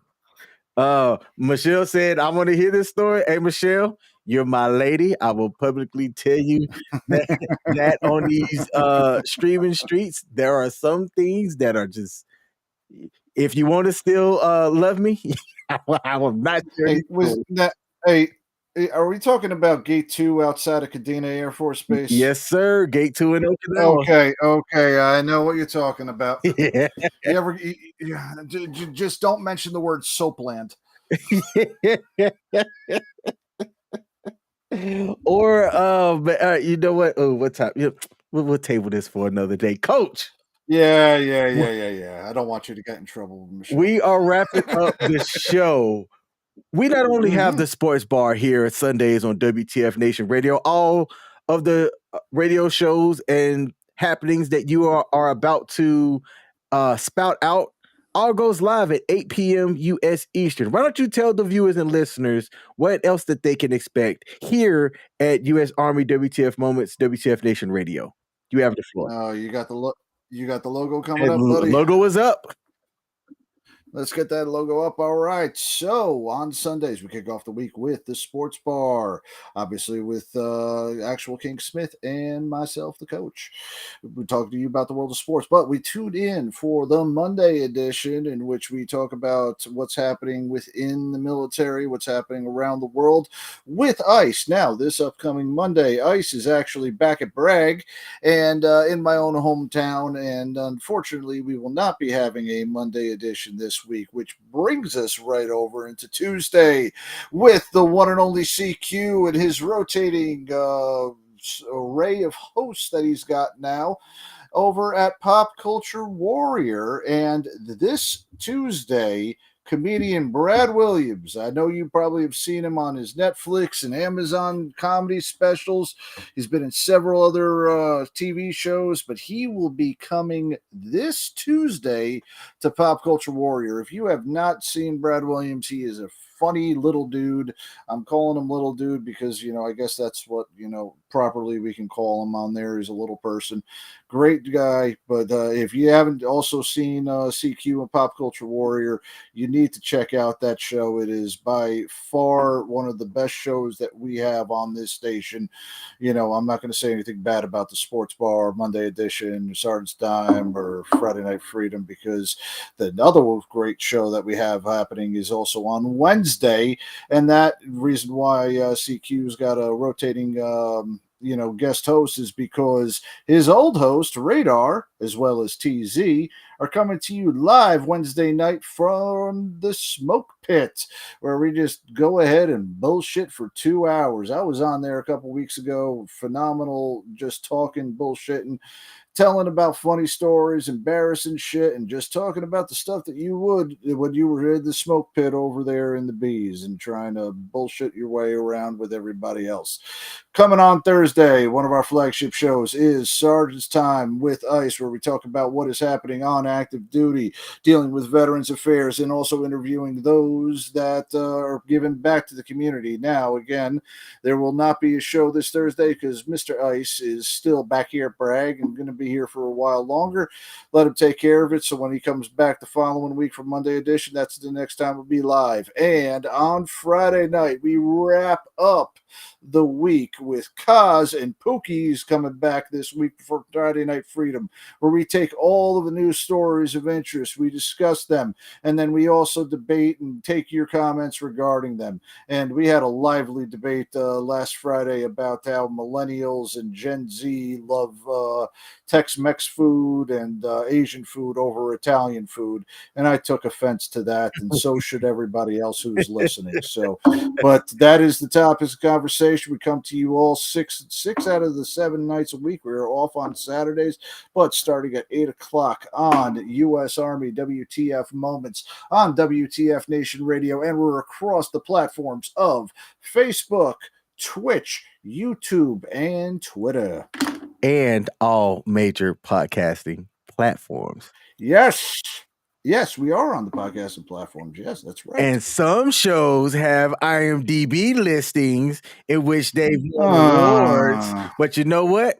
Michelle said, I want to hear this story. Hey, Michelle, you're my lady. I will publicly tell you that on these streaming streets, there are some things that are just, if you want to still love me, I will not share Hey, these was stories. that? Hey, are we talking about Gate 2 outside of Kadena Air Force Base? Yes, sir. Gate 2 in Okinawa. Okay, I know what you're talking about. Yeah. Just don't mention the word Soapland. Or you know what? Oh, what time? We'll table this for another day, Coach. Yeah. I don't want you to get in trouble, Michelle. We are wrapping up the show. We not only have the sports bar here at Sundays on WTF Nation Radio, all of the radio shows and happenings that you are about to spout out all goes live at 8 p.m. U.S. Eastern. Why don't you tell the viewers and listeners what else that they can expect here at U.S. Army WTF Moments, WTF Nation Radio? You have the floor. Oh, you got the logo coming And up, buddy. logo is up. Let's get that logo up. All right. So on Sundays, we kick off the week with the sports bar, obviously with actual King Smith and myself, the coach. We talk to you about the world of sports, but we tune in for the Monday edition in which we talk about what's happening within the military, what's happening around the world with ICE. Now, this upcoming Monday, ICE is actually back at Bragg and in my own hometown. And unfortunately, we will not be having a Monday edition this week, which brings us right over into Tuesday with the one and only CQ and his rotating array of hosts that he's got now over at Pop Culture Warrior. And this Tuesday, comedian Brad Williams. I know you probably have seen him on his Netflix and Amazon comedy specials. He's been in several other TV shows, but he will be coming this Tuesday to Pop Culture Warrior. If you have not seen Brad Williams, he is a funny little dude. I'm calling him little dude because, I guess that's what, properly we can call him on there. He's a little person. Great guy. But if you haven't also seen CQ and Pop Culture Warrior, you need to check out that show. It is by far one of the best shows that we have on this station. I'm not going to say anything bad about the Sports Bar, Monday Edition, Sergeant's Dime, or Friday Night Freedom, because the other great show that we have happening is also on Wednesday. And that reason why CQ's got a rotating guest host is because his old host, Radar, as well as TZ, are coming to you live Wednesday night from the Smoke Pit, where we just go ahead and bullshit for 2 hours. I was on there a couple weeks ago. Phenomenal, just talking, bullshitting, telling about funny stories, embarrassing shit, and just talking about the stuff that you would when you were in the smoke pit over there in the bees and trying to bullshit your way around with everybody else. Coming on Thursday, one of our flagship shows is Sergeant's Time with ICE, where we talk about what is happening on active duty, dealing with Veterans Affairs, and also interviewing those that are giving back to the community. Now, again, there will not be a show this Thursday because Mr. ICE is still back here at Bragg and going to be here for a while longer. Let him take care of it. So when he comes back the following week for Monday edition, that's the next time we'll be live. And on Friday night, we wrap up the week with Kaz and Pookie's coming back this week for Friday Night Freedom, where we take all of the news stories of interest, we discuss them, and then we also debate and take your comments regarding them. And we had a lively debate last Friday about how millennials and Gen Z love Tex-Mex food and Asian food over Italian food, and I took offense to that, and so should everybody else who's listening. So, but that is the topic of conversation. We come to you all six out of the 7 nights a week. We're off on Saturdays, but starting at 8 o'clock on U.S. Army WTF Moments on WTF Nation Radio, and we're across the platforms of Facebook, Twitch, YouTube, and Twitter. And all major podcasting platforms. Yes, we are on the podcasting platforms. Yes, that's right. And some shows have IMDb listings in which they've won awards. But you know what?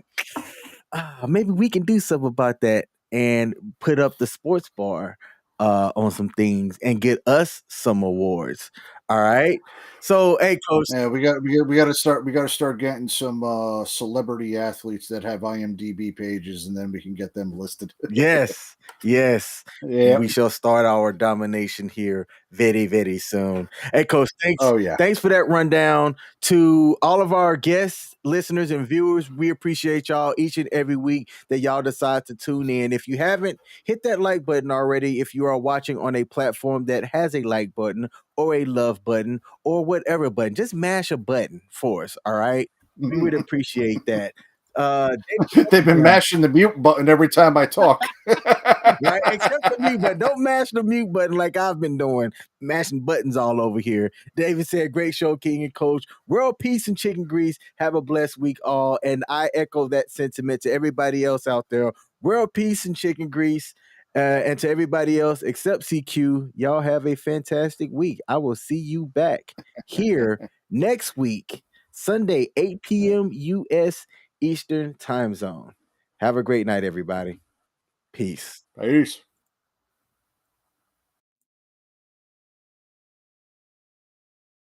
Maybe we can do something about that and put up the sports bar on some things and get us some awards. All right. So, hey, Coach. Yeah, we got to start getting some celebrity athletes that have IMDb pages, and then we can get them listed. Yes. Yeah. We shall start our domination here very, very soon. Hey, Coach, thanks. Oh, yeah. Thanks for that rundown. To all of our guests, listeners, and viewers, we appreciate y'all each and every week that y'all decide to tune in. If you haven't, hit that like button already. If you are watching on a platform that has a like button or a love button or whatever button, just mash a button for us, all right? We would appreciate that. They've been mashing the mute button every time I talk. Right, except for me, but don't mash the mute button like I've been doing, mashing buttons all over here. David said, great show, King and Coach. World peace and chicken grease. Have a blessed week all. And I echo that sentiment to everybody else out there. World peace and chicken grease. And to everybody else except CQ, y'all have a fantastic week. I will see you back here next week, Sunday, 8 p.m. U.S. Eastern Time Zone. Have a great night, everybody. Peace.